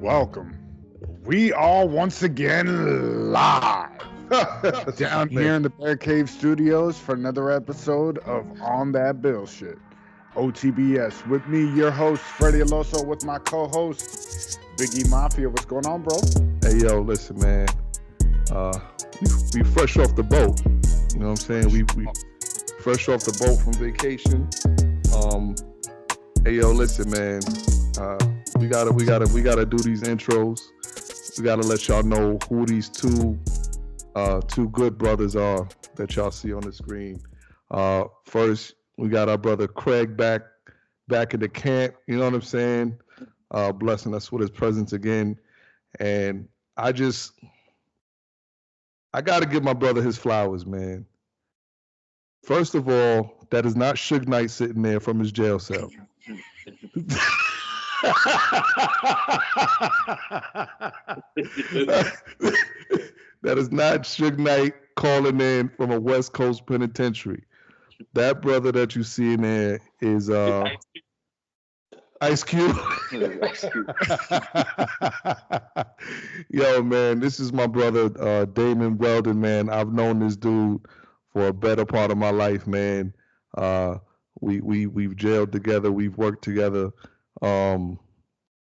welcome. We are once again live down here in the Bear Cave Studios for another episode of On That Bill Shit. OTBS. With me, your host, Freddie Aloso, with my co-host, Biggie Mafia. What's going on, bro? Hey, yo, listen, man. We fresh off the boat. You know what I'm saying? We fresh off the boat from vacation. Hey, yo, listen, man. We gotta do these intros. We gotta let y'all know who these two good brothers are that y'all see on the screen. First, we got our brother Craig back in the camp. You know what I'm saying? Blessing us with his presence again. And I gotta give my brother his flowers, man. First of all, that is not Suge Knight sitting there from his jail cell. That is not Suge Knight calling in from a West Coast penitentiary. That brother that you see in there is Ice Cube. Yo, man, this is my brother Damon W, man. I've known this dude for a better part of my life, man. We've jailed together, we've worked together.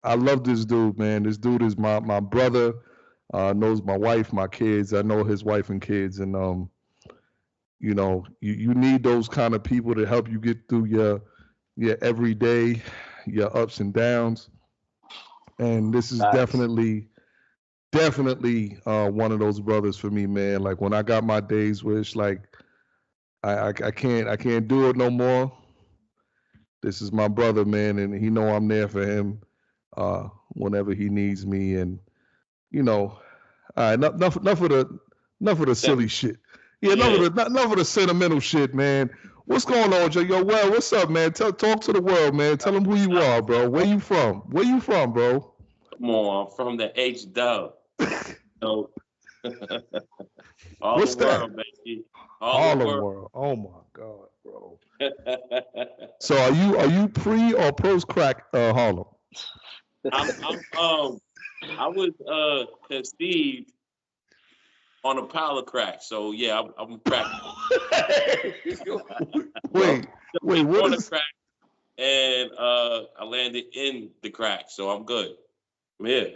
I love this dude, man. This dude is my brother. Knows my wife, my kids. I know his wife and kids, and you know, you need those kind of people to help you get through your everyday, your ups and downs. And this is definitely one of those brothers for me, man. Like when I got my days where it's like I can't do it no more. This is my brother, man, and he know I'm there for him whenever he needs me. And you know, all right, enough of the silly shit. Yeah, enough of the sentimental shit, man. What's going on, Joe? Yo, well, what's up, man? Talk to the world, man. Tell them who you are, bro. Where you from? Where you from, bro? Come on, I'm from the H-Dub. So, What's the that? world, baby. Harlem world. Oh my God, bro. So are you pre or post crack Harlem? I was conceived on a pile of crack. So yeah, I'm crack. wait, what on is crack? And I landed in the crack, so I'm good. I'm here.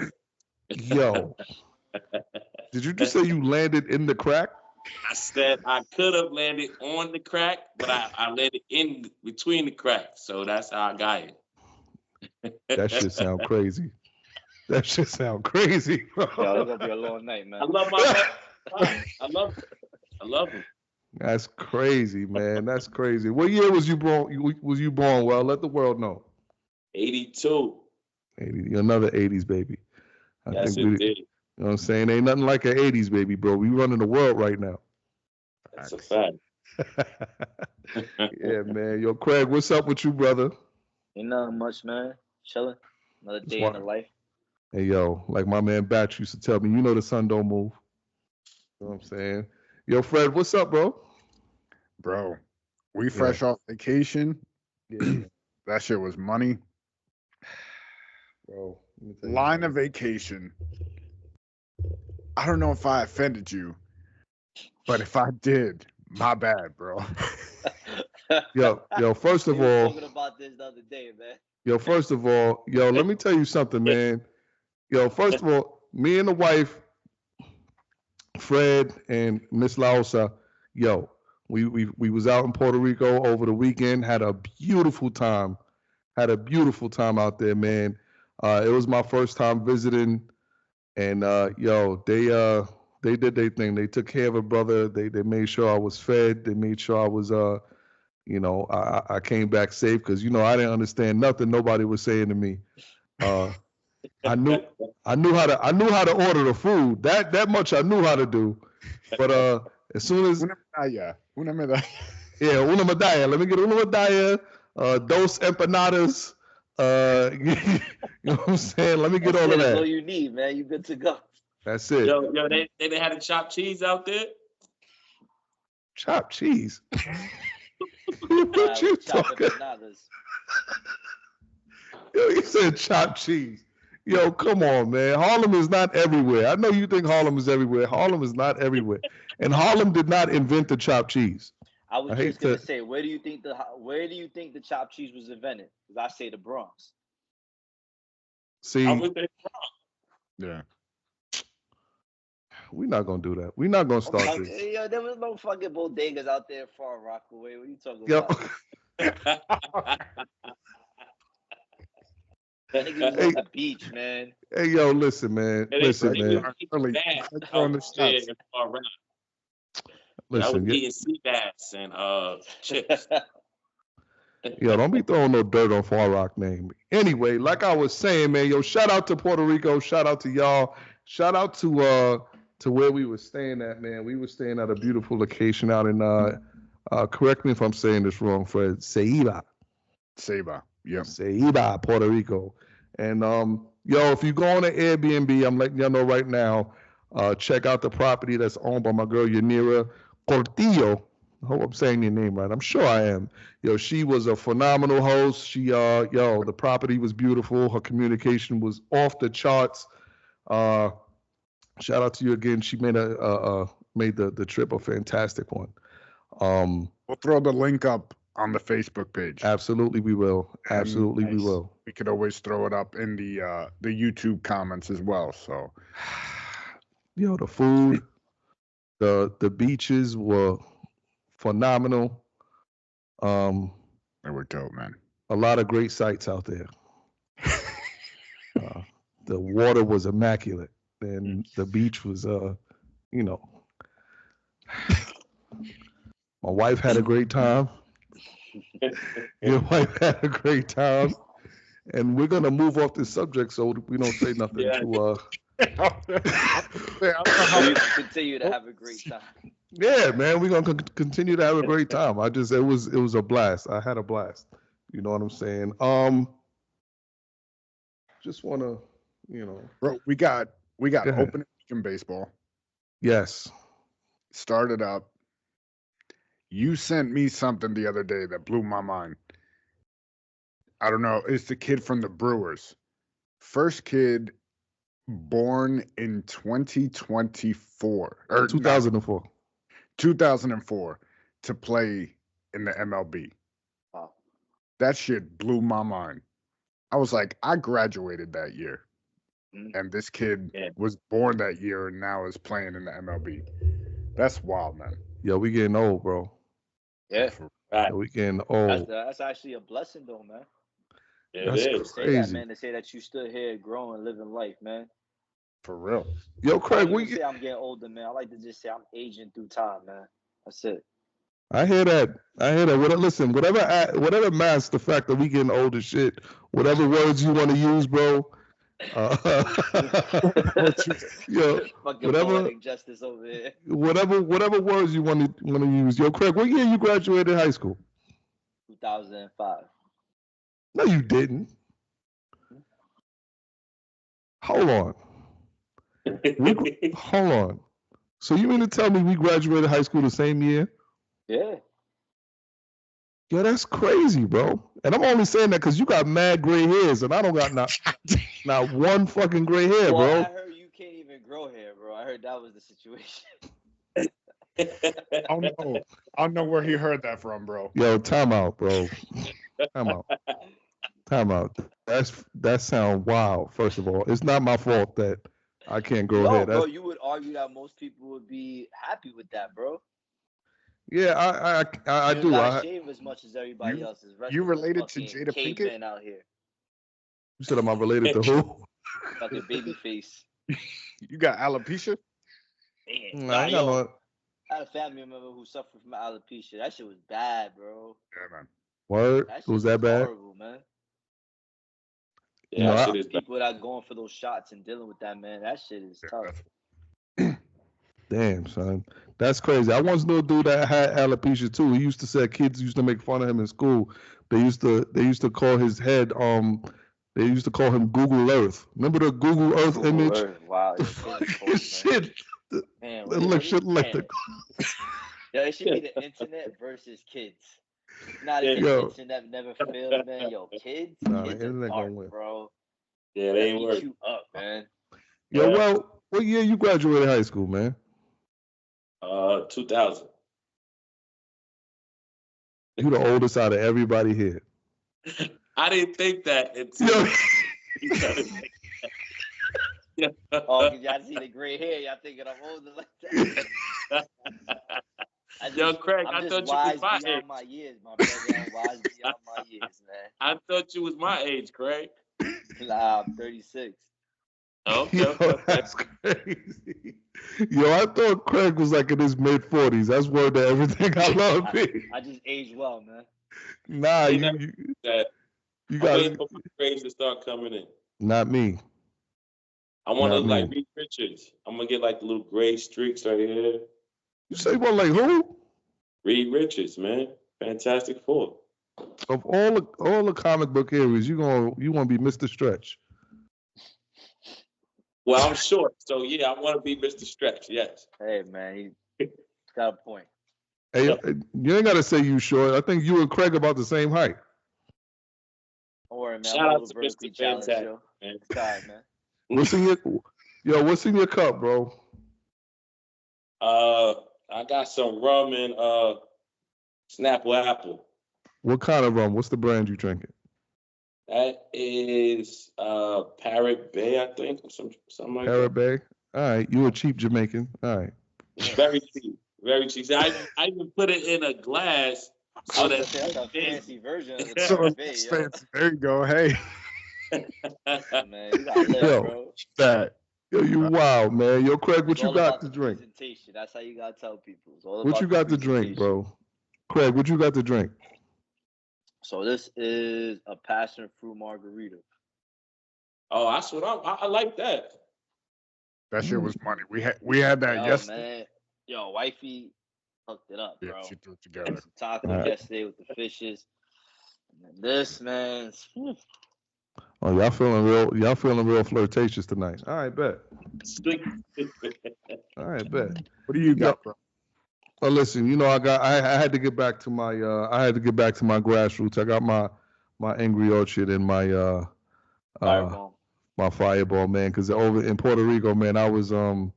Yo. Did you just say you landed in the crack? I said I could have landed on the crack, but I landed in between the cracks. So that's how I got it. That shit sound crazy. That shit sound crazy, bro. Yo, it's gonna be a long night, man. I love my I love him. That's crazy, man. That's crazy. What year was you born? Well, let the world know. 82. 80. Another 80s baby. Yes, it did. You know what I'm saying? Ain't nothing like an 80s baby, bro. We running the world right now. That's a fact. Yeah, man. Yo, Craig, what's up with you, brother? Ain't nothing much, man. Chilling. Another day in the life. Hey, yo, like my man Batch used to tell me, you know the sun don't move. You know what I'm saying? Yo, Fred, what's up, bro? Bro, we fresh off vacation. Yeah. That shit was money. Bro, Line of vacation. I don't know if I offended you, but if I did, my bad, bro. Yo, first of We were all, talking about this the other day, man. yo, first of all, yo, let me tell you something, man. Yo, first of all, me and the wife, Fred and Miss Laosa, yo, we was out in Puerto Rico over the weekend, had a beautiful time out there, man. It was my first time visiting, and yo, they did their thing. They took care of a brother. They made sure I was fed. They made sure I was you know, I came back safe because you know I didn't understand nothing nobody was saying to me. I knew how to order the food. That much I knew how to do. But as soon as Una medalla. yeah, una medalla. Let me get una medalla, dos empanadas. You know what I'm saying? Let me get all of that. That's all you need, man. You good to go. That's it. Yo, they didn't have the chopped cheese out there? Chopped cheese. What you talking? Empanadas. Yo, you said chopped cheese. Yo, come on, man. Harlem is not everywhere. I know you think Harlem is everywhere. Harlem is not everywhere. And Harlem did not invent the chopped cheese. I was just gonna say, where do you think the chopped cheese was invented? Because I say the Bronx. See, I would say Yeah. we're not gonna do that. We're not gonna start this. Yeah, there was no fucking bodegas out there Far Rockaway. What are you talking Yo. about? Niggas was on the beach, man. Hey, yo, listen, man. Listen, man. I was eating sea bass and chips. Yo, don't be throwing no dirt on Far Rock name. Anyway, like I was saying, man, yo, shout out to Puerto Rico. Shout out to y'all. Shout out to where we were staying at, man. We were staying at a beautiful location out in correct me if I'm saying this wrong, Fred. Ceiba. Yeah. Ceiba, Puerto Rico. And yo, if you go on to Airbnb, I'm letting y'all know right now, check out the property that's owned by my girl Yanira Cortillo. I hope I'm saying your name right. I'm sure I am. Yo, she was a phenomenal host. She the property was beautiful. Her communication was off the charts. Shout out to you again. She made made the trip a fantastic one. We'll throw the link up on the Facebook page. Absolutely, we will. Absolutely, we will. We could always throw it up in the YouTube comments as well. So, yo, the food, the beaches were phenomenal. They were dope, man. A lot of great sights out there. The water was immaculate, and the beach was, my wife had a great time. Your wife had a great time, and we're gonna move off this subject so we don't say nothing to. Continue to have a great time. Yeah, man, we're gonna continue to have a great time. It was a blast. I had a blast. You know what I'm saying? Just wanna, Bro, we got opening week in baseball. Yes. Started up. You sent me something the other day that blew my mind. I don't know. It's the kid from the Brewers. First kid born in 2024 or 2004. 2004 to play in the MLB. Wow. That shit blew my mind. I was like, I graduated that year. And this kid was born that year and now is playing in the MLB. That's wild, man. Yo, we getting old, bro. Yeah. Right. We getting old. That's actually a blessing, though, man. That's crazy. Say that, man, to say that you stood here growing, living life, man. For real. Yo, Craig, I say I'm getting older, man. I like to just say I'm aging through time, man. That's it. I hear that. Listen, whatever masks the fact that we getting old as shit, whatever words you want to use, bro. Yo, whatever justice over here. Whatever words you want to use. Yo, Craig, what year you graduated high school? 2005. No, you didn't. Hold on. Hold on. So you mean to tell me we graduated high school the same year? Yeah. Yo, that's crazy, bro. And I'm only saying that because you got mad gray hairs, and I don't got not one fucking gray hair, bro. I heard you can't even grow hair, bro. I heard that was the situation. I don't know where he heard that from, bro. Yo, time out, bro. Time out. That sound wild. First of all, it's not my fault that I can't grow hair. Bro, you would argue that most people would be happy with that, bro. Yeah, I do. I shave as much as everybody else's. You related to Jada Pinkett out here? You said am I related to who? Fucking baby face. You got alopecia? Man, I had a family member who suffered from alopecia. That shit was bad, bro. Yeah, man. Word? Was that bad? Horrible, man. Yeah, that shit is people that are going for those shots and dealing with that, man. That shit is tough. Damn, son. That's crazy. I once knew a dude that had alopecia too. He used to say kids used to make fun of him in school. They used to call his head they used to call him Google Earth. Remember the Google Earth image? Wow, shit. Man, look shit like the Yo, it should be the internet versus kids. Not the internet never failed, man. Yo, kids are dark, bro. Yeah, they ain't working. You up, man. Yo, well, what year you graduated high school, man? 2000. You the oldest out of everybody here. I didn't think that until Yeah. Oh, cause y'all see the gray hair, y'all thinking I'm older like that. Yo, Craig, I thought you was my age. My years, my brother. I'm wise beyond my years, man. I thought you was my age, Craig. Nah, I'm 36. Okay, Yo, that's crazy. Yo, I thought Craig was like in his mid-40s. That's word to everything I love. I just aged well, man. Nah, you got waiting for my grades to start coming in. Not me. I want to like Reed Richards. I'm gonna get like the little gray streaks right here. You say what, like who? Reed Richards, man. Fantastic Four. Of all the comic book areas, you want to be Mr. Stretch. Well, I'm short, so yeah, I want to be Mr. Stretch. Yes. Hey, man, he's got a point. Hey, you ain't gotta say you short. I think you and Craig about the same height. Don't worry, man. Shout out to Mr. Fantastic, man. Sorry, man. What's in your cup, bro? I got some rum and Snapple Apple. What kind of rum? What's the brand you drinking? That is Parrot Bay, I think, or something like Parrot that. Bay. All right, you a cheap Jamaican. All right. Very cheap. Very cheap. I even put it in a glass so that's a fancy version of the So Bay, fancy. There you go. Hey. Man, you gotta live, bro. That. Yo, you wild, man. Yo, Craig, what you got to drink? That's how you gotta tell people. What you got to drink, bro? Craig, what you got to drink? So this is a passion fruit margarita. Oh, that's what I like that. That shit was money. We had that yesterday. Man. Yo, wifey hooked it up, bro. Yeah, she threw it together. Some tacos yesterday with the fishes. And this, man. Oh, y'all feeling real flirtatious tonight. All right, bet. All right, bet. What do you got, bro? Well, listen, I had to get back to my grassroots. I got my Angry Orchard and my Fireball, man, because over in Puerto Rico, man, I was I'm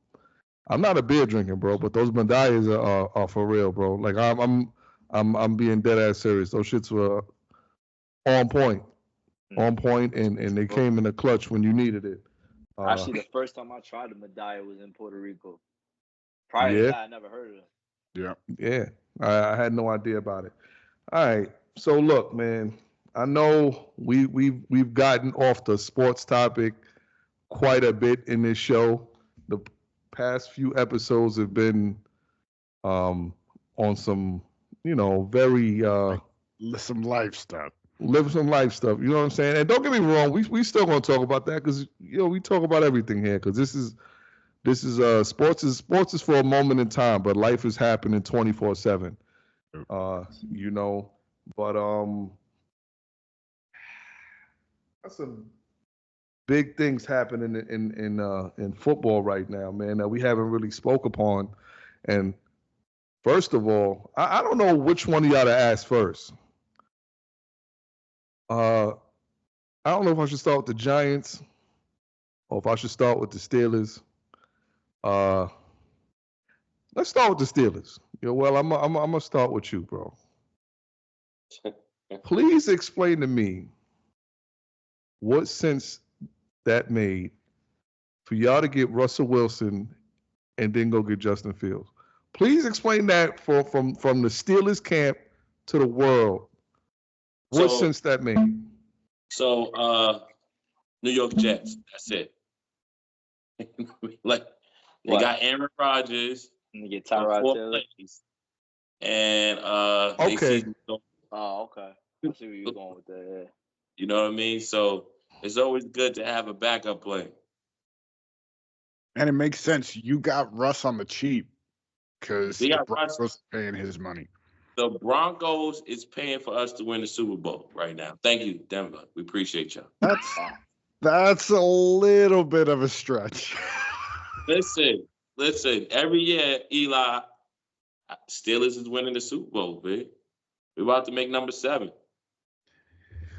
not a beer drinker, bro, but those medallas are for real, bro. Like I'm being dead ass serious. Those shits were on point. And they came in the clutch when you needed it. Actually, the first time I tried a medalla was in Puerto Rico. Prior to that, I never heard of it. Yeah. I had no idea about it. All right. So look, man, I know we've gotten off the sports topic quite a bit in this show. The past few episodes have been on some, very some life stuff. Live some life stuff, you know what I'm saying? And don't get me wrong, we still gonna talk about that because we talk about everything here because this is sports is for a moment in time, but life is happening 24/7. But that's some big things happening in football right now, man, that we haven't really spoke upon. And first of all, I don't know which one of y'all to ask first. I don't know if I should start with the Giants or if I should start with the Steelers. Let's start with the Steelers. Well, I'm gonna start with you, bro. Please explain to me what sense that made for y'all to get Russell Wilson and then go get Justin Fields. Please explain that from the Steelers camp to the world. What sense that made? So, New York Jets. That's it. Like they got Aaron Rodgers. And you get Tyrod Taylor. And okay. Okay. I see where you're going with that. Yeah. You know what I mean? So it's always good to have a backup plan. And it makes sense. You got Russ on the cheap because the Broncos paying his money. The Broncos is paying for us to win the Super Bowl right now. Thank you, Denver. We appreciate y'all. That's a little bit of a stretch. Listen. Every year, Eli, Steelers is winning the Super Bowl, big. We're about to make number 7.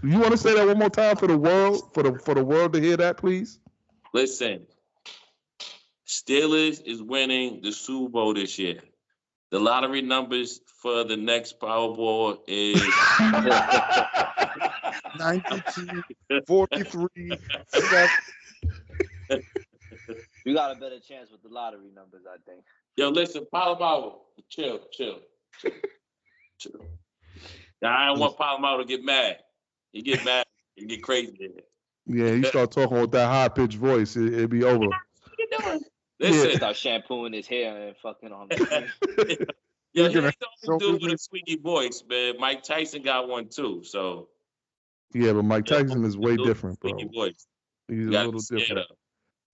You want to say that one more time for the world, for the world to hear that, please? Listen, Steelers is winning the Super Bowl this year. The lottery numbers for the next Powerball is 92, 43, 7. You got a better chance with the lottery numbers, I think. Yo, listen, Powerball, chill. Now, I don't want Powerball to get mad. He get mad, he get crazy. Yeah, he start talking with that high pitched voice. It'd be over. What you doing? Listen, Start shampooing his hair and fucking on. Yo, he ain't the only dude with a squeaky voice, man. Mike Tyson got one too. So yeah, but Mike Tyson is way different, bro. Voice. He's a little different.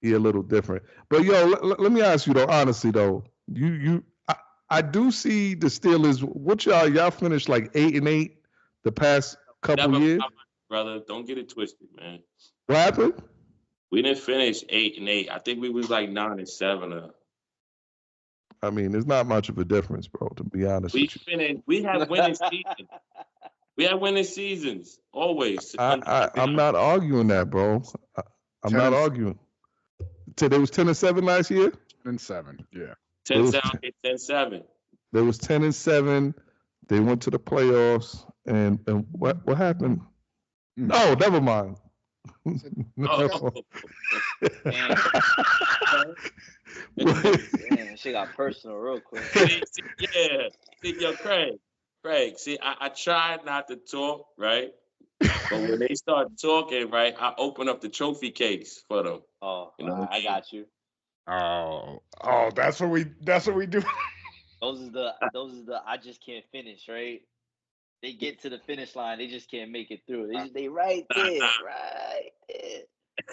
He a little different. But yo, let me ask you though, honestly though, I do see the Steelers. What y'all finished like 8-8 the past couple years, brother. Don't get it twisted, man. What happened? We didn't finish 8-8. I think we was like 9-7. I mean, there's not much of a difference, bro. To be honest, we have winning seasons. We have winning seasons always. I'm not arguing that, bro. I'm not arguing. So there was 10-7 last year. 10-7, yeah. 10-7. There was 10-7. They went to the playoffs, and what happened? No, never mind. Oh. Man, she got personal real quick. Yeah. See, yo, Craig. See, I try not to talk, right? But when they start talking, right, I open up the trophy case for them. Oh, you know, I got you. Oh, that's what we do. Those are the I just can't finish, right? They get to the finish line, they just can't make it through. They right there, right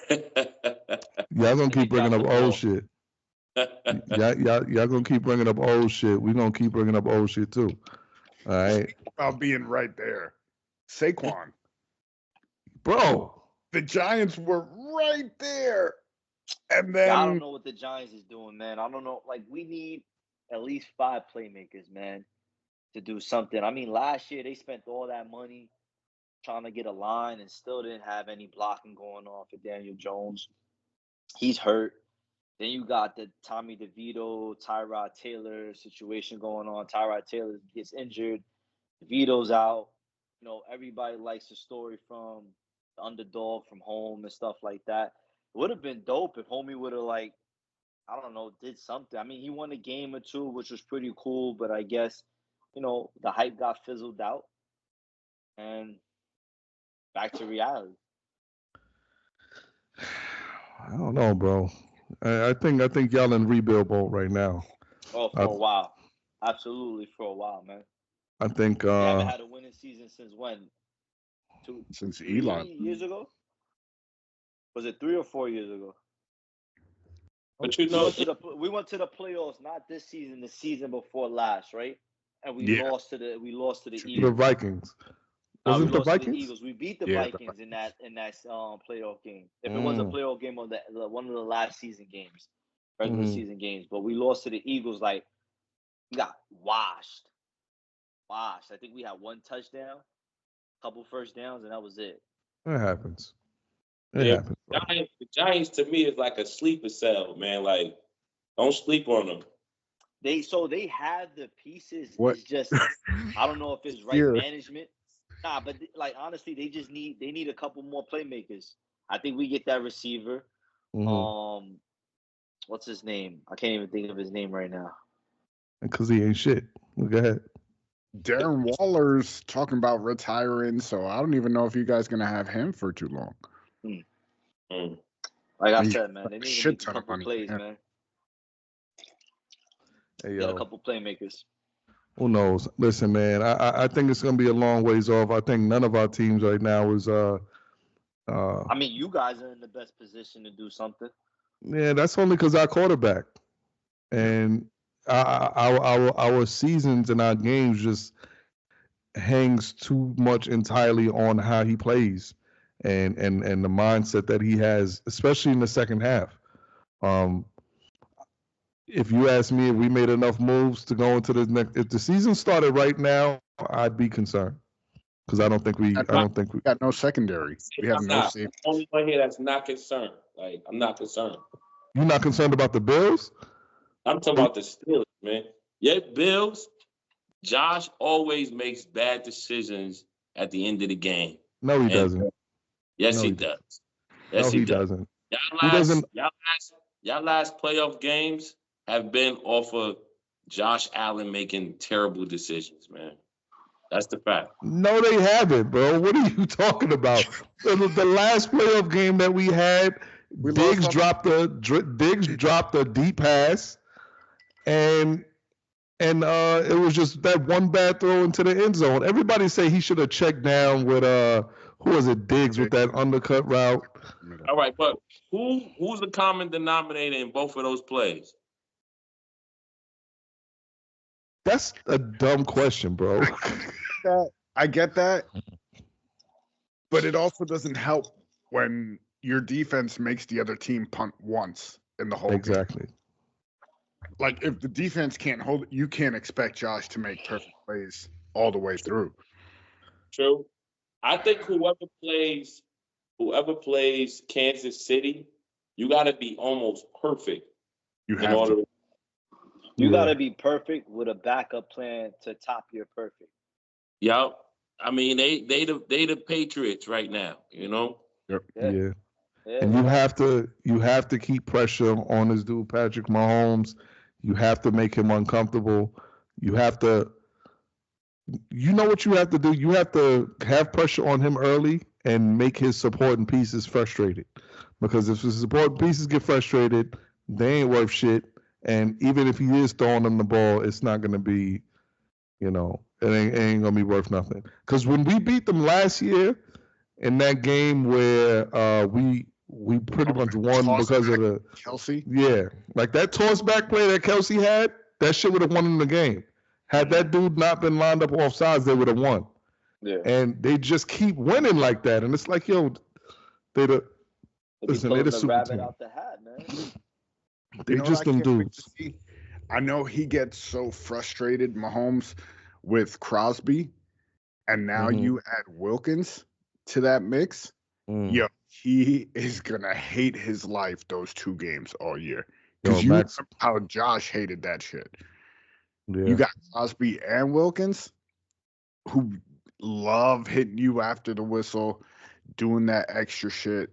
there. Y'all gonna keep bringing up old shit. Y'all gonna keep bringing up old shit. We gonna keep bringing up old shit too. All right. About being right there, Saquon, bro. The Giants were right there, and then I don't know what the Giants is doing, man. I don't know. Like, we need at least 5 playmakers, man, to do something. I mean, last year they spent all that money trying to get a line and still didn't have any blocking going on for Daniel Jones. He's hurt. Then you got the Tommy DeVito, Tyrod Taylor situation going on. Tyrod Taylor gets injured. DeVito's out. You know, everybody likes the story from the underdog from home and stuff like that. It would have been dope if homie would have, like, I don't know, did something. I mean, he won a game or two, which was pretty cool, but I guess, you know, the hype got fizzled out. And back to reality. I don't know, bro. I think y'all in rebuild mode right now. Oh, for a while. Absolutely, for a while, man. I think we haven't had a winning season since when? Since Elon. 3 years ago? Was it 3 or 4 years ago? But you know, we went to the playoffs not this season, the season before last, right? And we lost to the Eagles. The Vikings. Was it the Vikings? Eagles. We beat the Vikings in that playoff game. If it was a playoff game of one of the last season games, regular season games, but we lost to the Eagles. Like, we got washed. I think we had 1 touchdown, couple first downs, and that was it. It happens. The Giants to me is like a sleeper cell, man. Like, don't sleep on them. They have the pieces. What? It's just I don't know if it's right management. Nah, but like, honestly, they need a couple more playmakers. I think we get that receiver. Mm-hmm. What's his name? I can't even think of his name right now. Because he ain't shit. Go ahead. Darren Waller's talking about retiring, so I don't even know if you guys gonna have him for too long. Like I said, man, they need to make a couple plays, man. Hey, get a couple playmakers. Who knows? Listen, man, I think it's gonna be a long ways off. I think none of our teams right now is I mean, you guys are in the best position to do something. Yeah, that's only because our quarterback and our seasons and our games just hangs too much entirely on how he plays and the mindset that he has, especially in the second half. If you ask me if we made enough moves to go into the next, if the season started right now, I'd be concerned. Because I don't think we got no secondary. We have no safety. Only one here that's not concerned. Like, I'm not concerned. You're not concerned about the Bills? I'm talking about the Steelers, man. Yeah, Bills. Josh always makes bad decisions at the end of the game. No, he doesn't. Yes, he does. Yes, he doesn't. Y'all last playoff games have been off of Josh Allen making terrible decisions, man. That's the fact. No, they haven't, bro. What are you talking about? The last playoff game that we had, Diggs dropped a deep pass, and it was just that one bad throw into the end zone. Everybody say he should have checked down with who was it, Diggs, with that undercut route. All right, but who's the common denominator in both of those plays? That's a dumb question, bro. I get that, but it also doesn't help when your defense makes the other team punt once in the whole game. Like, if the defense can't hold it, you can't expect Josh to make perfect plays all the way through. True. I think whoever plays Kansas City, you got to be almost perfect. You got to be perfect with a backup plan to top your perfect. Yep. I mean, they the Patriots right now, you know? Yep. Yeah. And you have to keep pressure on this dude, Patrick Mahomes. You have to make him uncomfortable. You know what you have to do? You have to have pressure on him early and make his supporting pieces frustrated. Because if his supporting pieces get frustrated, they ain't worth shit. And even if he is throwing them the ball, it's not going to be, it ain't going to be worth nothing. Because when we beat them last year in that game where we pretty much won because of the Kelsey. Yeah, like that toss back play that Kelsey had, that shit would have won in the game. Had that dude not been lined up off sides, they would have won. Yeah, and they just keep winning like that, and it's like, yo, they're the super rabbit team. Out the hat, man. They just them dudes. I know he gets so frustrated, Mahomes, with Crosby, and now you add Wilkins to that mix. Yo, he is gonna hate his life those 2 games all year. Because you remember how Josh hated that shit. Yeah. You got Crosby and Wilkins who love hitting you after the whistle, doing that extra shit.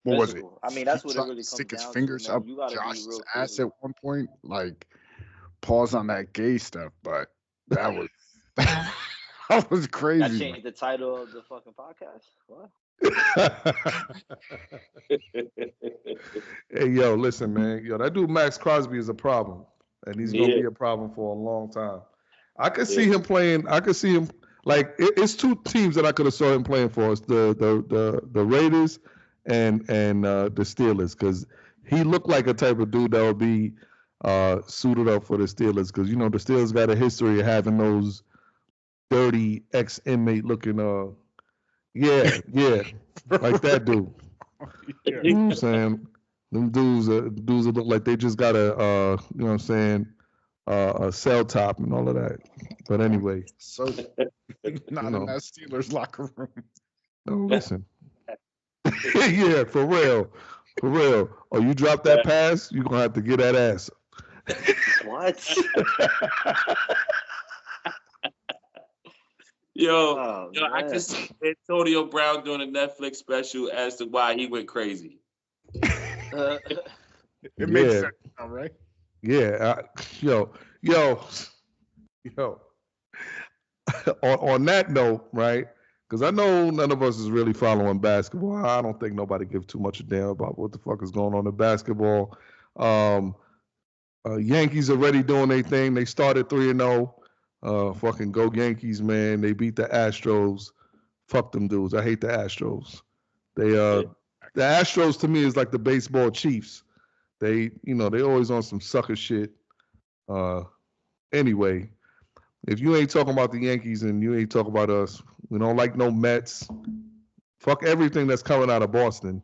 What was it? I mean, that's what it really comes stick his down fingers to, up Josh's ass at one point. Like, pause on that gay stuff, but that was that was crazy. That changed the title of the fucking podcast. What? Hey, yo, listen, man. Yo, that dude Max Crosby is a problem, and he's gonna be a problem for a long time. I could see him playing. I could see him like it's 2 teams that I could have saw him playing for. It's the Raiders and the Steelers, because he looked like a type of dude that would be suited up for the Steelers, because the Steelers got a history of having those dirty ex-inmate looking like that dude. You know what I'm saying? Them dudes that look like they just got a a cell top and all of that. But anyway, so not in that Steelers locker room. No, listen. Yeah, for real. Oh, you drop that pass, you're gonna have to get that ass. What? Yo, I just see Antonio Brown doing a Netflix special as to why he went crazy. It makes sense now, right? Yeah. Yo. on that note, right? Because I know none of us is really following basketball. I don't think nobody gives too much a damn about what the fuck is going on in basketball. Yankees already doing their thing. They started 3-0. Fucking go Yankees, man. They beat the Astros. Fuck them dudes. I hate the Astros. The Astros to me is like the baseball Chiefs. They always on some sucker shit. Anyway, if you ain't talking about the Yankees and you ain't talking about us, we don't like no Mets. Fuck everything that's coming out of Boston.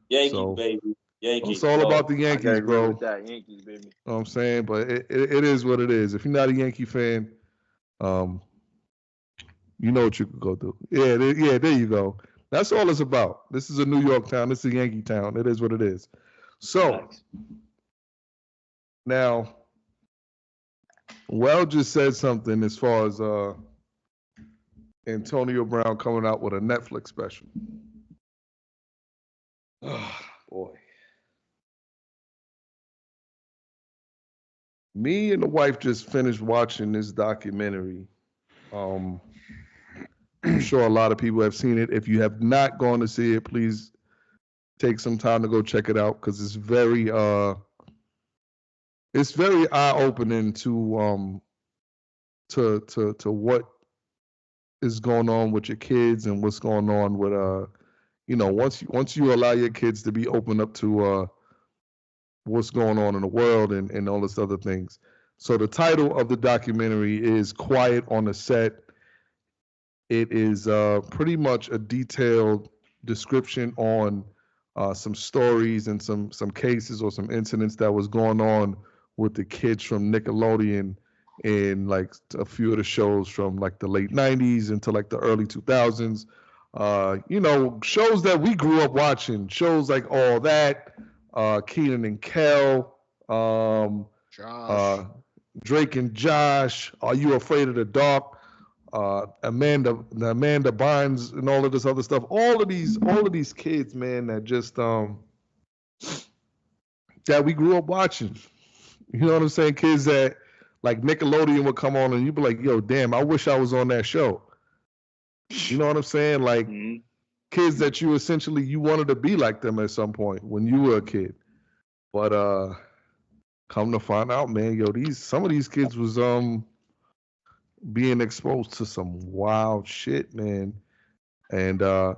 Yankees, baby. Yankees. It's all about the Yankees, bro. Yankees, baby. You know what I'm saying? But it is what it is. If you're not a Yankee fan, You know what you could go do. Yeah, there you go. That's all it's about. This is a New York town. This is a Yankee town. It is what it is. So, now, Well just said something as far as Antonio Brown coming out with a Netflix special. Oh, boy. Me and the wife just finished watching this documentary. I'm sure a lot of people have seen it. If you have not gone to see it, please take some time to go check it out because it's very eye-opening to what is going on with your kids and what's going on with once you allow your kids to be open up to what's going on in the world and all this other things. So the title of the documentary is Quiet on the Set. It is pretty much a detailed description on some stories and some cases or some incidents that was going on with the kids from Nickelodeon in like a few of the shows from like the late 90s into like the early 2000s. Shows that we grew up watching, shows like All That, Kenan and Kel, Drake and Josh, Are You Afraid of the Dark, Amanda Bynes and all of this other stuff. All of these kids, man, that just that we grew up watching. You know what I'm saying? Kids that like Nickelodeon would come on and you'd be like, yo, damn, I wish I was on that show. You know what I'm saying? Like kids that you wanted to be like them at some point when you were a kid. But come to find out, man, yo, some of these kids was being exposed to some wild shit, man. And I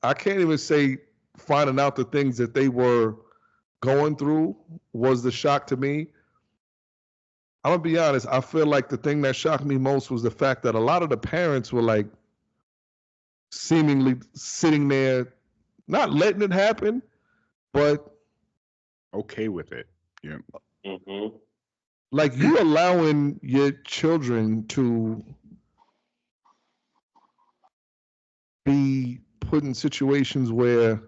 can't even say finding out the things that they were going through was the shock to me. I'm gonna be honest, I feel like the thing that shocked me most was the fact that a lot of the parents were like seemingly sitting there, not letting it happen, but okay with it. Yeah. Mm-hmm. Like you allowing your children to be put in situations where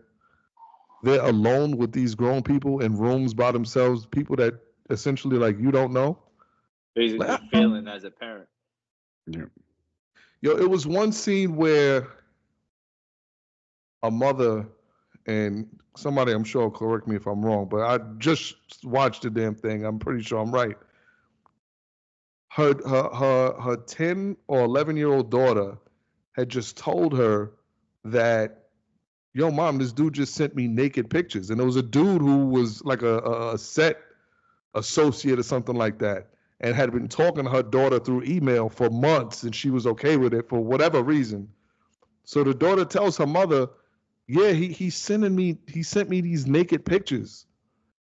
they're alone with these grown people in rooms by themselves, people that essentially like you don't know. Basically failing as a parent. Yeah. Yo, it was one scene where a mother, and somebody I'm sure will correct me if I'm wrong, but I just watched the damn thing. I'm pretty sure I'm right. Her 10 or 11-year-old daughter had just told her that, yo, mom, this dude just sent me naked pictures. And it was a dude who was like a set associate or something like that and had been talking to her daughter through email for months and she was okay with it for whatever reason. So the daughter tells her mother, yeah, he sent me these naked pictures.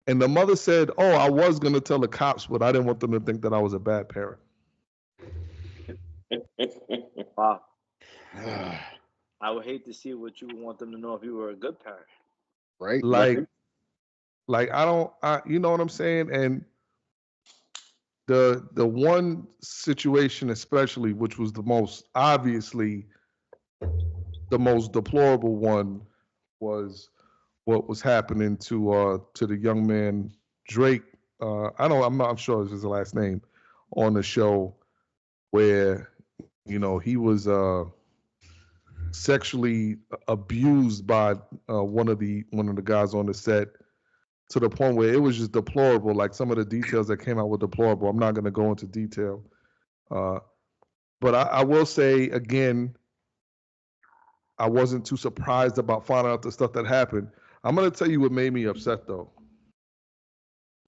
And the mother said, oh, I was going to tell the cops, but I didn't want them to think that I was a bad parent. Wow. I would hate to see what you would want them to know if you were a good parent. Right? Like you know what I'm saying? And the one situation especially, which was the most obviously the most deplorable one, was what was happening to the young man Drake. I'm not sure his last name on the show, where he was sexually abused by one of the guys on the set, to the point where it was just deplorable. Like some of the details that came out were deplorable. I'm not going to go into detail, but I will say again, I wasn't too surprised about finding out the stuff that happened. I'm going to tell you what made me upset though,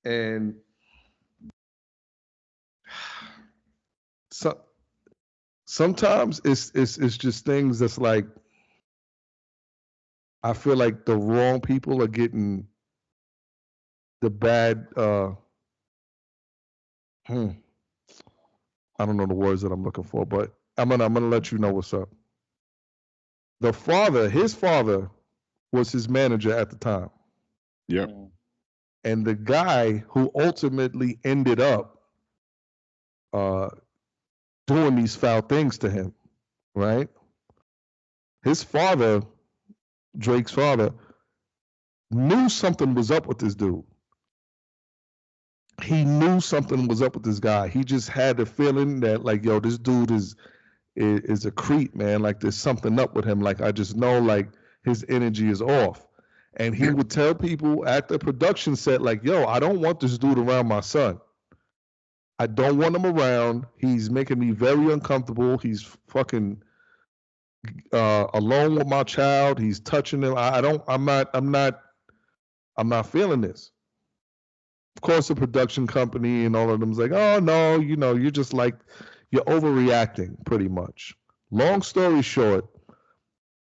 and sometimes it's just things that's like, I feel like the wrong people are getting the bad I don't know the words that I'm looking for, but I'm gonna let you know what's up. His father was his manager at the time. Yep. And the guy who ultimately ended up doing these foul things to him, right? His father, Drake's father, knew something was up with this dude. He knew something was up with this guy. He just had the feeling that, like, yo, this dude is a creep, man. Like, there's something up with him. Like, I just know, like, his energy is off. And he would tell people at the production set, like, yo, I don't want this dude around my son. I don't want him around. He's making me very uncomfortable. He's fucking alone with my child. He's touching him. I'm not feeling this. Of course, the production company and all of them's like, oh no, you're just like, you're overreacting pretty much. Long story short,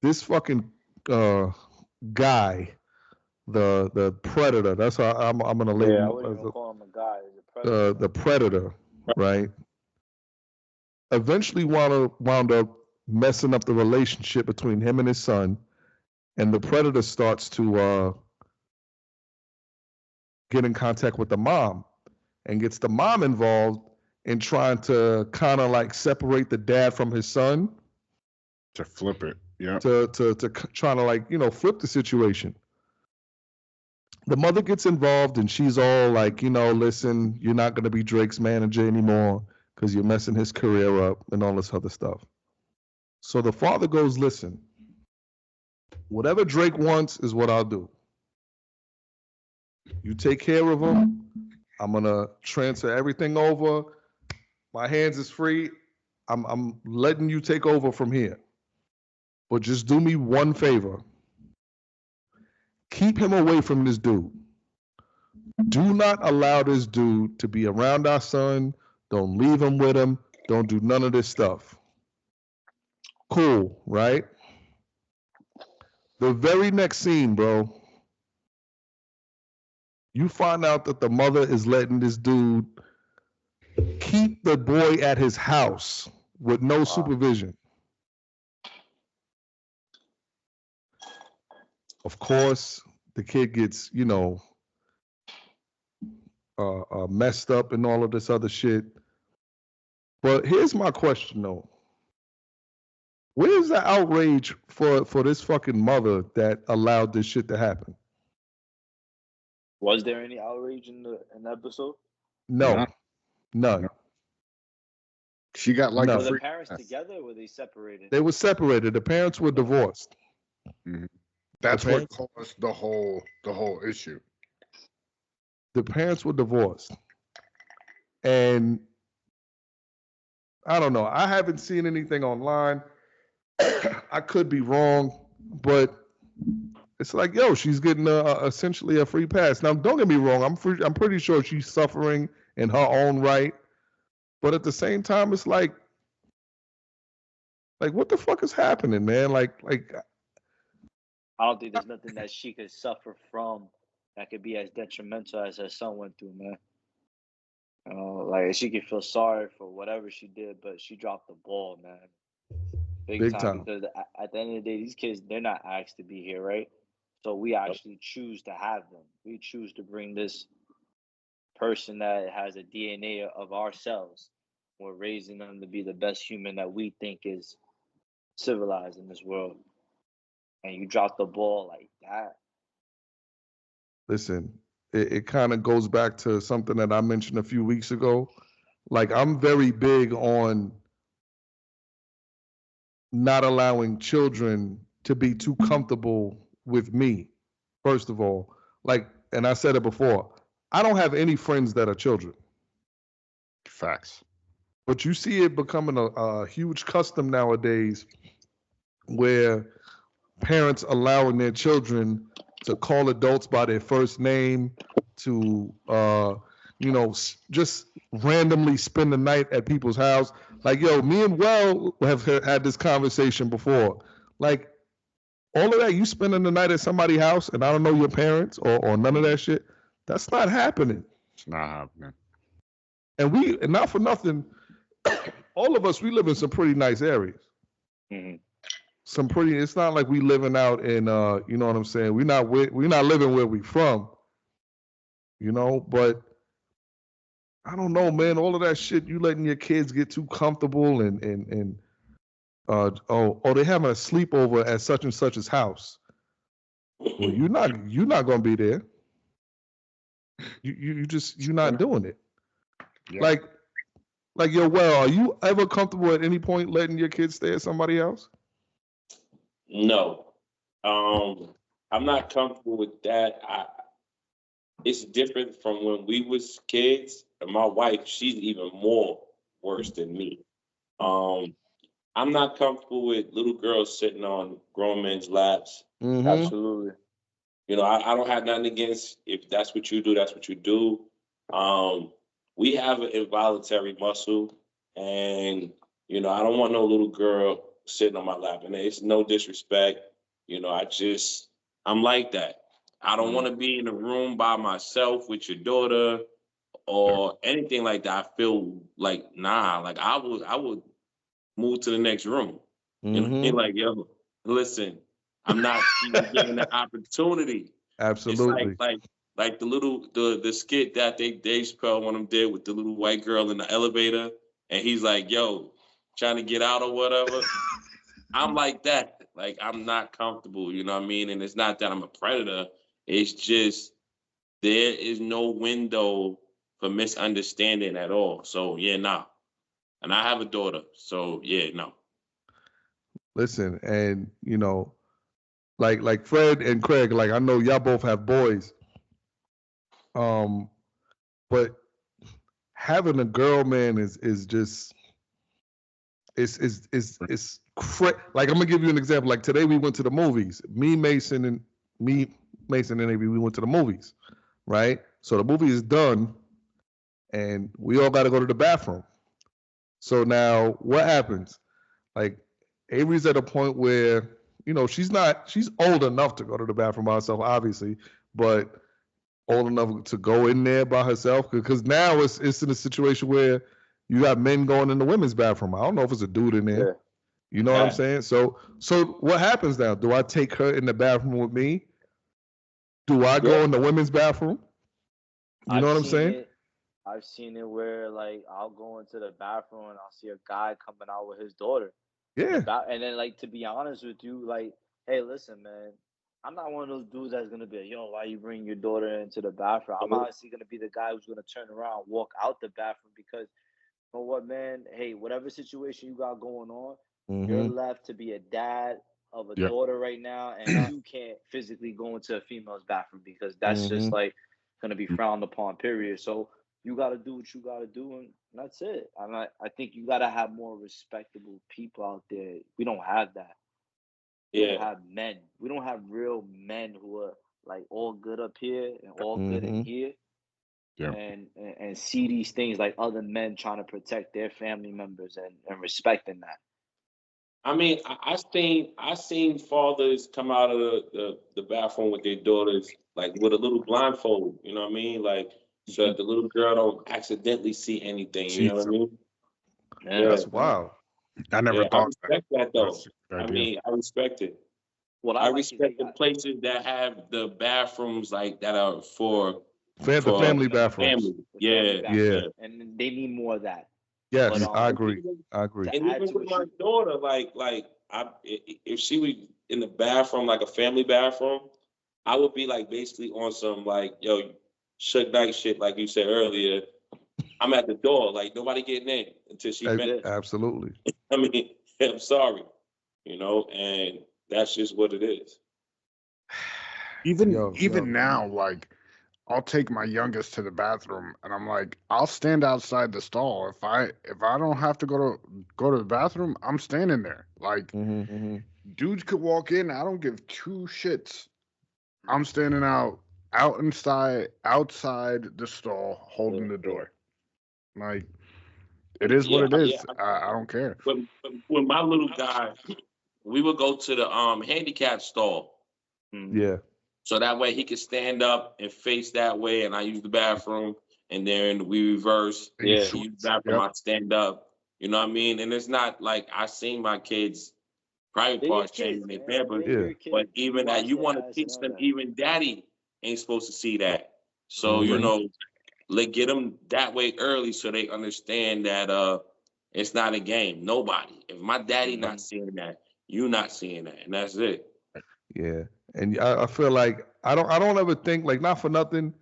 this fucking guy, the predator, that's how I'm gonna label him. I wouldn't even call him a guy. He's a predator. The predator, right? Eventually wound up messing up the relationship between him and his son, and the predator starts to get in contact with the mom and gets the mom involved in trying to kind of like separate the dad from his son. To flip it, yeah. To trying to, like, flip the situation. The mother gets involved and she's all like, listen, you're not going to be Drake's manager anymore because you're messing his career up and all this other stuff. So the father goes, listen, whatever Drake wants is what I'll do. You take care of him. I'm going to transfer everything over. My hands is free. I'm letting you take over from here. But just do me one favor. Keep him away from this dude. Do not allow this dude to be around our son. Don't leave him with him. Don't do none of this stuff. Cool, right? The very next scene, bro, you find out that the mother is letting this dude keep the boy at his house with no supervision. Of course, the kid gets, messed up and all of this other shit. But here's my question, though. Where's the outrage for this fucking mother that allowed this shit to happen? Was there any outrage in the episode? No. None. She got like Were the parents together or were they separated? They were separated. The parents were divorced. Mm-hmm. That's what caused the whole issue. The parents were divorced. And I don't know. I haven't seen anything online. I could be wrong, but it's like, yo, she's getting essentially a free pass. Now, don't get me wrong. I'm pretty sure she's suffering in her own right. But at the same time, it's like what the fuck is happening, man? Like I don't think there's nothing that she could suffer from that could be as detrimental as her son went through, man. Like, she could feel sorry for whatever she did, but she dropped the ball, man. Big time. Because at the end of the day, these kids, they're not asked to be here, right? So we actually choose to have them. We choose to bring this person that has a DNA of ourselves. We're raising them to be the best human that we think is civilized in this world. And you drop the ball like that. Listen, it kind of goes back to something that I mentioned a few weeks ago. Like, I'm very big on not allowing children to be too comfortable with me, first of all. Like, and I said it before, I don't have any friends that are children. Facts. But you see it becoming a huge custom nowadays where parents allowing their children to call adults by their first name, to, just randomly spend the night at people's house. Like, yo, me and Well have had this conversation before. Like, all of that, you spending the night at somebody's house and I don't know your parents or none of that shit, that's not happening. It's not happening. And not for nothing, all of us, we live in some pretty nice areas. Mm-hmm. It's not like we living out in, you know what I'm saying? We're not living where we from, but I don't know, man. All of that shit, you letting your kids get too comfortable and they having a sleepover at such and such's house. Well, you're not gonna be there. You're not doing it. Yeah. Like yo, well, are you ever comfortable at any point letting your kids stay at somebody else? No. I'm not comfortable with that. It's different from when we was kids. And my wife, she's even more worse than me. I'm not comfortable with little girls sitting on grown men's laps. Mm-hmm. Absolutely. You know, I don't have nothing against if that's what you do, that's what you do. We have an involuntary muscle, and you know, I don't want no little girl sitting on my lap. And it's no disrespect. You know, I'm like that. I don't want to be in a room by myself with your daughter or anything like that. I feel like, nah, like I would move to the next room. You know what I mean? Like, yo, listen, I'm not even given the opportunity. Absolutely. It's like the skit that Dave Chappelle one of them did with the little white girl in the elevator, and he's like, yo, trying to get out or whatever. I'm like that. Like, I'm not comfortable, you know what I mean? And it's not that I'm a predator. It's just there is no window for misunderstanding at all. So, yeah, nah. And I have a daughter. So, yeah, no. Listen, and, you know, like Fred and Craig, like I know y'all both have boys. But having a girl, man, is just it's like I'm gonna give you an example. Like today we went to the movies. Mason and Avery, we went to the movies, right? So the movie is done, and we all got to go to the bathroom. So now what happens? Like Avery's at a point where, you know, she's old enough to go to the bathroom by herself, obviously, but old enough to go in there by herself, because now it's in a situation where you got men going in the women's bathroom. I don't know if it's a dude in there. Yeah. You know what I'm saying? So what happens now? Do I take her in the bathroom with me? Do I go in the women's bathroom? You know what I'm saying? I've seen it where, like, I'll go into the bathroom and I'll see a guy coming out with his daughter. Yeah. And then, like, to be honest with you, like, hey, listen, man, I'm not one of those dudes that's gonna be like, yo, why you bring your daughter into the bathroom? I'm honestly gonna be the guy who's gonna turn around, walk out the bathroom, because you know what, man? Hey, whatever situation you got going on, you're left to be a dad of a daughter right now, and you can't physically go into a female's bathroom because that's just like gonna be frowned upon, period. So you gotta do what you gotta do, and that's it. I think you gotta have more respectable people out there. We don't have that. We don't have men. We don't have real men who are like all good up here and all good in here. Yeah. And see these things like other men trying to protect their family members and respecting that. I mean, I seen fathers come out of the bathroom with their daughters like with a little blindfold, you know what I mean? Like so that the little girl don't accidentally see anything, you know what I mean? Yeah. That's wild. I never thought I respect that though. I mean, I respect it. Well, I respect the places that have the bathrooms like that are for the family bathrooms. Yeah. And they need more of that. Yes, but, I agree. I agree. And even with my daughter, if she was in the bathroom, like a family bathroom, I would be like basically on some like, yo, Suge Knight shit, like you said earlier. I'm at the door, like nobody getting in until she finished. Absolutely. I mean, I'm sorry, you know, and that's just what it is. Even now, like I'll take my youngest to the bathroom, and I'm like, I'll stand outside the stall. If I don't have to go to the bathroom, I'm standing there. Like dudes could walk in, I don't give two shits. I'm standing outside the stall, holding the door. Like it is what it is. Yeah. I don't care. When my little guy, we would go to the handicap stall. Yeah. So that way he could stand up and face that way, and I use the bathroom, and then we reverse. Yeah, he use the bathroom, I stand up. You know what I mean? And it's not like I seen my kids' private parts changing their pampers, but even that you want to teach them, even daddy ain't supposed to see that. So you know, Like, get them that way early so they understand that it's not a game. Nobody. If my daddy not seeing that, you not seeing that, and that's it. Yeah, and I feel like I don't ever think, like, not for nothing.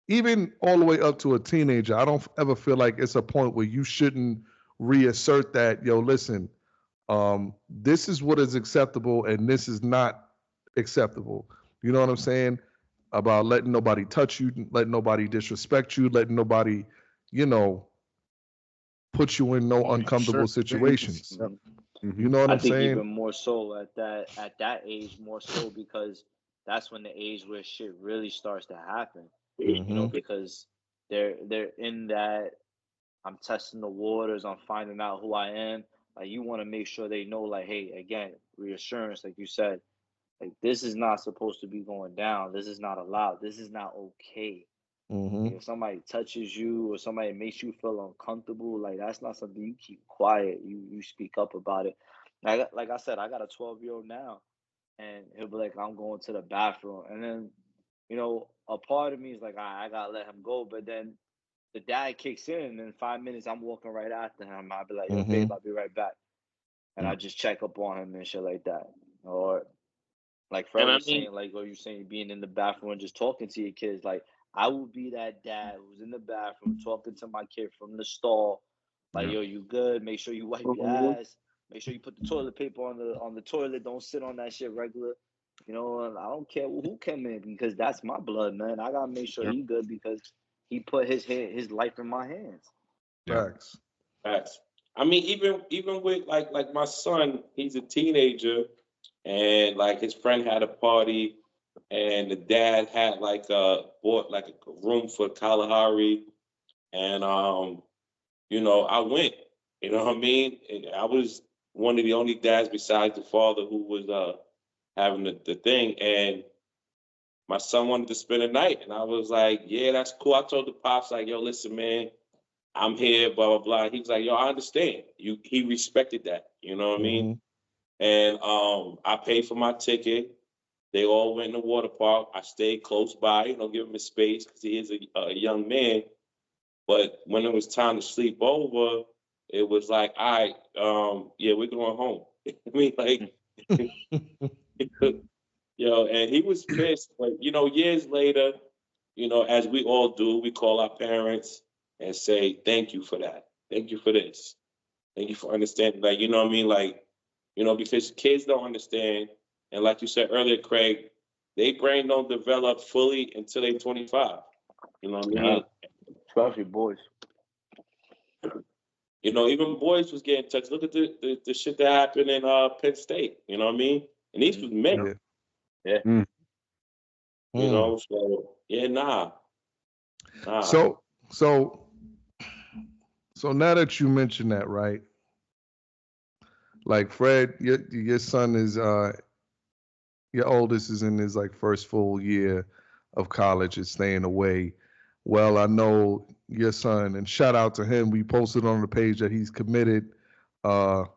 Even all the way up to a teenager, I don't ever feel like it's a point where you shouldn't reassert that, yo, listen, this is what is acceptable and this is not acceptable. You know what I'm saying? About letting nobody touch you, letting nobody disrespect you, letting nobody, put you in no uncomfortable situations. You know what I'm saying? I think even more so at that age, more so because that's when the age where shit really starts to happen. Because they're in that, I'm testing the waters, I'm finding out who I am. Like, you want to make sure they know, like, hey, again, reassurance, like you said, like, this is not supposed to be going down. This is not allowed. This is not okay. Like, if somebody touches you or somebody makes you feel uncomfortable, like, that's not something you keep quiet. You speak up about it. Like I said, I got a 12-year-old now, and he'll be like, I'm going to the bathroom. And then, a part of me is like, I got to let him go. But then the dad kicks in, and in 5 minutes, I'm walking right after him. I'll be like, yo, babe, I'll be right back. And I just check up on him and shit like that. Or like Fred was saying, like, or you saying being in the bathroom and just talking to your kids. Like, I will be that dad who's in the bathroom talking to my kid from the stall. Like, yo, you good? Make sure you wipe your ass. Make sure you put the toilet paper on the toilet. Don't sit on that shit regular. And I don't care who came in, because that's my blood, man. I gotta make sure he good because he put his life in my hands. Facts. I mean, even with like my son, he's a teenager, and like his friend had a party, and the dad had bought like a room for Kalahari, and I went. You know what I mean? And I was one of the only dads besides the father who was having the thing, and my son wanted to spend the night, and I was like, yeah, that's cool. I told the pops, like, yo, listen, man, I'm here, blah, blah, blah. He was like, yo, I understand. He respected that, you know what I mean? And I paid for my ticket. They all went in the water park. I stayed close by, give him his space because he is a young man. But when it was time to sleep over, it was like, all right, yeah, we're going home. I mean, like, and he was pissed. But, years later, as we all do, we call our parents and say, thank you for that. Thank you for this. Thank you for understanding. Like, you know what I mean? Like, because kids don't understand. And like you said earlier, Craig, their brain don't develop fully until they're 25. You know what I mean? Especially boys. Even boys was getting touched. Look at the shit that happened in Penn State. You know what I mean? And these was men. Yeah. So yeah, nah. So now that you mentioned that, right? Like, Fred, your son is your oldest is in his first full year of college, is staying away. Well, I know your son, and shout out to him. We posted on the page that he's committed to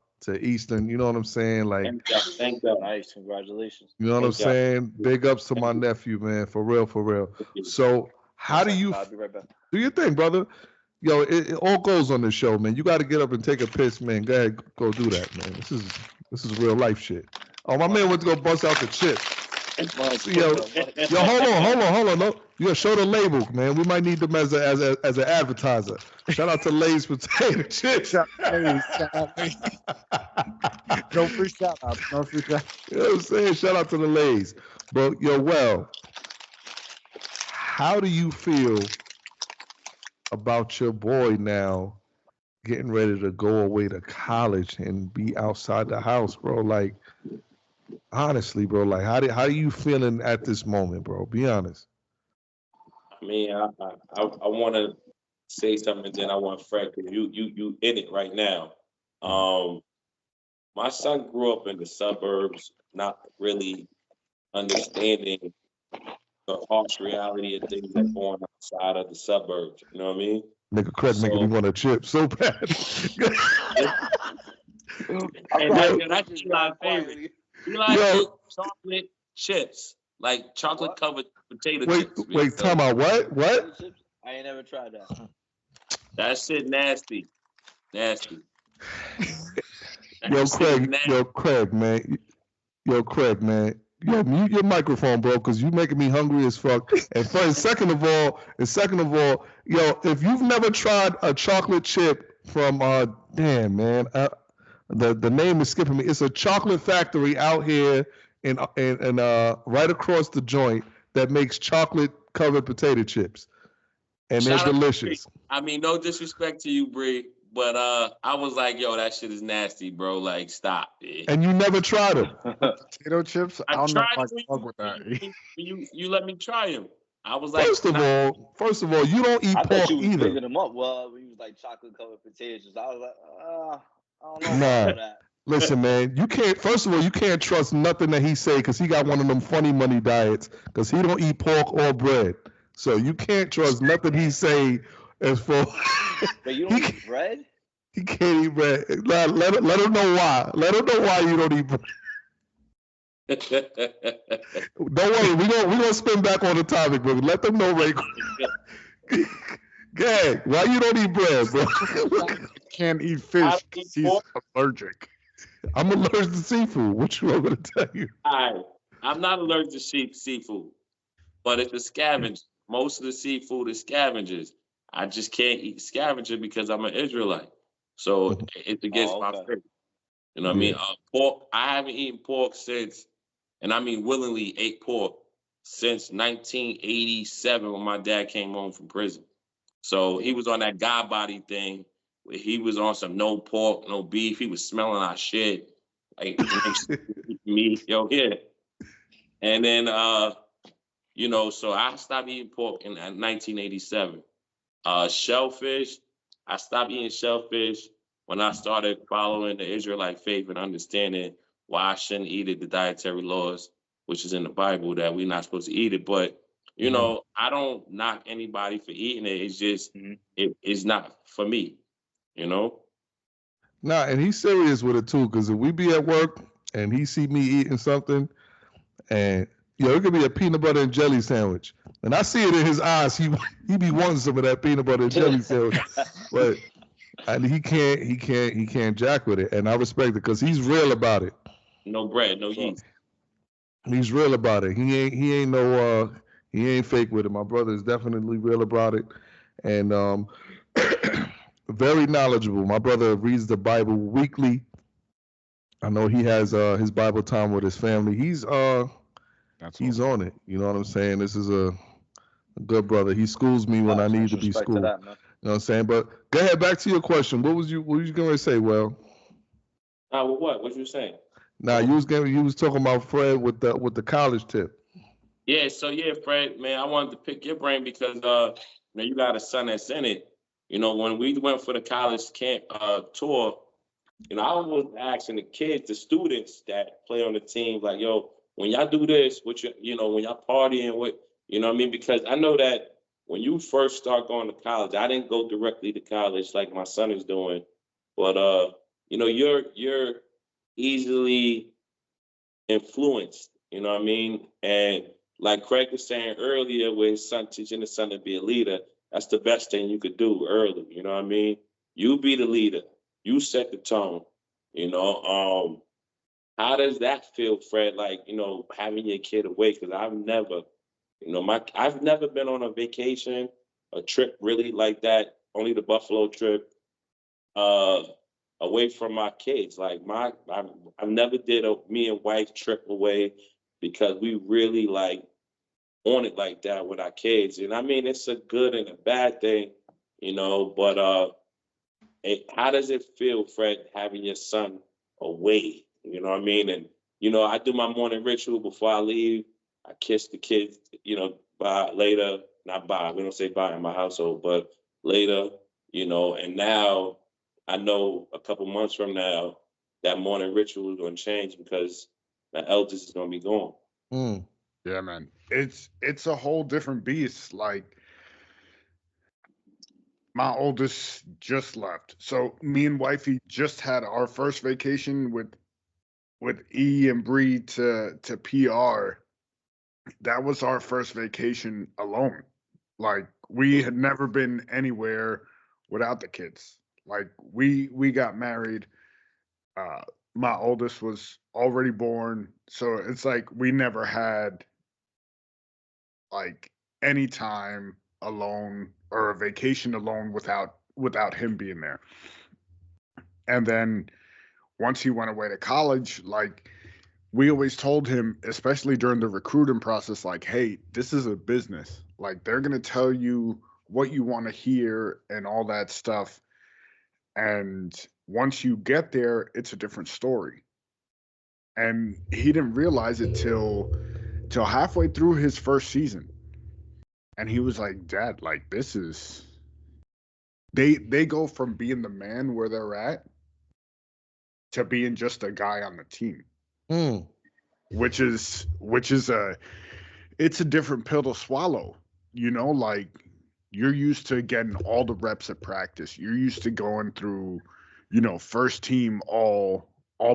Eastern. You know what I'm saying? Like, thank God. Nice, congratulations. You know what I'm saying? Big ups to my nephew, man. For real. So, how do you I'll be right back. Do your thing, brother? Yo, it all goes on this show, man. You got to get up and take a piss, man. Go ahead, go do that, man. This is real life shit. Oh, my man went to go bust out the chip. Yo, hold on. No, you gotta show the label, man. We might need them as an advertiser. Shout out to Lay's potato chips. Shout out Lay's. No free shout out. No free shout out. You know what I'm saying? Shout out to the Lay's. But how do you feel about your boy now getting ready to go away to college and be outside the house, bro? Like, honestly, bro, like, how are you feeling at this moment, bro? Be honest. I mean, I want to say something, and then I want Fred, because you in it right now. My son grew up in the suburbs, not really understanding the harsh reality of things that go on outside of the suburbs. You know what I mean? Nigga, Craig making me want a chip so bad. And that's just my favorite. You like chocolate chips, like chocolate covered potato chips. Wait, time out. What? I ain't never tried that. That shit nasty. Nasty. Yo, Craig, man. Yo, mute your microphone, bro, because you making me hungry as fuck. And second of all, yo, if you've never tried a chocolate chip from damn man, the name is skipping me. It's a chocolate factory out here in right across the joint that makes chocolate covered potato chips, and they're delicious. I mean, no disrespect to you, Bree, but I was like, yo, that shit is nasty, bro. Like, stop. Man. And you never tried them. Potato chips? I don't know if I can fuck with that. You let me try them. I was like, first of all, you don't eat pork you was either. picking them up. Well, we was like chocolate covered potatoes. I was like, I don't know about that. Listen, man, you can't. First of all, you can't trust nothing that he say because he got one of them funny money diets because he don't eat pork or bread. So you can't trust nothing he say as for. But you don't eat bread? He can't eat bread. Let him know why. Let him know why you don't eat bread. Don't worry, we gonna spin back on the topic, but let them know right quick. Gang, why you don't eat bread, bro? Can't eat fish because he's allergic. I'm allergic to seafood. What you want me to tell you? I'm not allergic to seafood, but it's a scavenger. Most of the seafood is scavengers. I just can't eat scavenger because I'm an Israelite. So it's against my faith. You know what I mean? Pork, I haven't eaten pork since, and I mean willingly ate pork since 1987 when my dad came home from prison. So he was on that God body thing where he was on some no pork, no beef. He was smelling our shit. Like me, yeah. And then so I stopped eating pork in 1987. Shellfish, I stopped eating shellfish when I started following the Israelite faith and understanding why I shouldn't eat it, the dietary laws, which is in the Bible that we're not supposed to eat it. But, I don't knock anybody for eating it. It's just, it's not for me, Nah, and he's serious with it too, because if we be at work and he see me eating something and it could be a peanut butter and jelly sandwich. And I see it in his eyes. He be wanting some of that peanut butter and jelly sandwich. But and he can't jack with it. And I respect it because he's real about it. No bread, no yeast. He's real about it. He ain't fake with it. My brother is definitely real about it. And very knowledgeable. My brother reads the Bible weekly. I know he has his Bible time with his family. He's on it. You know what I'm saying? This is a good brother. He schools me when I need to be schooled. You know what I'm saying? But go ahead, back to your question. What was you going to say, Well? What? What you saying? Nah, you was talking about Fred with the college tip. Yeah, so Fred, man, I wanted to pick your brain because you got a son that's in it. When we went for the college camp tour, I was asking the students that play on the team, like, yo, when y'all do this, when y'all partying, what, what I mean? Because I know that when you first start going to college, I didn't go directly to college like my son is doing, but you're easily influenced, you know what I mean? And like Craig was saying earlier, with his son, teaching his son to be a leader, that's the best thing you could do early, you know what I mean? You be the leader, you set the tone, how does that feel, Fred? Like, having your kid away? Because I've never, I've never been on a vacation, a trip really like that. Only the Buffalo trip, away from my kids. Like I've never did a me and wife trip away because we really like on it like that with our kids. And I mean, it's a good and a bad thing, But how does it feel, Fred, having your son away? You know what I mean? And, I do my morning ritual before I leave. I kiss the kids, bye later. Not bye. We don't say bye in my household, but later, and now I know a couple months from now, that morning ritual is going to change because the eldest is going to be gone. Yeah, man. It's a whole different beast. Like, my oldest just left. So me and wifey just had our first vacation with E and Bree to PR. That was our first vacation alone. Like, we had never been anywhere without the kids. Like we got married. My oldest was already born, so it's like we never had like any time alone or a vacation alone without him being there. And then once he went away to college, like we always told him, especially during the recruiting process, like, hey, this is a business. Like they're gonna tell you what you want to hear and all that stuff. And once you get there, it's a different story. And he didn't realize it till halfway through his first season. And he was like, Dad, like this is they go from being the man where they're at to being just a guy on the team. Which is it's a different pill to swallow. You know, like you're used to getting all the reps at practice. You're used to going through, you know, first team all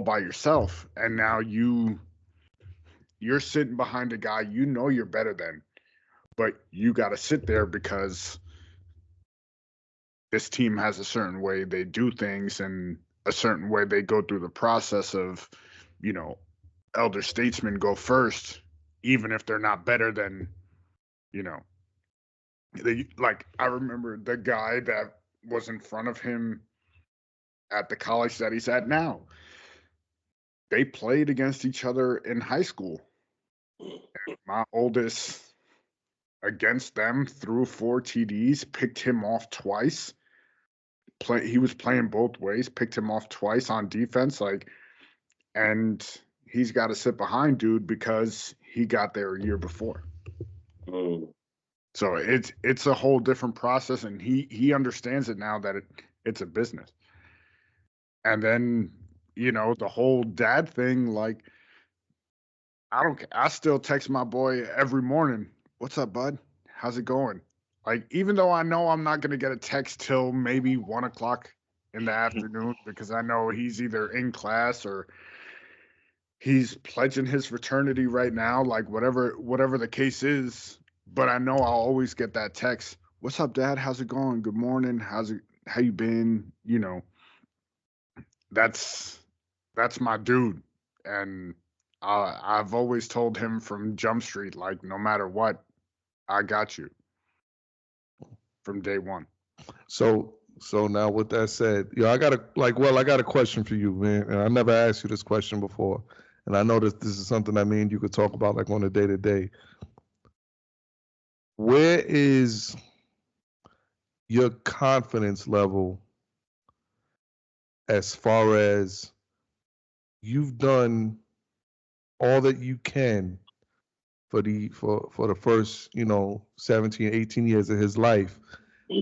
by yourself. And now you're sitting behind a guy you know you're better than, but you got to sit there because this team has a certain way they do things and a certain way they go through the process of, you know, elder statesmen go first, even if they're not better than, you know, like I remember the guy that was in front of him at the college that he's at now. They played against each other in high school. And my oldest against them threw 4 TDs, picked him off twice. He was playing both ways, picked him off twice on defense, like, and he's got to sit behind dude because he got there a year before. So it's a whole different process, and he understands it now that it's a business. And then, you know, the whole dad thing, like I still text my boy every morning, "What's up, bud? How's it going?" Like, even though I know I'm not gonna get a text till maybe 1 o'clock in the afternoon because I know he's either in class or he's pledging his fraternity right now, like whatever the case is. But I know I'll always get that text. "What's up, Dad? How's it going? Good morning. How you been?" You know, that's my dude. And I've always told him from Jump Street, like, no matter what, I got you from day one. So now with that said, I got a question for you, man. And I never asked you this question before. And I know that this is something that me and you could talk about like on a day-to-day. Where is your confidence level as far as you've done all that you can for the first, 17, 18 years of his life,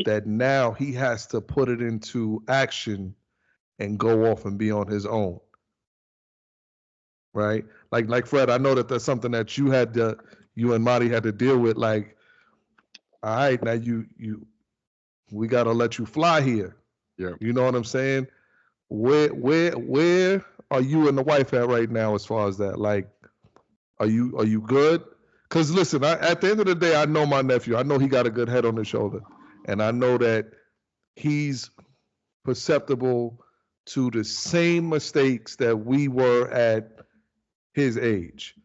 that now he has to put it into action and go off and be on his own? Right? Like Fred, I know that that's something that you and Marty had to deal with. Like, all right, now we gotta let you fly here. Yeah. You know what I'm saying? Where are you and the wife at right now as far as that? Like, are you good? Because listen, at the end of the day, I know my nephew. I know he got a good head on his shoulder, and I know that he's susceptible to the same mistakes that we were at his age.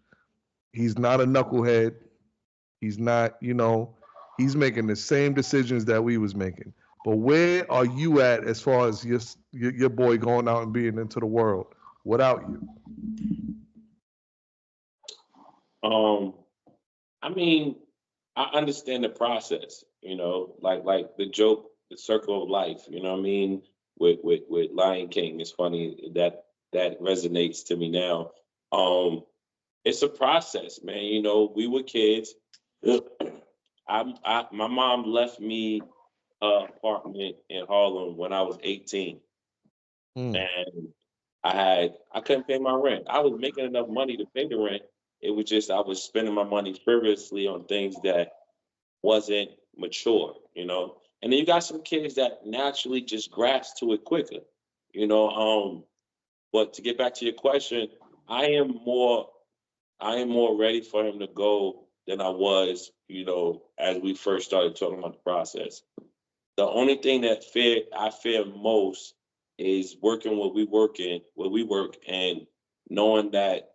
He's not a knucklehead. He's not, he's making the same decisions that we was making. But where are you at as far as your boy going out and being into the world without you? I mean, I understand the process, like the joke, the circle of life, you know what I mean? With Lion King. It's funny that resonates to me now. It's a process, man. We were kids. My mom left me an apartment in Harlem when I was 18. And I couldn't pay my rent. I was making enough money to pay the rent. It was just I was spending my money frivolously on things that wasn't mature, And then you got some kids that naturally just grasp to it quicker, But to get back to your question, I am more ready for him to go than I was, as we first started talking about the process. The only thing that I fear most is working where we work, and knowing that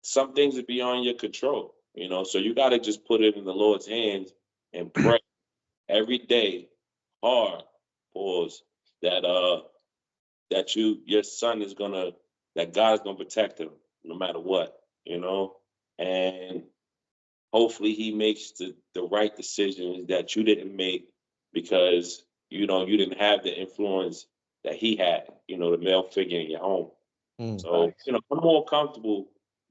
some things are beyond your control, So you got to just put it in the Lord's hands and pray every day, hard, pause, that your son that God's gonna protect him no matter what, and hopefully he makes the right decisions that you didn't make because you didn't have the influence that he had, the male figure in your home. So I'm more comfortable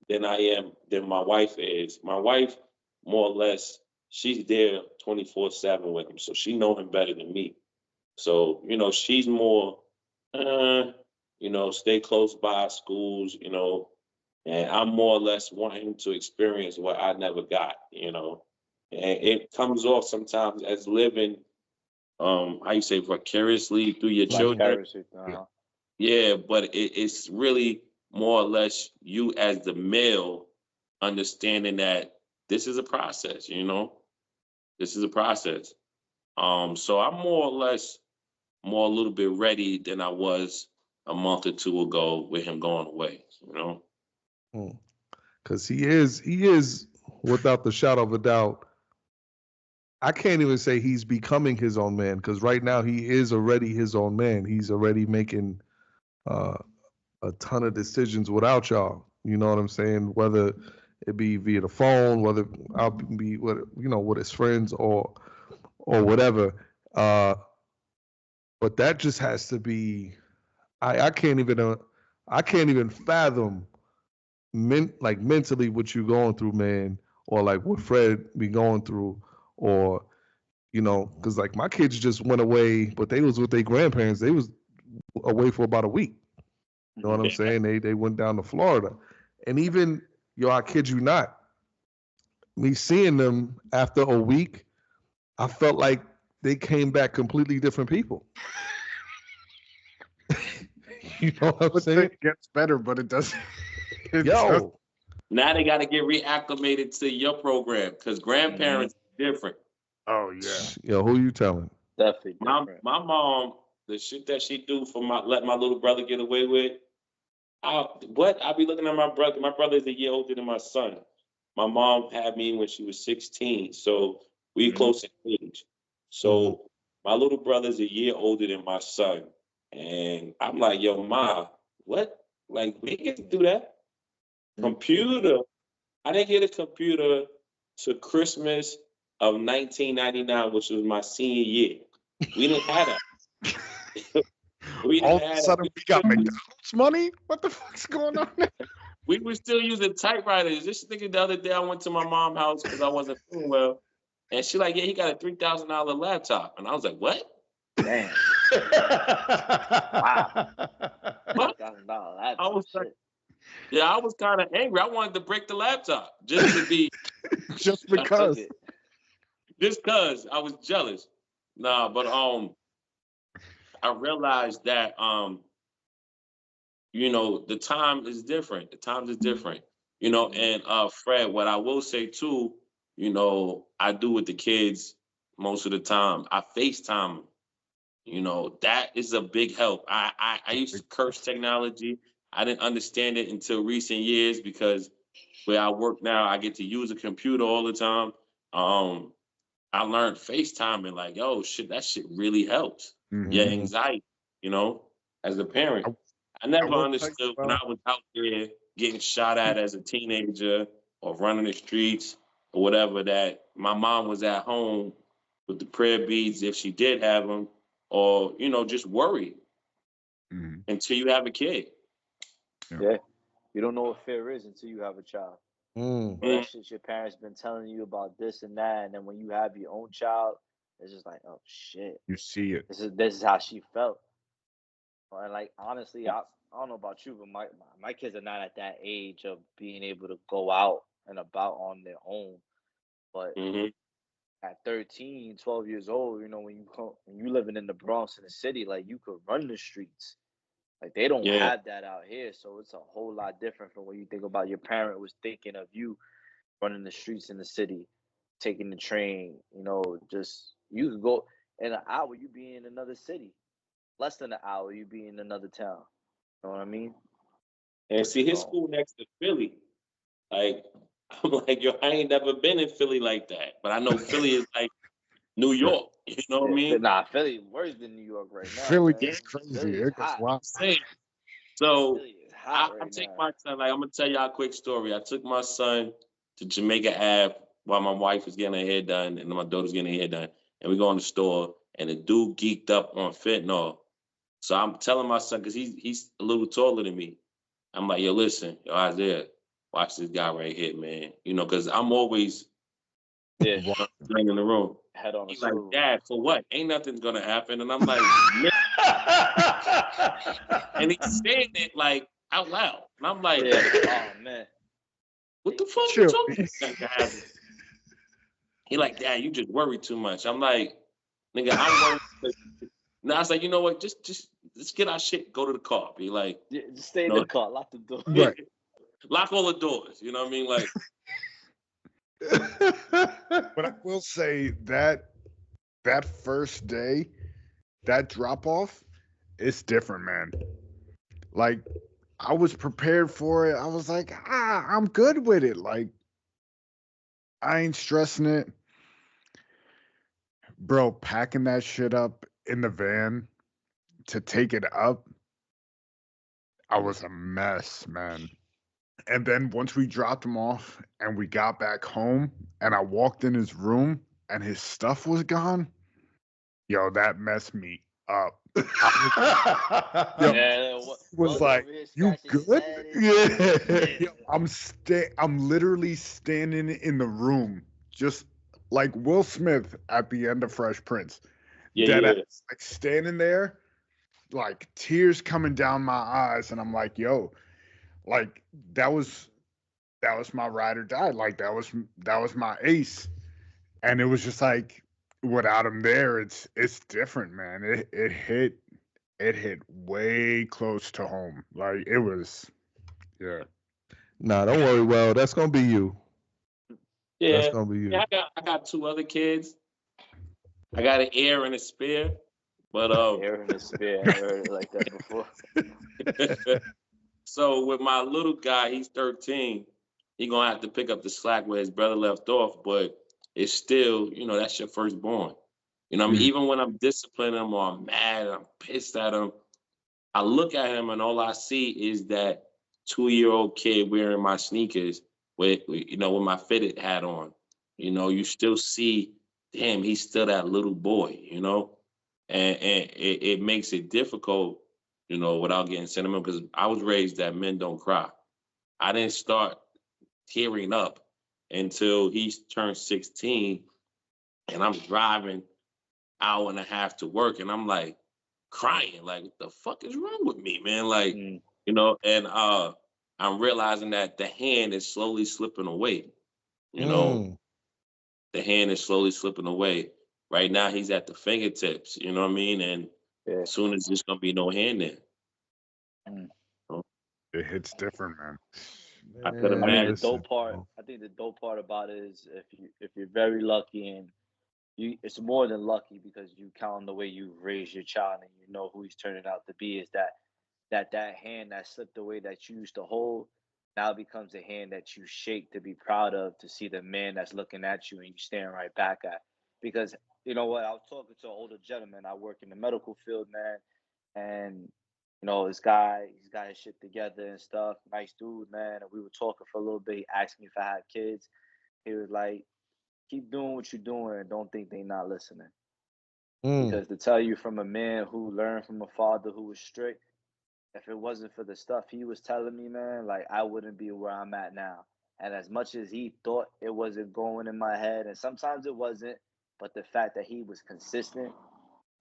than my wife is. My wife, more or less, she's there 24/7 with him, so she know him better than me. So she's more, stay close by schools, and I'm more or less wanting him to experience what I never got, and it comes off sometimes as living, how you say, vicariously through your children. Yeah, but it's really more or less you as the male understanding that this is a process, this is a process. So I'm more or less a little bit ready than I was a month or two ago with him going away, Because he is without the shadow of a doubt. I can't even say he's becoming his own man, because right now he is already his own man. He's already making a ton of decisions without y'all. You know what I'm saying? Whether it be via the phone, whether I'll be with his friends or whatever. But that just has to be. I can't even fathom mentally what you're going through, man, or like what Fred be going through, or because like my kids just went away, but they was with their grandparents. They was away for about a week. You know what I'm saying? They went down to Florida, and even I kid you not, me seeing them after a week, I felt like they came back completely different people. You know what I'm saying? It gets better, but it doesn't. Now they got to get reacclimated to your program because grandparents are different. Oh yeah. Yo, who you telling? Definitely different. My mom, the shit that she do for let my little brother get away with. I be looking at my brother. My brother is a year older than my son. My mom had me when she was 16, so we close in age. So my little brother's a year older than my son, and I'm like, yo, Ma, what? Like, we get to do that? Computer. I didn't get a computer to Christmas of 1999, which was my senior year. We didn't have that. All of a sudden, we got McDonald's money? What the fuck's going on there? We were still using typewriters. This nigga the other day, I went to my mom's house because I wasn't feeling well. And she like, yeah, he got a $3,000 laptop. And I was like, what? Damn. Wow. What? $3,000 I laptop. was like, yeah, I was kind of angry. I wanted to break the laptop just to be. Just because. Just because I was jealous. Nah, but I realized that the time is different. The times is different. And Fred, what I will say too, I do with the kids most of the time. I FaceTime them. That is a big help. I used to curse technology. I didn't understand it until recent years because where I work now, I get to use a computer all the time. I learned FaceTime and like, yo, shit, that shit really helps. Your anxiety, as a parent. I never understood when I was out there getting shot at as a teenager or running the streets or whatever, that my mom was at home with the prayer beads if she did have them, or, just worried until you have a kid. Yeah. You don't know what fear is until you have a child. That shit your parents been telling you about this and that, and then when you have your own child, it's just like, oh shit. You see it. This is how she felt. And like honestly, I don't know about you, but my kids are not at that age of being able to go out and about on their own. But at 13, 12 years old, when you living in the Bronx in the city, like you could run the streets. Like they don't have that out here, so it's a whole lot different from when you think about your parent was thinking of you running the streets in the city, taking the train. Just you could go in an hour, you be in another city. Less than an hour, you be in another town. You know what I mean? And see, his school next to Philly. Like, I'm like, yo, I ain't never been in Philly like that. But I know Philly is like New York. You know what I mean? Nah, Philly worse than New York right now. Philly man. is crazy. Philly is It goes hot. wild. So Philly is hot I right take now. my son. Like, I'm gonna tell y'all a quick story. I took my son to Jamaica Ave while my wife was getting her hair done and my daughter's getting her hair done. And we go in the store, and the dude geeked up on fentanyl. So I'm telling my son, because he's a little taller than me. I'm like, yo, listen, yo, Isaiah, watch this guy right here, man. Because I'm always Yeah, in the room. head on a He's like, swivel. Dad, for what? Ain't nothing's gonna happen. And I'm like, and he's saying it like out loud. And I'm like, oh man, what the fuck Chill. you talking about? He like, Dad, you just worry too much. I'm like, nigga, I'm worried. Now I was like, you know what? Just let's get our shit, go to the car. Be like, just stay in the car, lock the door. Right. Lock all the doors. You know what I mean? Like, but I will say that first day, that drop off, it's different, man. Like, I was prepared for it. I was like, I'm good with it. Like, I ain't stressing it. Bro, packing that shit up in the van to take it up, I was a mess, man. And then once we dropped him off and we got back home and I walked in his room and his stuff was gone, yo, that messed me up. Was like, you good? Yeah. Yo, I'm literally standing in the room, just like Will Smith at the end of Fresh Prince. yeah. Like standing there, like tears coming down my eyes, and I'm like, yo, like that was my ride or die. Like that was my ace. And it was just like without him there, it's different, man. It hit way close to home. Like it was, yeah. Nah, don't worry. Well, that's gonna be you. Yeah. That's gonna be you. Yeah, I got two other kids. I got an heir and a spare. But Air in the spare. I heard it like that before. So with my little guy, he's 13. He gonna have to pick up the slack where his brother left off, but it's still, that's your firstborn. I mean, even when I'm disciplining him or I'm mad, I'm pissed at him, I look at him and all I see is that 2-year-old kid wearing my sneakers with my fitted hat on. You still see, damn, he's still that little boy, and it makes it difficult, without getting sentimental, because I was raised that men don't cry. I didn't start tearing up until he turned 16, and I'm driving hour and a half to work, and I'm like crying, like, what the fuck is wrong with me, man? Like, and I'm realizing that the hand is slowly slipping away. The hand is slowly slipping away. Right now, he's at the fingertips. You know what I mean? And soon as there's gonna be no hand there. It hits different, man. I could imagine. I think the dope part about it is if you're very lucky, and it's more than lucky, because you count on the way you raise your child and you know who he's turning out to be, is that hand that slipped away that you used to hold now becomes a hand that you shake to be proud of, to see the man that's looking at you and you staring right back at. Because you know what, I was talking to an older gentleman. I work in the medical field, man, and this guy, he's got his shit together and stuff. Nice dude, man. And we were talking for a little bit. He asked me if I had kids. He was like, keep doing what you're doing and don't think they're not listening. Because to tell you, from a man who learned from a father who was strict, if it wasn't for the stuff he was telling me, man, like, I wouldn't be where I'm at now. And as much as he thought it wasn't going in my head, and sometimes it wasn't, but the fact that he was consistent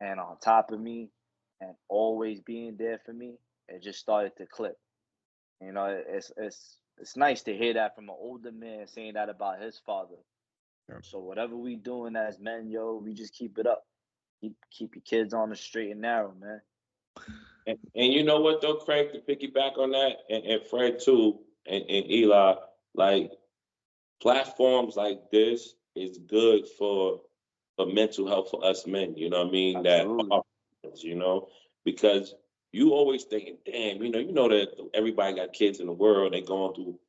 and on top of me and always being there for me, it just started to click. It's nice to hear that from an older man saying that about his father. Yeah. So whatever we doing as men, yo, we just keep it up. Keep your kids on the straight and narrow, man. And you know what though, Craig, to piggyback on that, and Fred too, and Eli, like, platforms like this is good for mental health for us men. You know what I mean? Absolutely. That are, you know, because you always thinking, damn, you know that everybody got kids in the world, they going through,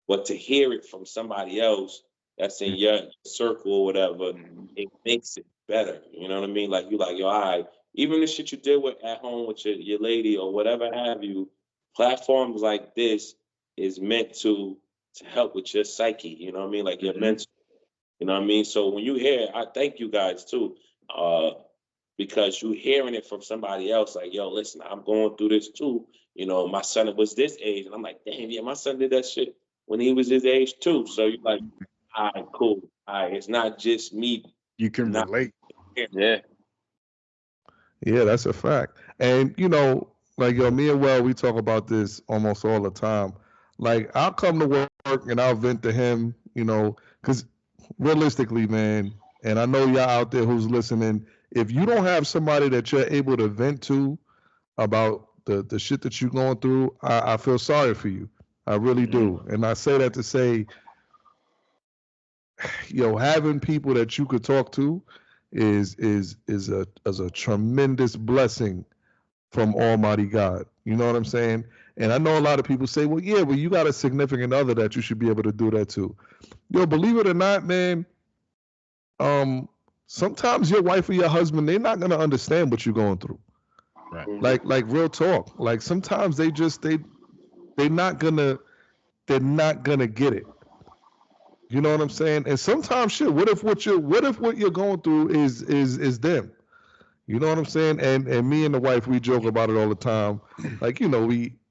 but to hear it from somebody else that's in your circle or whatever, it makes it better. You know what I mean? Like you like, yo, all right, even the shit you did with at home with your lady or whatever have you, platforms like this is meant to help with your psyche. You know what I mean? Like your mental. You know what I mean? So when you hear, I thank you guys too, because you hearing it from somebody else, like, yo, listen, I'm going through this too. You know, my son was this age, and I'm like, damn, yeah, my son did that shit when he was his age too. So you're like, all right, cool. All right, it's not just me. You can relate. Yeah. Yeah, that's a fact. And you know, like yo, me and Well, we talk about this almost all the time. Like I'll come to work and I'll vent to him, you know, because realistically, man, and I know y'all out there who's listening, if you don't have somebody that you're able to vent to about the shit that you're going through, I feel sorry for you. I really do. And I say that to say, yo, having people that you could talk to is a tremendous blessing from Almighty God. You know what I'm saying? And I know a lot of people say, well, yeah, well, you got a significant other that you should be able to do that to. Yo, believe it or not, man, sometimes your wife or your husband, they're not gonna understand what you're going through. Right. Like real talk. Like sometimes they're not gonna get it. You know what I'm saying? And sometimes shit, what if what you're going through is them? You know what I'm saying? And me and the wife, we joke about it all the time. Like, you know,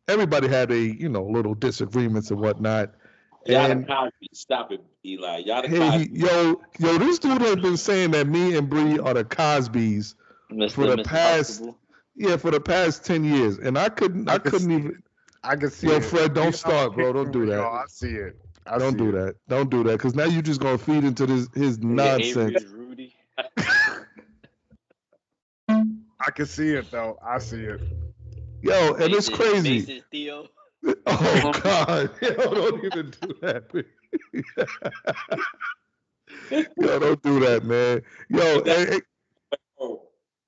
everybody had little disagreements and whatnot. Y'all And the Cosby. Stop it, Eli. Y'all the hey, Cosby. yo, this dude has been saying that me and Bree are the Cosbys for the past for the past 10 years. And I couldn't even. I can see yo, it. Fred, don't start, bro. Don't do that. I see it. Don't do that. Don't do that. Because now you're just gonna feed into his nonsense. Rudy. I can see it though. I see it. Yo, and it's crazy. Mason Theo. Oh God! Yo, don't even do that. Yo, don't do that, man. Yo, hey,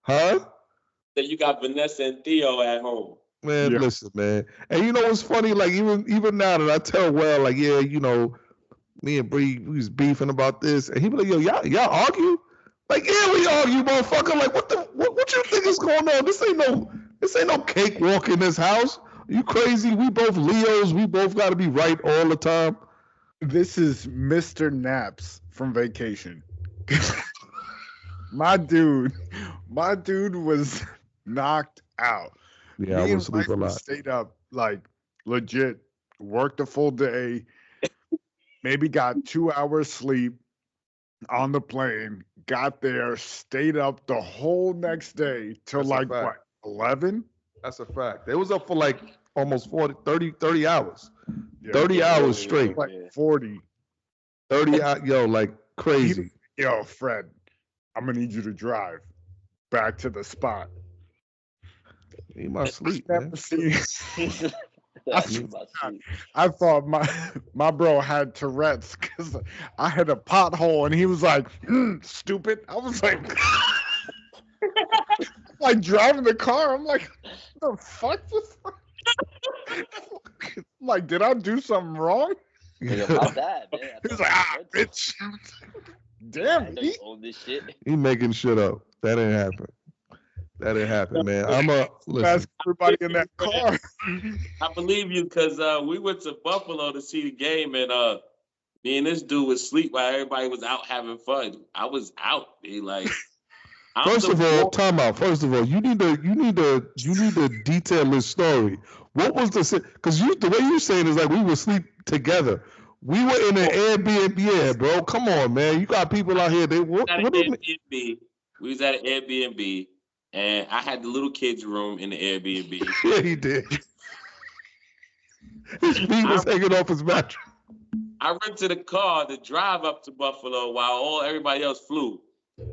huh? So you got Vanessa and Theo at home. Man, listen, man. And you know what's funny? Like even now that I tell Well, like, yeah, you know, me and Bree, we was beefing about this, and he be like, yo, y'all argue? Like, yeah, we argue, motherfucker. Like, what you think is going on? This ain't no cakewalk in this house. You crazy? We both Leos. We both got to be right all the time. This is Mr. Naps from Vacation. My dude was knocked out. Yeah, I was sleep a lot. Stayed up, like, legit, worked a full day, maybe got 2 hours sleep on the plane, got there, stayed up the whole next day till like, what, 11? That's a fact. It was up for like almost 30 hours. Yeah, 30 hours straight. Like 40. 30 hours, yo, like crazy. Yo, Fred, I'm going to need you to drive back to the spot. Need my sleep, man. I thought my bro had Tourette's because I had a pothole and he was like, stupid. I was like, like driving the car. I'm like, what the fuck? I'm like, did I do something wrong? Yeah, my dad, man. He was like, bitch. Damn. He own this shit. He making shit up. That didn't happen. That didn't happen, man. Listen. Ask everybody in that car. I believe you because we went to Buffalo to see the game, and me and this dude was asleep while everybody was out having fun. I was out, like. First of all, time out. First of all, you need to detail this story. What was because the way you're saying is like we were asleep together. We were in an Airbnb, yeah, bro. Come on, man. You got people out here. We was at an Airbnb. And I had the little kids' room in the Airbnb. Yeah, he did. His feet was hanging off his mattress. I rented a car to drive up to Buffalo while everybody else flew.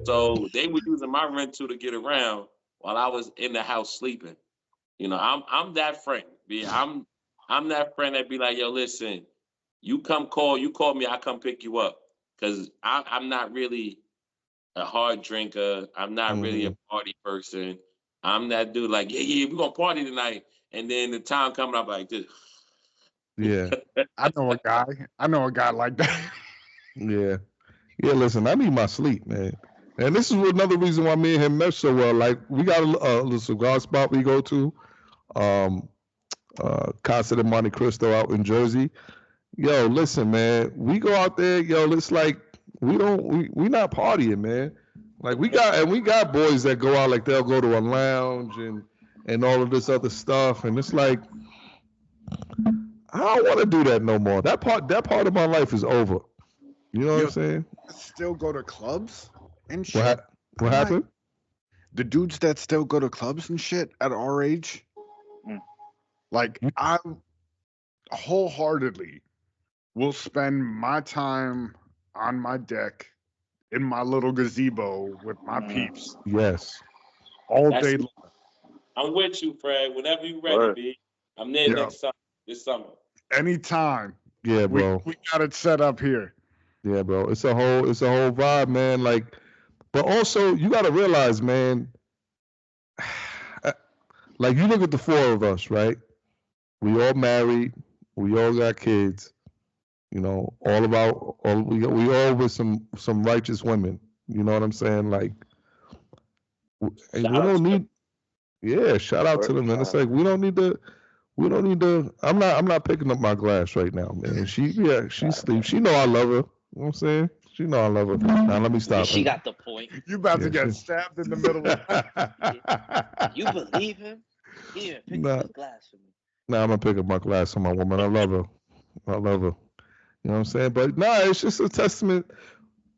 So they were using my rental to get around while I was in the house sleeping. You know, I'm that friend. I'm that friend that be like, yo, listen, You call me, I come pick you up. Because I'm not really a hard drinker. I'm not really a party person. I'm that dude like, yeah, we're going to party tonight. And then the time coming up like this. Yeah. I know a guy like that. Yeah. Yeah, listen, I need my sleep, man. And this is another reason why me and him mesh so well. Like, we got a little cigar spot we go to. Casa de Monte Cristo out in Jersey. Yo, listen, man. We go out there, yo, it's like we not partying, man. Like we got boys that go out, like they'll go to a lounge and all of this other stuff. And it's like, I don't want to do that no more. That part of my life is over. You know what I'm saying? Still go to clubs and shit. What happened? The dudes that still go to clubs and shit at our age, like I wholeheartedly will spend my time on my deck in my little gazebo with my peeps. Yes. All day long. I'm with you, Fred. Whenever you ready, B. I'm there this summer. Anytime. Yeah, bro. We got it set up here. Yeah, bro. It's a whole vibe, man. Like, but also you gotta realize, man, like you look at the four of us, right? We all married, we all got kids, you know, we all with some righteous women. You know what I'm saying? Like, we don't need. Yeah, shout out to them, man. It's like we don't need to. I'm not picking up my glass right now, man. She sleeps. She know I love her. You know what I'm saying? She know I love her. Now let me stop. She got the point. You about to get stabbed in the middle of You believe him? He didn't pick up his glass for me. Nah, I'm gonna pick up my glass for my woman. I love her. You know what I'm saying? But nah, it's just a testament.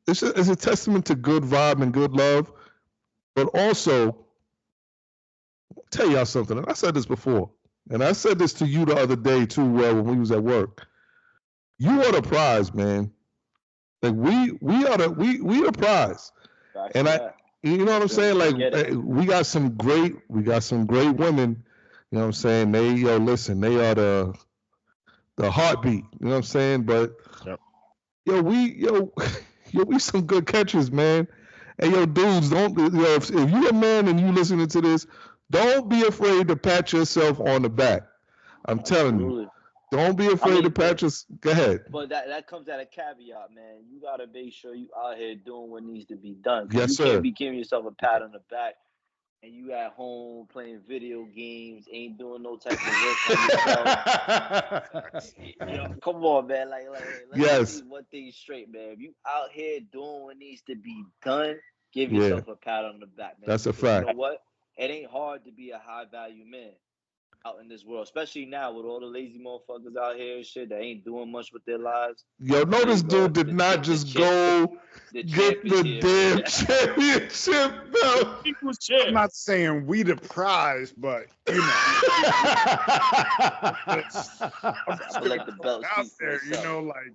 It's a testament to good vibe and good love. But also, I'll tell y'all something, and I said this before, and I said this to you the other day too, when we was at work. You are the prize, man. Like we are the prize. And you know what I'm saying? Like we got some great women. You know what I'm saying? They are the heartbeat. You know what I'm saying? But we some good catchers, man. And dudes, don't if you're a man and you listening to this, don't be afraid to pat yourself on the back. I'm telling you. Don't be afraid to pat yourself. Go ahead. But that comes at a caveat, man. You gotta make sure you out here doing what needs to be done. Yes, sir. You can't be giving yourself a pat on the back and you at home playing video games, ain't doing no type of work on yourself. Come on, man. Like let's see one thing straight, man. If you out here doing what needs to be done, give yourself a pat on the back, man. That's a fact. You know what? It ain't hard to be a high value man out in this world, especially now with all the lazy motherfuckers out here and shit that ain't doing much with their lives. Yo, no, this dude did not just go get the damn championship belt. I'm not saying we the prize, but you know, like the belt out there, you know, like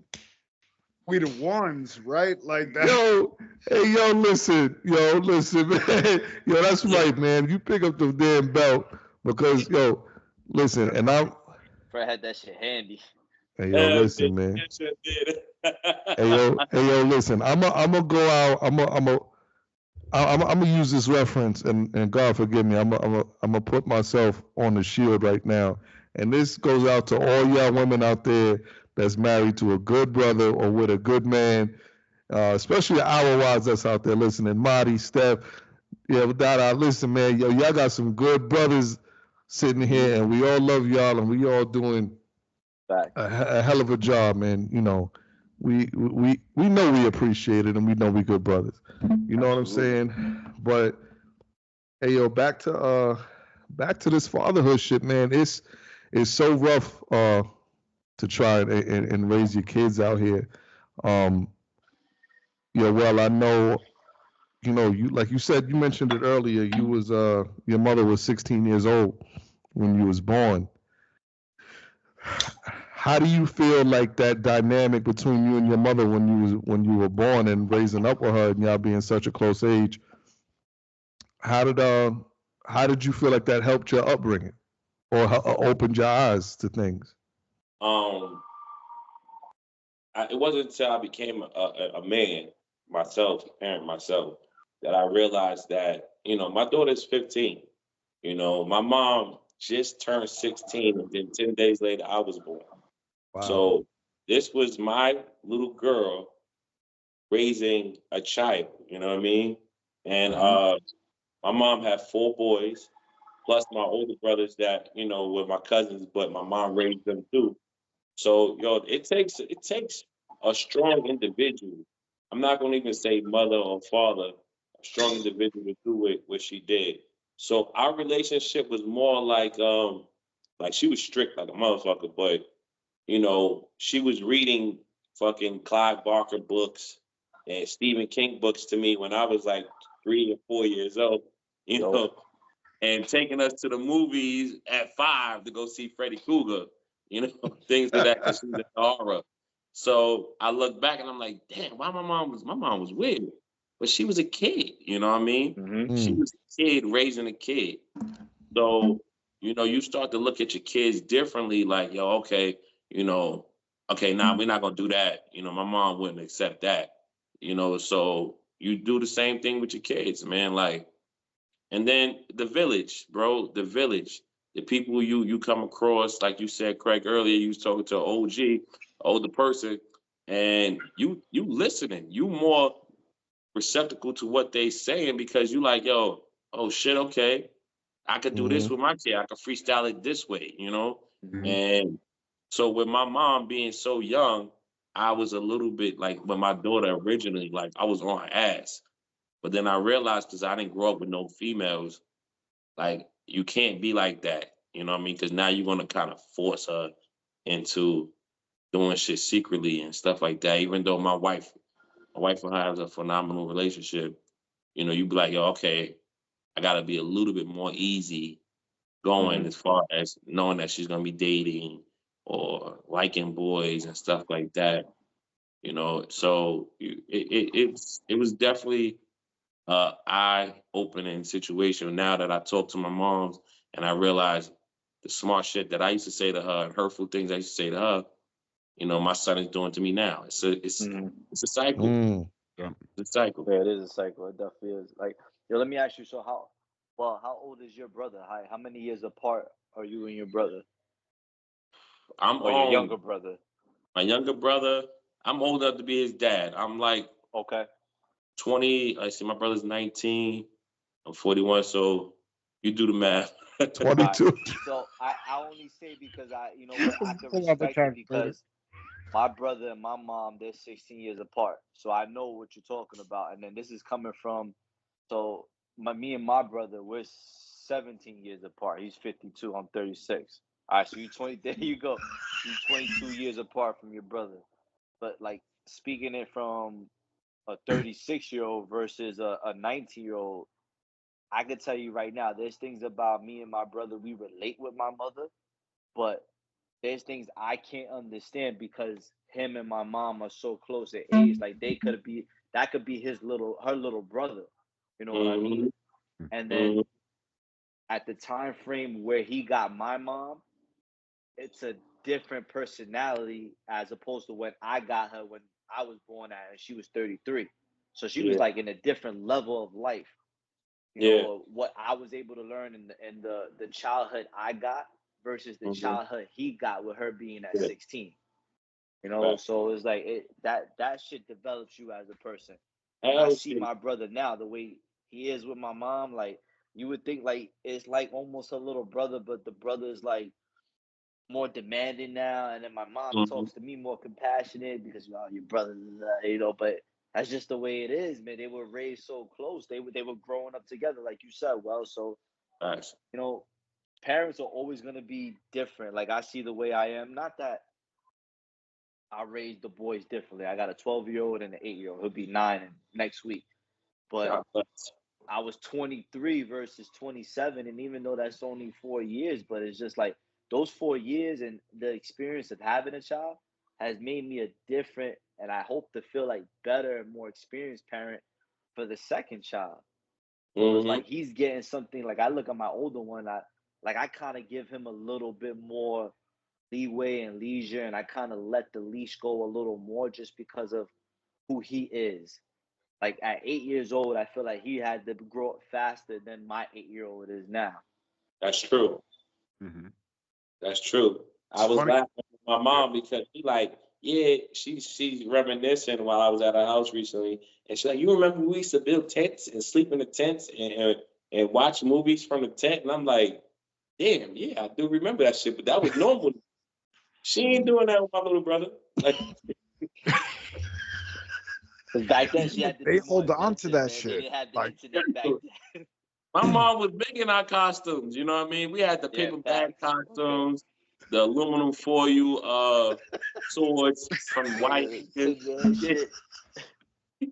we the ones, right? Like that. Listen, man. Yo, that's right, man. You pick up the damn belt because, listen, and Fred had that shit handy. Hey, listen, man. Hey, listen. I'm gonna go out. I'm gonna use this reference, and God forgive me. I'm gonna put myself on the shield right now, and this goes out to all y'all women out there that's married to a good brother or with a good man, especially our wives that's out there listening. Marty, Steph, listen, man. Yo, y'all got some good brothers sitting here, and we all love y'all, and we all doing a hell of a job, man. You know, we know we appreciate it, and we know we good brothers. You know what I'm saying? But hey, back to this fatherhood shit, man. It's so rough to try and raise your kids out here. Well, I know. You like you said, you mentioned it earlier. You was your mother was 16 years old when you was born. How do you feel like that dynamic between you and your mother when you were born and raising up with her and y'all being such a close age? How did you feel like that helped your upbringing or opened your eyes to things? it wasn't until I became a man myself, a parent myself, that I realized that, my daughter's 15. My mom just turned 16, and then 10 days later, I was born. Wow. So this was my little girl raising a child, you know what I mean? And my mom had 4 boys, plus my older brothers that, were my cousins, but my mom raised them too. So, it takes a strong individual. I'm not gonna even say mother or father, a strong individual to do what she did. So our relationship was more like she was strict like a motherfucker, but she was reading fucking Clive Barker books and Stephen King books to me when I was like 3 or 4 years old, you know, and taking us to the movies at 5 to go see Freddy Krueger, things of that, because she was a horror. So I look back and I'm like, damn, why my mom was weird, but she was a kid, you know what I mean? Mm-hmm. She was a kid raising a kid. So, you start to look at your kids differently, like, yo, okay, now we're not gonna do that. My mom wouldn't accept that. So you do the same thing with your kids, man. Like, and then the village, bro, the people you come across, like you said, Craig, earlier, you was talking to an older person, and you listening, you more receptacle to what they saying, because you like, yo, oh shit, okay, I could do this with my kid. I could freestyle it this way, And so with my mom being so young, I was a little bit like, when my daughter originally, like, I was on her ass. But then I realized, because I didn't grow up with no females, like, you can't be like that. You know what I mean? Because now you're going to kind of force her into doing shit secretly and stuff like that. Even though my wife and I have a phenomenal relationship, you be like, yo, okay, I got to be a little bit more easy going, as far as knowing that she's going to be dating or liking boys and stuff like that. So it was definitely eye-opening situation. Now that I talk to my moms and I realize the smart shit that I used to say to her and hurtful things I used to say to her, my son is doing to me now. It's a cycle. It's a cycle. Yeah, it is a cycle. It definitely is. Like, yo, let me ask you. So how old is your brother? How many years apart are you and your brother, I'm or your on younger brother? my younger brother. I'm old enough to be his dad. I'm like Okay. 20. I see my brother's 19. I'm 41. So you do the math. 22. So I only say because you know what, I can respect it, because my brother and my mom, they're 16 years apart. So I know what you're talking about. And then this is coming from, so me and my brother, we're 17 years apart. He's 52. I'm 36. All right, so you 20. There you go. You 22 years apart from your brother. But like, speaking it from a 36-year-old versus a 19-year-old, I could tell you right now, there's things about me and my brother, we relate with my mother, but there's things I can't understand because him and my mom are so close in age. Like, that could be her little brother. You know what I mean? And then at the time frame where he got my mom, it's a different personality as opposed to when I got her when I was born at, and she was 33. So she was like in a different level of life. What I was able to learn in the childhood I got versus the childhood he got with her being at 16. So it's like that shit develops you as a person. When I see my brother now, the way he is with my mom, like, you would think like it's like almost a little brother, but the brother is like more demanding now, and then my mom talks to me more compassionate because your brother, but that's just the way it is, man. They were raised so close. They were growing up together, like you said. Well, so Nice. Parents are always gonna be different. Like, I see the way I am. Not that I raised the boys differently. I got a 12-year-old and an 8-year-old. He'll be 9 next week. But I was 23 versus 27, and even though that's only 4 years, but it's just like those 4 years and the experience of having a child has made me a different, and I hope to feel like better and more experienced parent for the second child. So it's like he's getting something. Like, I look at my older one, I kind of give him a little bit more leeway and leisure, and I kind of let the leash go a little more just because of who he is. Like at 8 years old, I feel like he had to grow up faster than my 8-year-old is now. That's true. Mm-hmm. That's true. I was laughing with my mom because she like, yeah, she's reminiscing while I was at her house recently, and she's like, you remember we used to build tents and sleep in the tents and watch movies from the tent, and I'm like, damn, yeah, I do remember that shit, but that was normal. She ain't doing that with my little brother. Like, because back then she had to they hold on to that shit. They didn't have the like, internet back then. my mom was big in our costumes. You know what I mean? We had the paper bag costumes, the aluminum foil swords from white. Shit.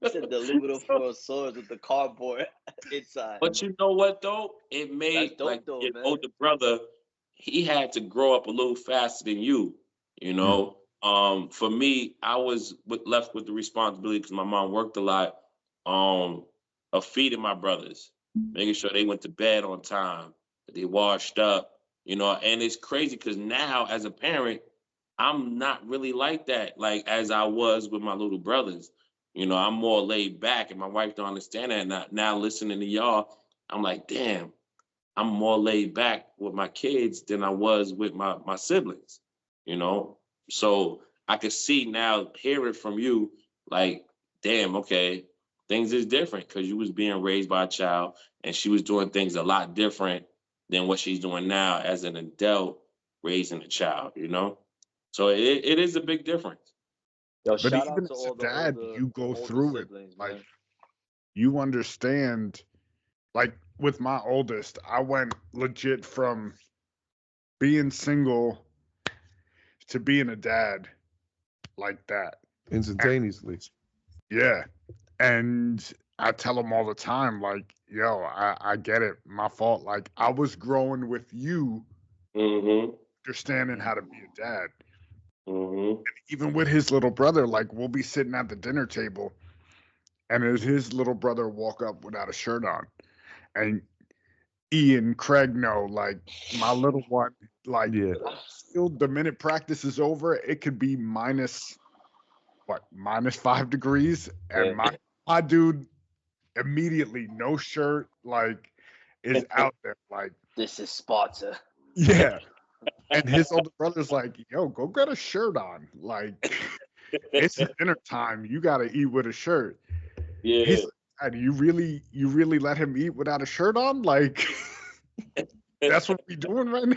The aluminum foil swords with the cardboard inside. But you know what though? It made like your older brother, he had to grow up a little faster than you. You know, for me, I was left with the responsibility because my mom worked a lot of feeding my brothers, making sure they went to bed on time, that they washed up. You know, and it's crazy because now as a parent, I'm not really like that, like as I was with my little brothers. You know, I'm more laid back, and my wife don't understand that. Now listening to y'all, I'm like, damn, I'm more laid back with my kids than I was with my siblings. You know, so I could see now, hearing from you, like, damn, okay, things is different because you was being raised by a child, and she was doing things a lot different than what she's doing now as an adult raising a child. You know, so it is a big difference. Yo, but shout even out to as all a the dad, older, you go through it. Siblings, like, man. you understand. Like with my oldest, I went legit from being single to being a dad like that instantaneously. Yeah. And I tell him all the time, like, yo, I get it. My fault. Like, I was growing with you, understanding how to be a dad. And even with his little brother, like, we'll be sitting at the dinner table, and as his little brother walk up without a shirt on, and Ian, Craig know, like, my little one, like, still the minute practice is over, it could be -5 degrees, and my dude immediately, no shirt, like, is out there, like, this is Sparta. Yeah. And his older brother's like, yo, go get a shirt on. Like, it's dinner time. You gotta eat with a shirt. Yeah. He's like, you really let him eat without a shirt on? Like, that's what we doing right now?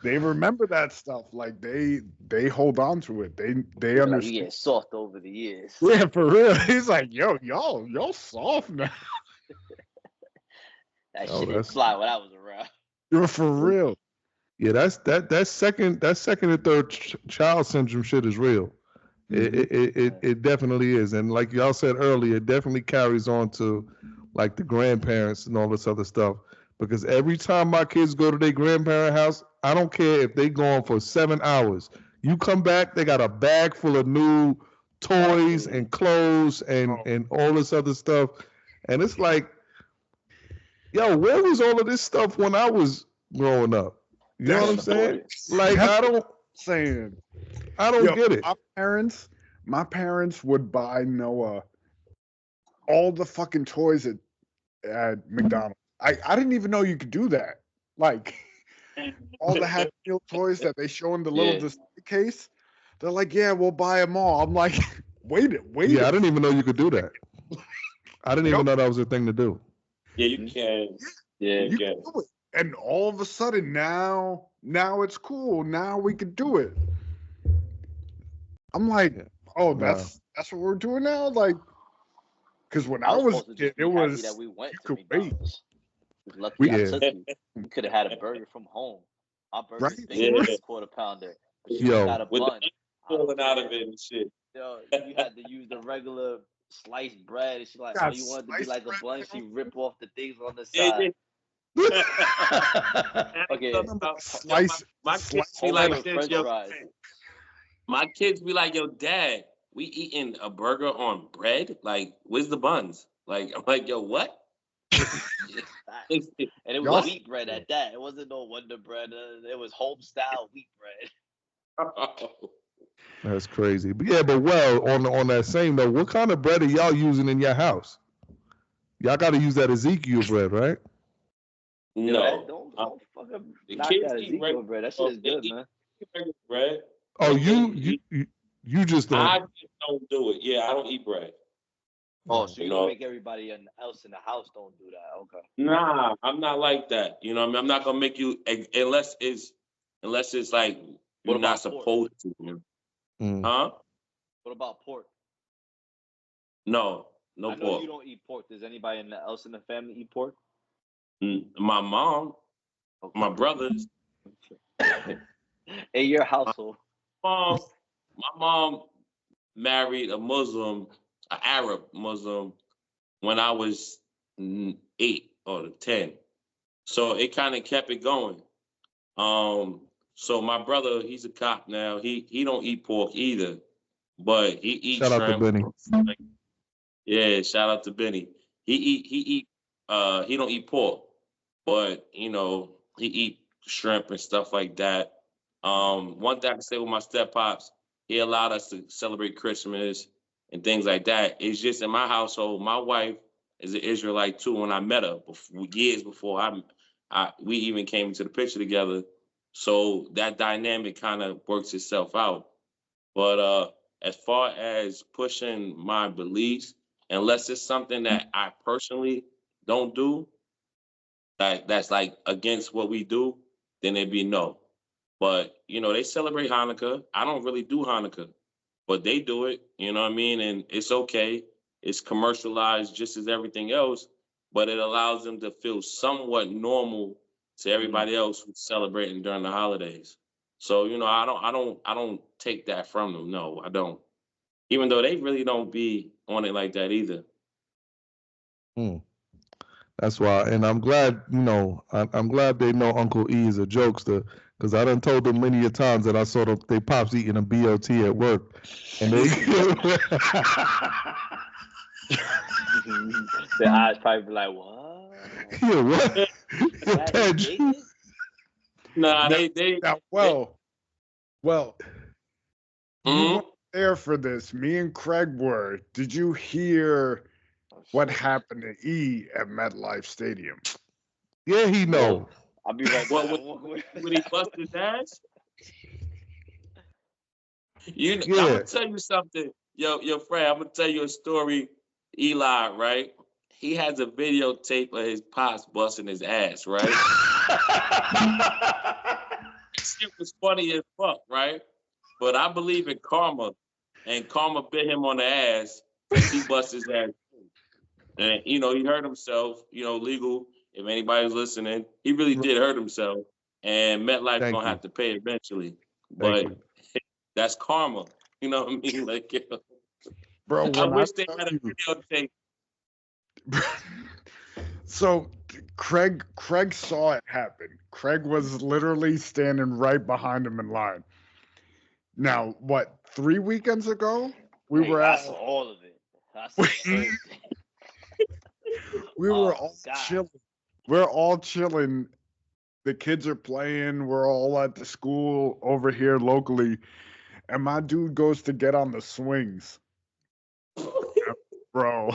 They remember that stuff. Like, they hold on to it. They understand. Like, you get soft over the years. Yeah, for real. He's like, yo, y'all soft now. That shit didn't fly when I was around. You're for real. Yeah, that second and third child syndrome shit is real. It definitely is, and like y'all said earlier, it definitely carries on to like the grandparents and all this other stuff. Because every time my kids go to their grandparent house, I don't care if they gone for 7 hours. You come back, they got a bag full of new toys and clothes and all this other stuff, and it's like, yo, where was all of this stuff when I was growing up? You know what I'm saying? Like, I don't get it. My parents would buy Noah all the fucking toys at McDonald's. I didn't even know you could do that. Like, all the Happy Meal toys that they show in the little display case, they're like, yeah, we'll buy them all. I'm like, wait. Yeah, I didn't even know you could do that. I didn't even know that was a thing to do. Yeah, you can. Yeah, you can. Do it. And all of a sudden now it's cool. Now we can do it. I'm like, that's what we're doing now? Like, because when I was a kid, it was that we went to McDonald's. Lucky I took you. We could have had a burger from home. Our burger's bigger than a quarter pounder. You got a bun. Pulling out of it and shit. Yo, you had to use the regular sliced bread. And she like, oh, you wanted to be like a bun? She rip off the things on the side. Okay. My kids be like, my kids be like, yo, Dad, we eating a burger on bread? Like, where's the buns? Like, I'm like, yo, what? It's, And it was wheat bread at that. It wasn't no Wonder Bread. It was home style wheat bread. That's crazy. But yeah, but on that same note, what kind of bread are y'all using in your house? Y'all got to use that Ezekiel bread, right? no. Don't fucking The knock kids that eat Ezekiel bread. That shit is good, man. Bread. Oh, you just don't. I just don't do it. Yeah, I don't eat bread. Oh, so you don't make everybody else in the house don't do that. Okay. Nah, I'm not like that. You know what I mean? I'm not gonna make you unless it's like you're not supposed to. Huh? What about pork? No I know pork. you don't eat pork. Does anybody else in the family eat pork? My mom, my brothers. In your household. My mom married a Muslim, an Arab Muslim, when I was 8 or 10. So it kind of kept it going. So my brother, he's a cop now. He don't eat pork either, but he eats shrimp. Shout out to Benny. Yeah, shout out to Benny. He don't eat pork, but he eat shrimp and stuff like that. One thing I can say with my step pops, he allowed us to celebrate Christmas and things like that. It's just in my household, my wife is an Israelite too. When I met her years before we even came into the picture together, so that dynamic kind of works itself out. But as far as pushing my beliefs, unless it's something that I personally don't do, that's like against what we do, then it'd be no. But they celebrate Hanukkah. I don't really do Hanukkah, but they do it. You know what I mean? And it's okay. It's commercialized just as everything else, but it allows them to feel somewhat normal to everybody else who's celebrating during the holidays. So I don't take that from them. No, I don't. Even though they really don't be on it like that either. That's why, and I'm glad, I'm glad they know Uncle E is a jokester, because I done told them many a times that I saw they pops eating a BOT at work, and they their eyes probably be like, what? Yeah, what? Nah, they well, you weren't there for this. Me and Craig were. Did you hear what happened to E at MetLife Stadium? Yeah, he know. I'll be right back. When he busted his ass? I'm gonna tell you something. Yo, Fred, I'm gonna tell you a story. Eli, right? He has a videotape of his pops busting his ass, right? Shit was funny as fuck, right? But I believe in karma, and karma bit him on the ass because he busted his ass. And he hurt himself. Legal. If anybody's listening, he really did hurt himself, and MetLife's gonna have to pay eventually. But that's karma. You know what I mean? Like, bro, I wish they had a videotape. So Craig saw it happen. Craig was literally standing right behind him in line. Now, what, 3 weekends ago? We were at all of it. That's crazy. We were all chilling. We're all chilling. The kids are playing. We're all at the school over here locally. And my dude goes to get on the swings. Bro.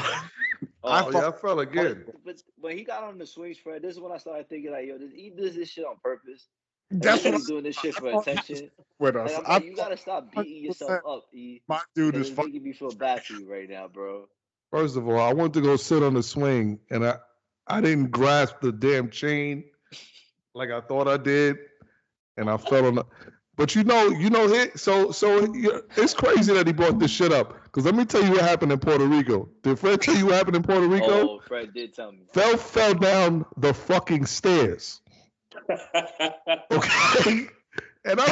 I fell again. But when he got on the swings, Fred, this is when I started thinking, like, yo, he does this shit on purpose. That's what he's doing this shit for attention. With us. And I'm like, you gotta stop beating yourself up, E. My dude is making me feel bad for you right now, bro. First of all, I went to go sit on the swing, and I didn't grasp the damn chain like I thought I did, and I fell on the. But so it's crazy that he brought this shit up, because let me tell you what happened in Puerto Rico. Did Fred tell you what happened in Puerto Rico? Oh, Fred did tell me. Fell down the fucking stairs. Okay, and I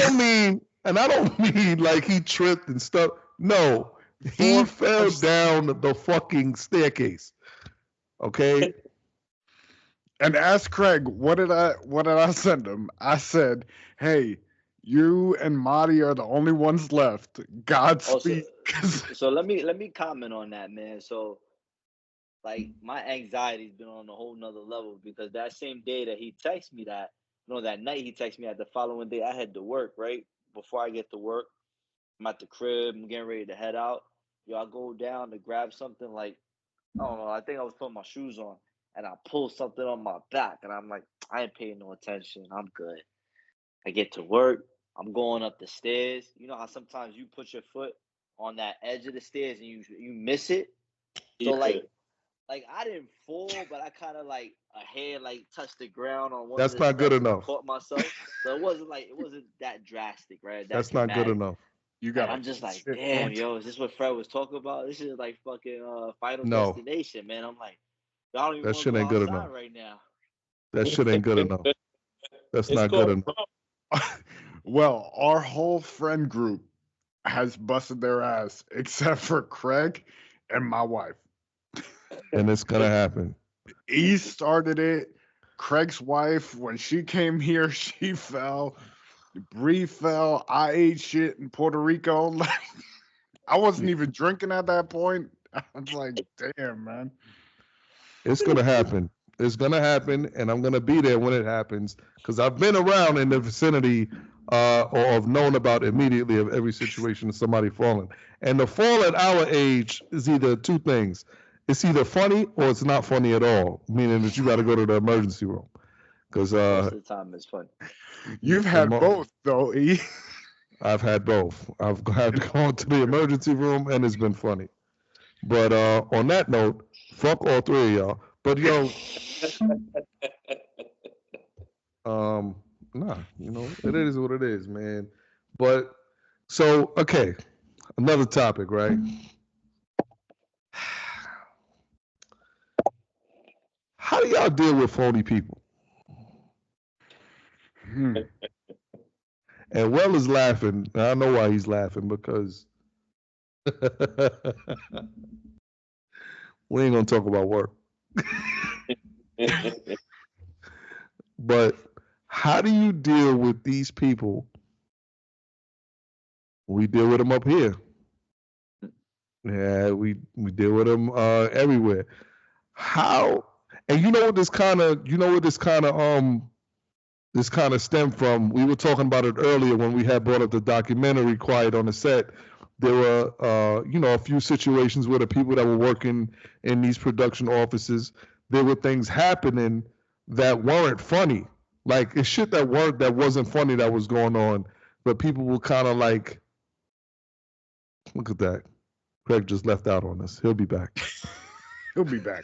don't mean like he tripped and stuff. No, he fell down the fucking staircase. Okay. And ask Craig, what did I send him? I said, hey, you and Marty are the only ones left. Godspeed. So let me comment on that, man. So like my anxiety's been on a whole nother level because that same day that he texted me that, that night he texted me, at the following day I had to work, right? Before I get to work, I'm at the crib, I'm getting ready to head out. Yo, I go down to grab something, like, I don't know, I think I was putting my shoes on, and I pull something on my back, and I'm like, I ain't paying no attention. I'm good. I get to work. I'm going up the stairs. You know how sometimes you put your foot on that edge of the stairs and you miss it? So like I didn't fall, but I kind of like a hair like touched the ground on one That's of the not good steps. enough. I caught myself. So it wasn't that drastic, right? That's not good enough. You got. I'm just like, damn, yo, is this what Fred was talking about? This is like fucking Final No. Destination, man. I'm like, y'all don't even That want shit to go ain't good outside enough. right now. That shit ain't good enough. That's not good enough. Well, our whole friend group has busted their ass except for Craig and my wife. And it's gonna happen. He started it. Craig's wife, when she came here, she fell. Bree fell. I ate shit in Puerto Rico. Like, I wasn't even drinking at that point. I was like, damn, man. It's gonna happen. It's gonna happen, and I'm gonna be there when it happens because I've been around in the vicinity or have known about immediately of every situation of somebody falling. And the fall at our age is either two things. It's either funny or it's not funny at all, meaning that you got to go to the emergency room. Because most of the time it's funny. You've had both, though, E. I've had both. I've had to go to the emergency room, and it's been funny. But on that note, fuck all three of y'all. But yo, nah, it is what it is, man. But so okay, another topic, right? How do y'all deal with phony people? And Will is laughing. I know why he's laughing because we ain't gonna talk about work. But how do you deal with these people? We deal with them up here. Yeah, we deal with them everywhere. How? And you know what this kind of stemmed from? We were talking about it earlier when we had brought up the documentary Quiet on the Set. There were a few situations where the people that were working in these production offices, there were things happening that weren't funny. Like it's shit that wasn't funny that was going on, but people were kind of like, look at that. Craig just left out on us. He'll be back. He'll be back.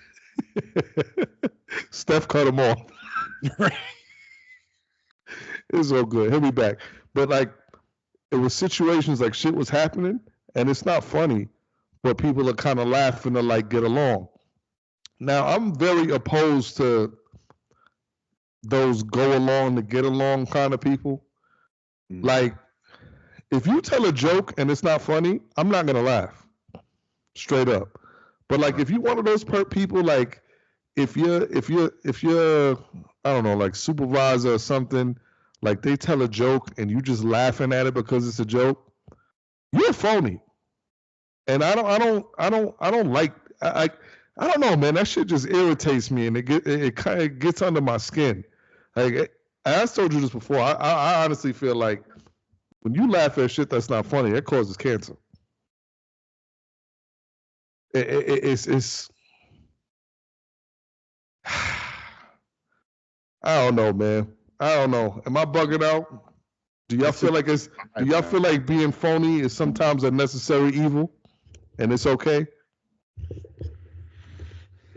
Steph cut him off. It's all good. He'll be back. But like, it was situations like shit was happening, and it's not funny, but people are kind of laughing to like get along. Now, I'm very opposed to those go along to get along kind of people. Like, if you tell a joke and it's not funny, I'm not gonna laugh. Straight up. But like, if you're one of those people, like, if you're, I don't know, like supervisor or something, like they tell a joke and you just laughing at it because it's a joke, you're phony. And I don't like, I don't know, man. That shit just irritates me, and it kind of gets under my skin. Like I told you this before. I honestly feel like when you laugh at shit that's not funny, it causes cancer. It's I don't know, man. I don't know. Am I bugging out? Do y'all feel like being phony is sometimes a necessary evil, and it's okay?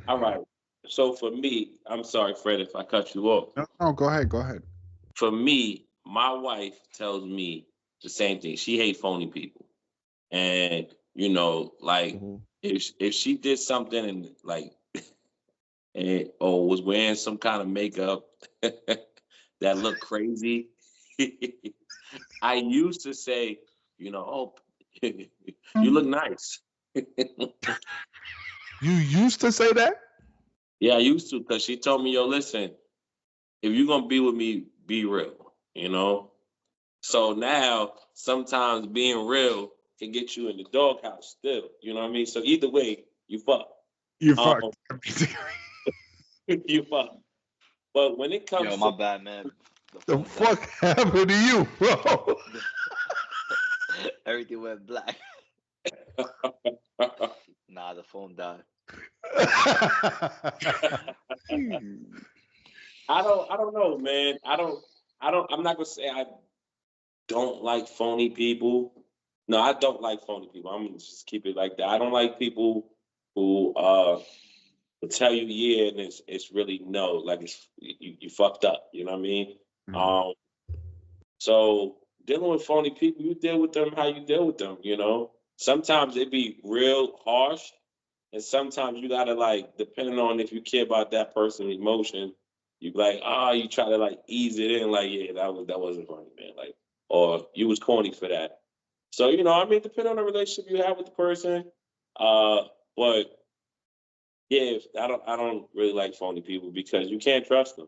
All right. So for me, I'm sorry, Fred, if I cut you off. No, go ahead. For me, my wife tells me the same thing. She hates phony people, and like if she did something and like or was wearing some kind of makeup that looked crazy, I used to say, oh, you look nice. You used to say that? Yeah, I used to, because she told me, yo, listen, if you're going to be with me, be real, So now, sometimes being real can get you in the doghouse still, you know what I mean? So either way, you fuck. You fucked. You fucked. But when it comes Yo, my bad, man. The fuck happened to you, bro? Everything went black. Nah, the phone died. I don't know, man. I'm not gonna say I don't like phony people. No, I don't like phony people. I'm gonna just keep it like that. I don't like people who will tell you yeah and it's really no. Like it's you fucked up. You know what I mean? Mm-hmm. So dealing with phony people, you deal with them how you deal with them. You know, sometimes it be real harsh, and sometimes you gotta like, depending on if you care about that person's emotion, you be like, you try to like ease it in, like, yeah, that wasn't funny, man. Like, or you was corny for that. So, you know, I mean, depending on the relationship you have with the person. But yeah, I don't really like phony people because you can't trust them.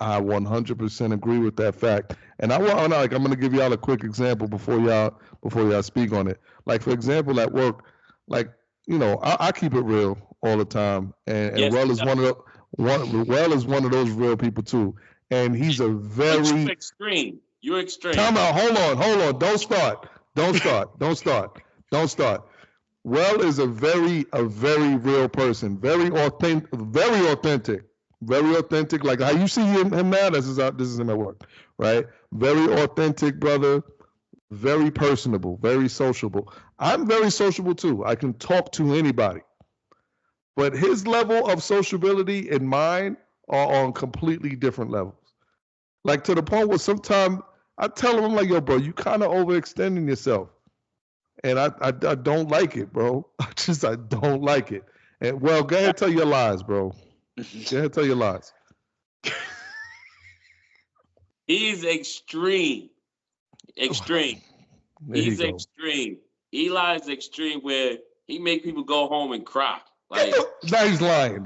I 100% agree with that fact. And I'm going to give y'all a quick example before y'all speak on it. Like, for example, at work, like, you know, I keep it real all the time. And yes, Well is one of those real people too. And he's a very extreme. You're extreme. Time out. Hold on. Don't start. Well is a very real person. Very authentic. Like how you see him now, this is him at work, right? Very authentic, brother. Very personable, very sociable. I'm very sociable too. I can talk to anybody. But his level of sociability and mine are on completely different levels. Like to the point where sometimes I tell him, I'm like, yo, bro, you kind of overextending yourself. And I don't like it, bro. I don't like it. And well, go ahead and tell your lies, bro. Go ahead and tell your lies. He's extreme. Extreme. He's extreme. Eli's extreme where he make people go home and cry. Like now he's lying.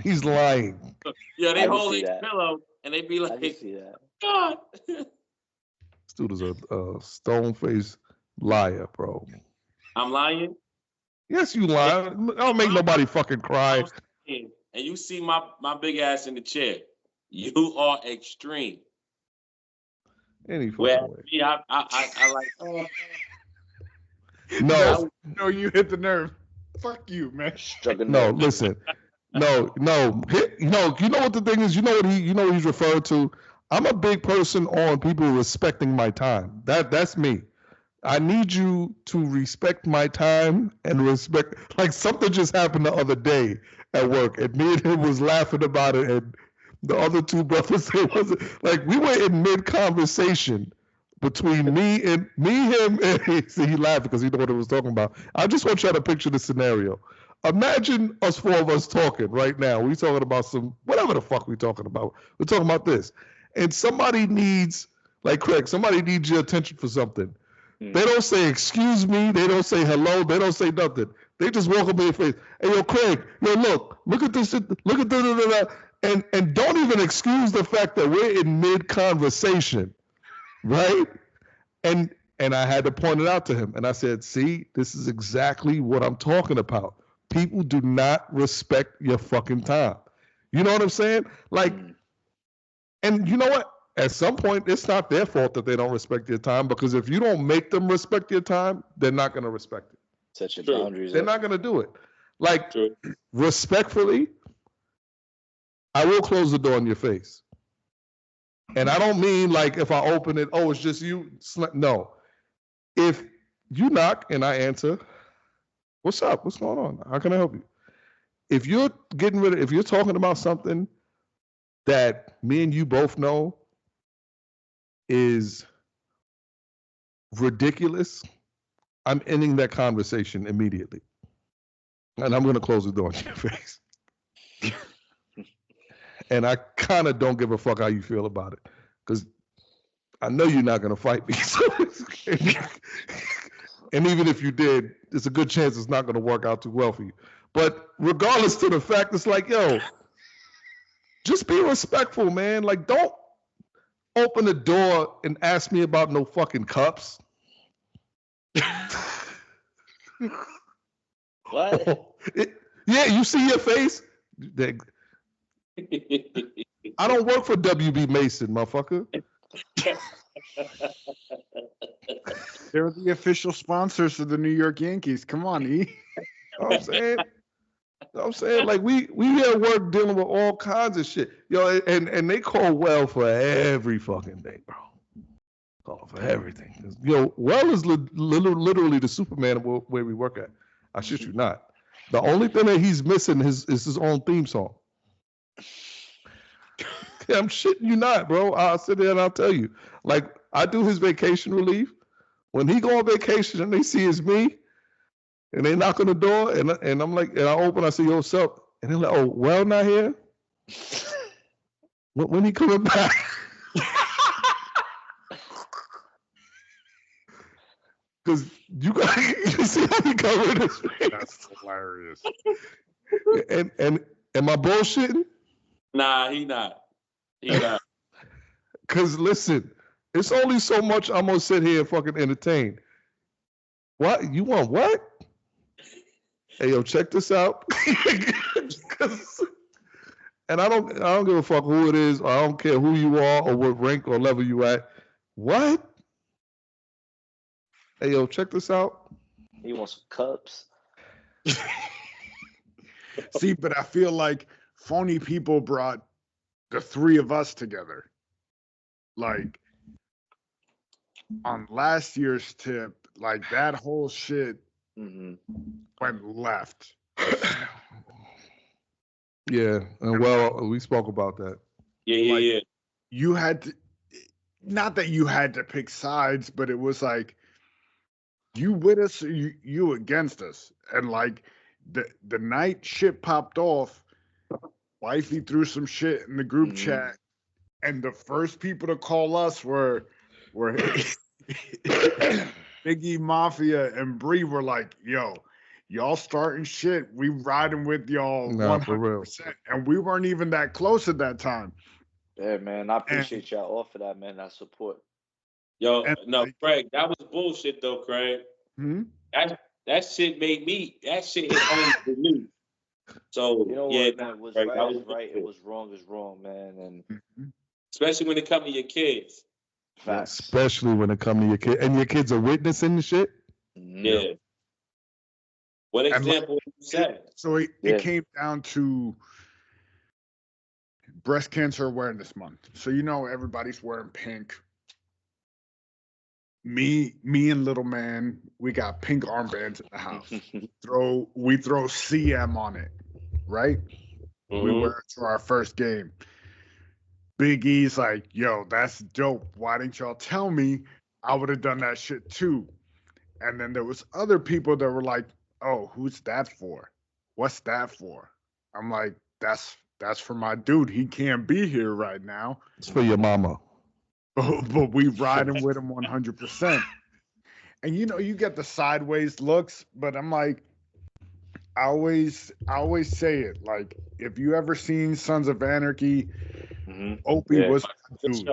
Yeah, they hold his pillow and they be like, God. This dude is a stone-faced liar, bro. I'm lying? Yes, you lie. I don't make nobody fucking cry. And you see my big ass in the chair. You are extreme. Any fucking way. Yeah, I like. No, you hit the nerve. Fuck you, man. No, listen. No. You know what the thing is? You know what he's referred to? I'm a big person on people respecting my time. That's me. I need you to respect my time and respect. Like something just happened the other day at work, and me and him was laughing about it, and the other two brothers, it wasn't like we were in mid conversation between me, him, and he laughed because he knew what he was talking about. I just want you to picture the scenario. Imagine us four of us talking right now. We talking about some whatever the fuck we talking about. We're talking about this, and somebody needs, like Craig, somebody needs your attention for something. They don't say excuse me. They don't say hello. They don't say nothing. They just walk up in your face. Hey, yo, Craig, yo, look at this. Look at that. And don't even excuse the fact that we're in mid conversation, right? And I had to point it out to him. And I said, see, this is exactly what I'm talking about. People do not respect your fucking time. You know what I'm saying? Like, and you know what? At some point, it's not their fault that they don't respect your time, because if you don't make them respect your time, they're not going to respect it. Set your boundaries. They're not going to do it. Like, respectfully, I will close the door in your face. And I don't mean like if I open it, oh, it's just you. No. If you knock and I answer, what's up? What's going on? How can I help you? If you're if you're talking about something that me and you both know is ridiculous, I'm ending that conversation immediately. And I'm going to close the door in your face. And I kind of don't give a fuck how you feel about it, because I know you're not going to fight me. And even if you did, there's a good chance it's not going to work out too well for you. But regardless to the fact, it's like, yo, just be respectful, man. Like, don't open the door and ask me about no fucking cups. What? Yeah, you see your face. I don't work for WB Mason, motherfucker. They're the official sponsors of the New York Yankees. Come on, E. You know what I'm saying? Like we at work dealing with all kinds of shit. Yo, and they call well for every fucking thing, bro. Call for everything. Yo, well is literally the Superman of where we work at. I shit you not. The only thing that he's missing is his own theme song. I'm shitting you not, bro. I'll sit there and I'll tell you. Like, I do his vacation relief. When he go on vacation and they see it's me, and they knock on the door, and I'm like, and I open, I say, yo, what's up? And they're like, oh, well, not here? When he coming back? Because you see how he covered his face? That's hilarious. And am I bullshitting? Nah, he not. He not. Because listen, it's only so much I'm gonna sit here and fucking entertain. What? You want what? Hey, yo, check this out. And I don't give a fuck who it is, or I don't care who you are, or what rank or level you at. What? Hey, yo, check this out. He wants some cups. See, but I feel like phony people brought the three of us together. Like, on last year's tip, like that whole shit went left. Yeah, and well, we spoke about that. Yeah. You had to, not that you had to pick sides, but it was like, you with us, or you against us. And like the night shit popped off, wifey threw some shit in the group chat, and the first people to call us were Biggie Mafia and Bree were like, yo, y'all starting shit. We riding with y'all 100%. And we weren't even that close at that time. Yeah, man. I appreciate y'all all for that, man. That support. Yo, no, Craig, that was bullshit though, Craig. That shit made me, that shit hit home for me. So, you know yeah, what, man, it was Craig, right is right. It was wrong is wrong, man. And especially when it comes to your kids. facts. Especially when it comes to your kid, and your kids are witnessing the shit. Yeah. What example you said? So it came down to Breast Cancer Awareness Month. So everybody's wearing pink. Me and little man, we got pink armbands in the house. we throw CM on it, right? We wear it to our first game. Big E's like, yo, that's dope. Why didn't y'all tell me? I would have done that shit too. And then there was other people that were like, oh, who's that for? What's that for? I'm like, that's for my dude. He can't be here right now. It's for your mama. But we riding with him 100%. And you get the sideways looks, but I'm like, I always say it. Like, if you ever seen Sons of Anarchy, Opie was my dude.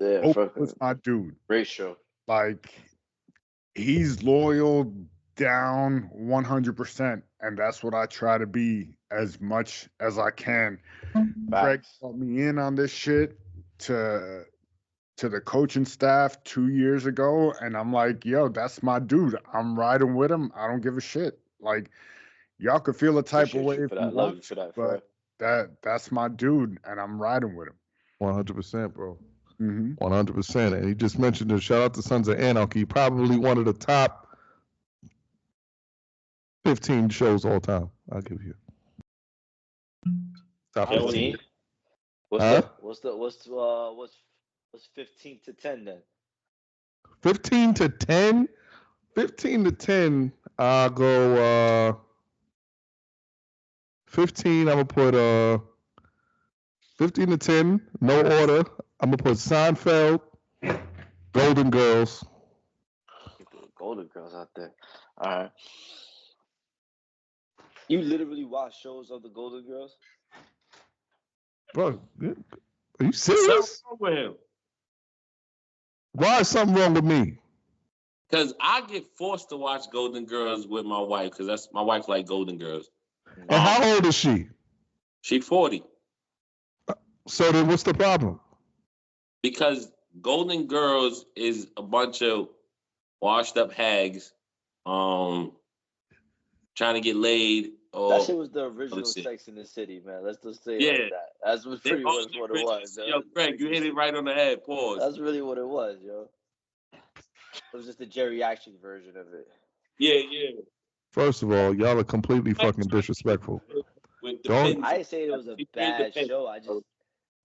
Opie was my dude. Great show. Like, he's loyal down 100%, and that's what I try to be as much as I can. Greg brought me in on this shit to the coaching staff 2 years ago, and I'm like, yo, that's my dude. I'm riding with him. I don't give a shit. Like, y'all could feel a type of way if you want, but that's my dude, and I'm riding with him. 100%, bro. 100%. And he just mentioned it. Shout out to Sons of Anarchy, probably one of the top 15 shows all time. I'll give you. Top 15. What's 15 to 10 then? 15 to 10? 15 to 10, I'll go 15, I'm going to put 15 to 10, no order. I'm going to put Seinfeld, Golden Girls. Golden Girls out there. All right. You literally watch shows of the Golden Girls? Bro, are you serious? What's wrong with him? Why is something wrong with me? Because I get forced to watch Golden Girls with my wife, because my wife like Golden Girls. And how old is she? She 40. So then what's the problem? Because Golden Girls is a bunch of washed up hags trying to get laid. That shit was the original Sex in the City, man. Let's just say it like that. That's pretty much what it was. Yo, Greg, you hit it right on the head. Pause. That's really what it was, yo. It was just a geriatric version of it. Yeah. First of all, y'all are completely fucking disrespectful. I didn't say it was a bad show. I just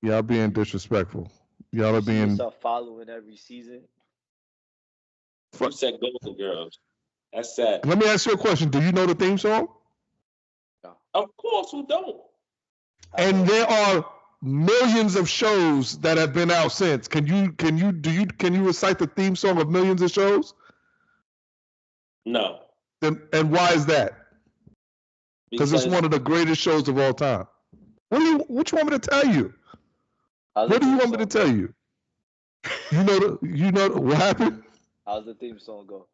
y'all being disrespectful. Y'all are being yourself following every season. You said Golden Girls. That's sad. Let me ask you a question. Do you know the theme song? No. Of course, who don't? And there are millions of shows that have been out since. Can you recite the theme song of millions of shows? No. And why is that? Because it's one of the greatest shows of all time. What you want me to tell you? What do you want me to tell you? You know what happened? How's the theme song go?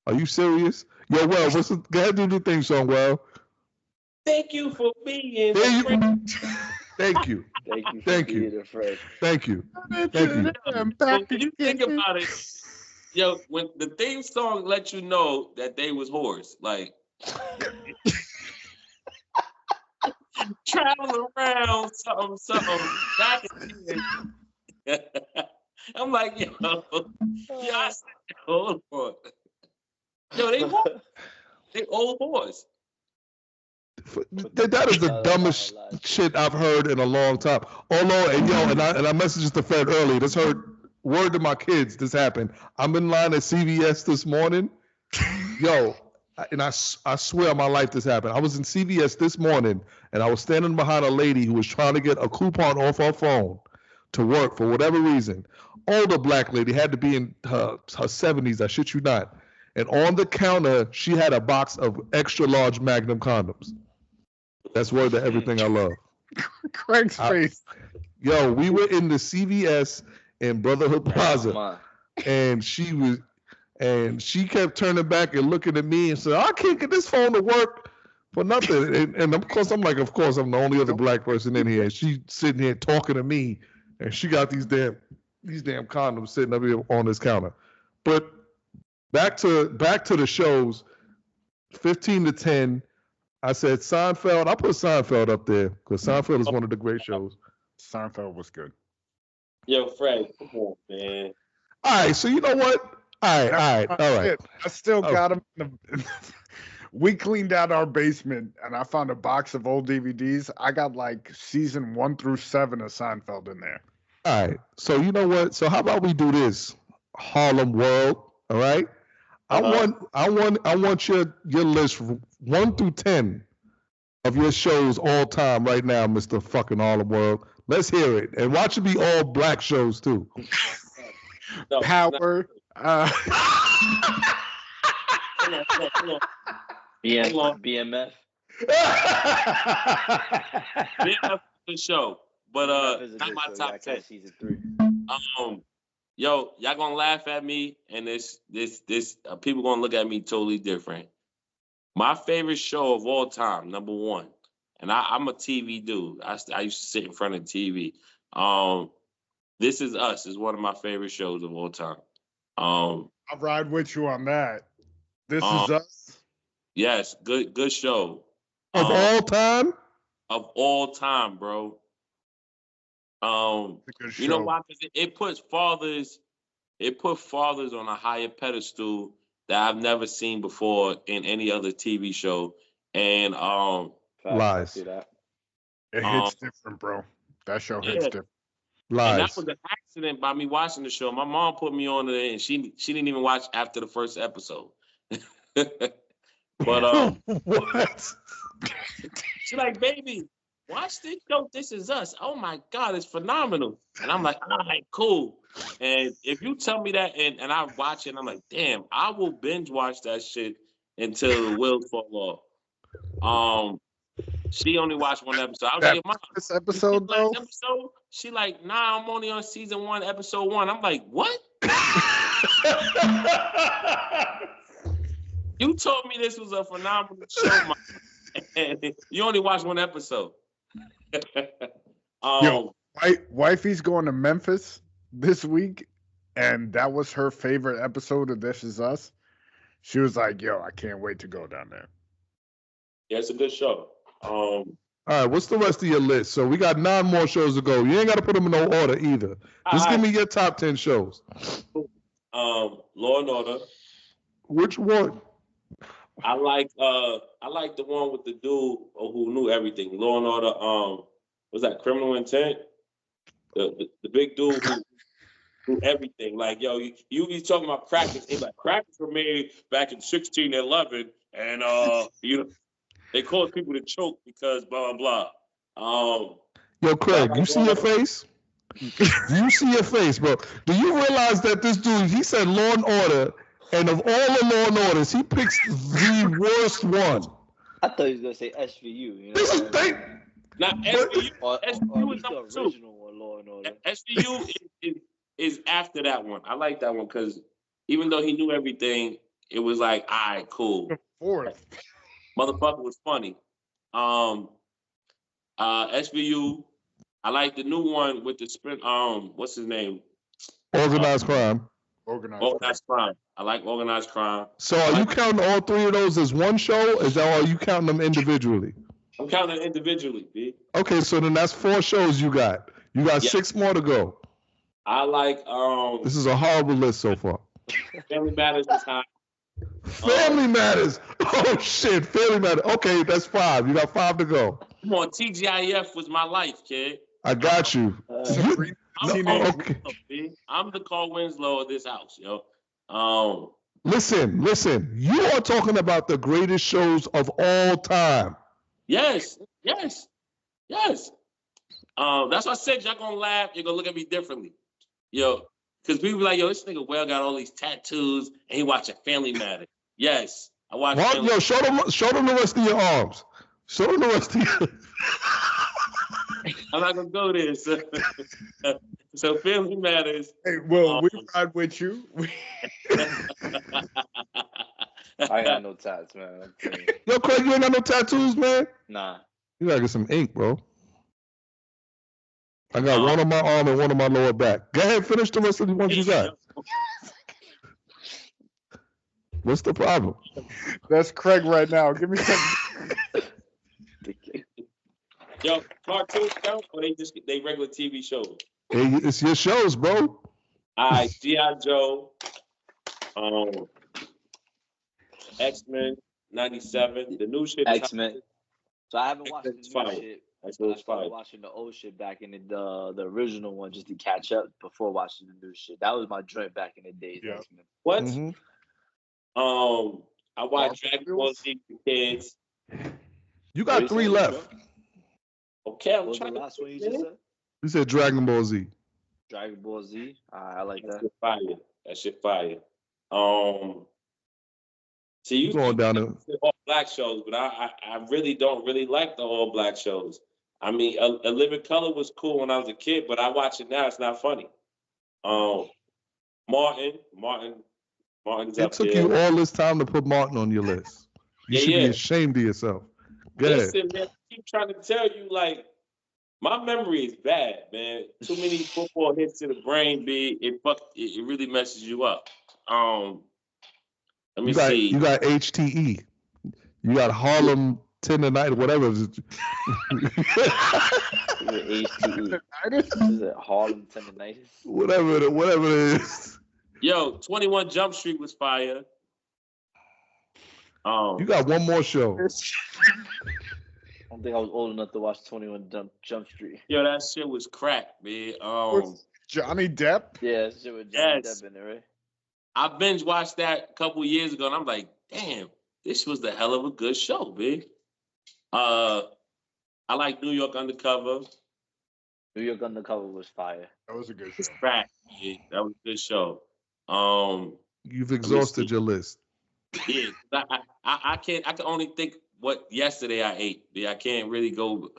Are you serious? Yo, well, go ahead and do the theme song, well. Thank you for being Thank you. Thank you. Thank you. Thank you. When you think about it, yo, when the theme song let you know that they was whores, like traveling around something back in the I'm like, yo, I said, hold on. Yo, they old whores. That is the dumbest shit I've heard in a long time. Although, and I messaged this to Fred earlier. This word to my kids. This happened. I'm in line at CVS this morning. Yo, and I swear on my life this happened. I was in CVS this morning, and I was standing behind a lady who was trying to get a coupon off her phone to work for whatever reason. Older black lady, had to be in her 70s. I shit you not. And on the counter, she had a box of extra large Magnum condoms. That's word to everything I love. Craig's face. Yo, we were in the CVS in Brotherhood Plaza, and she kept turning back and looking at me and said, "I can't get this phone to work for nothing." And of course, I'm the only other black person in here. And she's sitting here talking to me, and she got these damn condoms sitting up here on this counter. But back to the shows, 15 to 10. I said Seinfeld. I put Seinfeld up there because Seinfeld is one of the great shows. Seinfeld was good. Yo, Fred, come on, man. All right, so you know what? All right. I still got them. We cleaned out our basement, and I found a box of old DVDs. I got like season 1 through 7 of Seinfeld in there. All right, so you know what? So how about we do this, Harlem World? All right. I want your list 1 through 10 of your shows all time right now, Mr. fucking Harlem World. Let's hear it, and watch it be all black shows too. Power. BMF. BMF is a show, but not my top 10. Season 3. Yo, y'all gonna laugh at me, and this people gonna look at me totally different. My favorite show of all time, number 1, and I'm a TV dude. I used to sit in front of TV. This Is Us is one of my favorite shows of all time. I'll ride with you on that. This Is Us. Yes, good show. Of all time? Of all time, bro. You know why? Because it put fathers on a higher pedestal that I've never seen before in any other TV show. And Lies. It hits different, bro. That show hits different. Lies. And that was an accident by me watching the show. My mom put me on it, and she didn't even watch after the first episode. But what? She's like, baby, watch this show. This Is Us. Oh my God, it's phenomenal. And I'm like, all right, cool. And if you tell me that and I watch it, I'm like, damn, I will binge watch that shit until the wheels fall off. She only watched 1 episode. I was like, Mom, this episode though? She like, nah, I'm only on season 1, episode 1. I'm like, what? You You told me this was a phenomenal show, man. You only watched one episode. Yo, wifey's going to Memphis this week, and that was her favorite episode of This Is Us. She was like, "Yo, I can't wait to go down there." Yeah, it's a good show. All right, what's the rest of your list? So we got 9 more shows to go. You ain't got to put them in no order either. Just give me your top 10 shows. Law and Order. Which one? I like the one with the dude who knew everything. Law and Order. Was that Criminal Intent? The big dude who knew everything. Like, yo, you be talking about crackers. He's like, crackers were made back in 1611, and they caused people to choke because blah blah blah. Yo, Craig, you see your face? You see your face, bro. Do you realize that this dude, he said Law and Order, and of all the Law and Orders, he picks the worst one. I thought he was gonna say SVU. You know This is Not SVU. SVU is the number 2. original one, Law and Order. SVU is after that one. I like that one because even though he knew everything, it was like, all right, cool. Fourth. Motherfucker was funny. SVU. I like the new one with the spin. What's his name? Organized crime. Organized crime. I like organized crime. So are you counting all 3 of those as one show? Or are you counting them individually? I'm counting individually, B. Okay, so then that's 4 shows you got. You got 6 more to go. I like This is a horrible list so far. Family Matters is hot. Family Matters. Oh shit, Family Matters. Okay, that's 5. You got 5 to go. Come on, TGIF was my life, kid. I got you. I'm the Carl Winslow of this house, yo. Listen. You are talking about the greatest shows of all time. Yes. That's why I said y'all gonna laugh. You're gonna look at me differently, yo. Because people be like, yo, this nigga Well got all these tattoos and he watching Family Matters. Yes, I watch. Yo, show them the rest of your arms. Show them the rest of your. I'm not gonna go there. So Family Matters. Hey, well, we ride with you. I got no tats, man. Yo, Craig, you ain't got no tattoos, man? Nah. You gotta get some ink, bro. I got one on my arm and one on my lower back. Go ahead, finish the rest of the ones you got. What's the problem? That's Craig right now. Give me some. Yo, cartoons count or they regular TV shows? Hey, it's your shows, bro. All right, G.I. Joe, X-Men, 97, the new shit. X-Men. So I haven't watched the new shit. I started watching the old shit back in the original one just to catch up before watching the new shit. That was my joint back in the days. Yeah. What? Mm-hmm. I watched Dragon Ball Z for kids. You got 3 left. Okay, What was the last one you just said? You said Dragon Ball Z. Dragon Ball Z. I like that. That shit fire. See, you going down there. All black shows, but I really don't really like the all black shows. I mean, A Living Color was cool when I was a kid, but I watch it now. It's not funny. Martin is It up took there. you all this time to put Martin on your list. You should be ashamed of yourself. Go ahead. Listen, man, I keep trying to tell you, like, my memory is bad, man. Too many football hits to the brain, it really messes you up. Let me see. You got HTE. You got Harlem tendonitis, whatever. HTE. Is it Harlem tendonitis? Whatever it is. Yo, 21 Jump Street was fire. You got one more show. I don't think I was old enough to watch 21 Jump Street. Yo, that shit was crack, man. Johnny Depp? Yeah, that shit with Johnny Depp in there, right? I binge watched that a couple years ago, and I'm like, damn, this was the hell of a good show, man. I like New York Undercover. New York Undercover was fire. That was a good show. Crack, man. That was a good show. You've exhausted your list. Yeah, I can't. I can only think what yesterday I ate. Yeah, I can't really go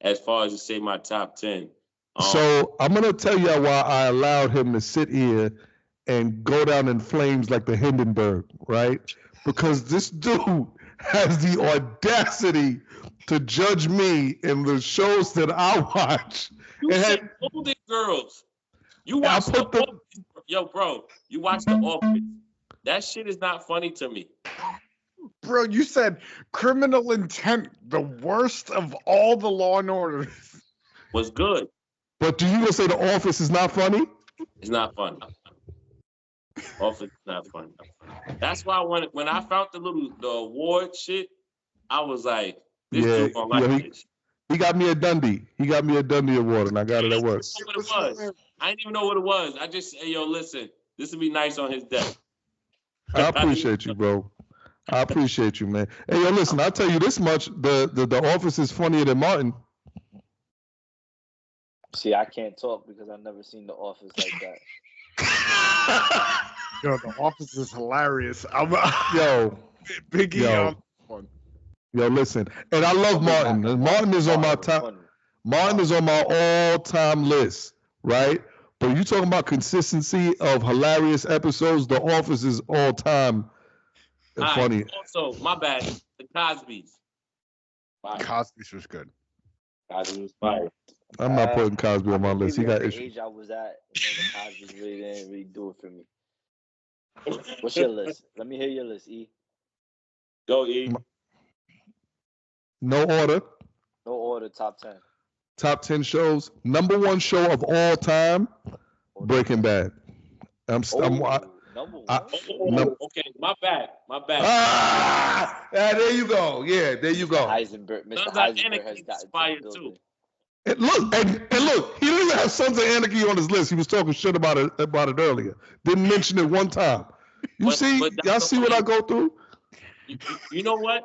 as far as to say my top 10. So I'm gonna tell you why I allowed him to sit here and go down in flames like the Hindenburg, right? Because this dude has the audacity to judge me in the shows that I watch. You said Golden Girls. You watch the Office. Yo, bro, you watch The Office. That shit is not funny to me. Bro, you said Criminal Intent, the worst of all the Law and Order. Was good. But do you gonna say The Office is not funny? It's not funny. Office is not funny. That's why when I found the award shit, I was like, this dude gonna like this. He got me a Dundee. He got me a Dundee award, and I got it at work. I didn't even know what it was. I just said, yo, listen, this would be nice on his desk. I appreciate you, bro. I appreciate you, man. Hey, yo, listen, I'll tell you this much. The Office is funnier than Martin. See, I can't talk because I've never seen The Office like that. Yo, The Office is hilarious. Yo, Biggie. Yo, listen, and I love Martin. Martin is on my top. Martin is on my all-time list, right? But you talking about consistency of hilarious episodes? The Office is all-time funny. Also, my bad. The Cosby's. Cosby's was good. Cosby was fire. I'm not putting Cosby on my list. He got issues. The age I was at, the Cosby's really didn't really do it for me. What's your list? Let me hear your list, E. Go, E. No order. No order, top 10. Top 10 shows. Number one show of all time, Breaking Bad. Number one. Okay, my bad. There you go. Yeah, there you go. Mr. Heisenberg has got inspired too. And look, he doesn't have Sons of Anarchy on his list. He was talking shit about it earlier. Didn't mention it one time. Y'all see what I go through? You know what?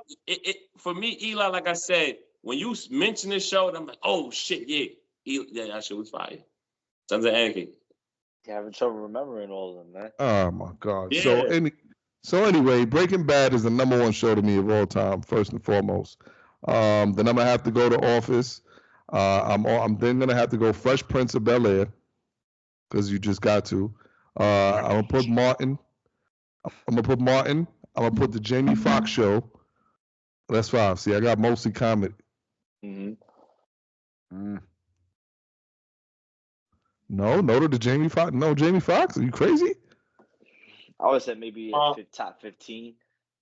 For me, Eli, like I said, when you mention this show, I'm like, oh shit, yeah, that shit was fire. Sons of Anarchy. You're having trouble remembering all of them, man. Oh my God. Yeah. So anyway, Breaking Bad is the number one show to me of all time, first and foremost. Then I'm gonna have to go to Office. I'm then gonna have to go Fresh Prince of Bel-Air because you just got to. I'm gonna put Martin. I'm gonna put the Jamie Foxx show. That's 5. See, I got mostly comedy. Mm-hmm. No to the Jamie Foxx. No, Jamie Foxx. Are you crazy? I would say maybe top 15.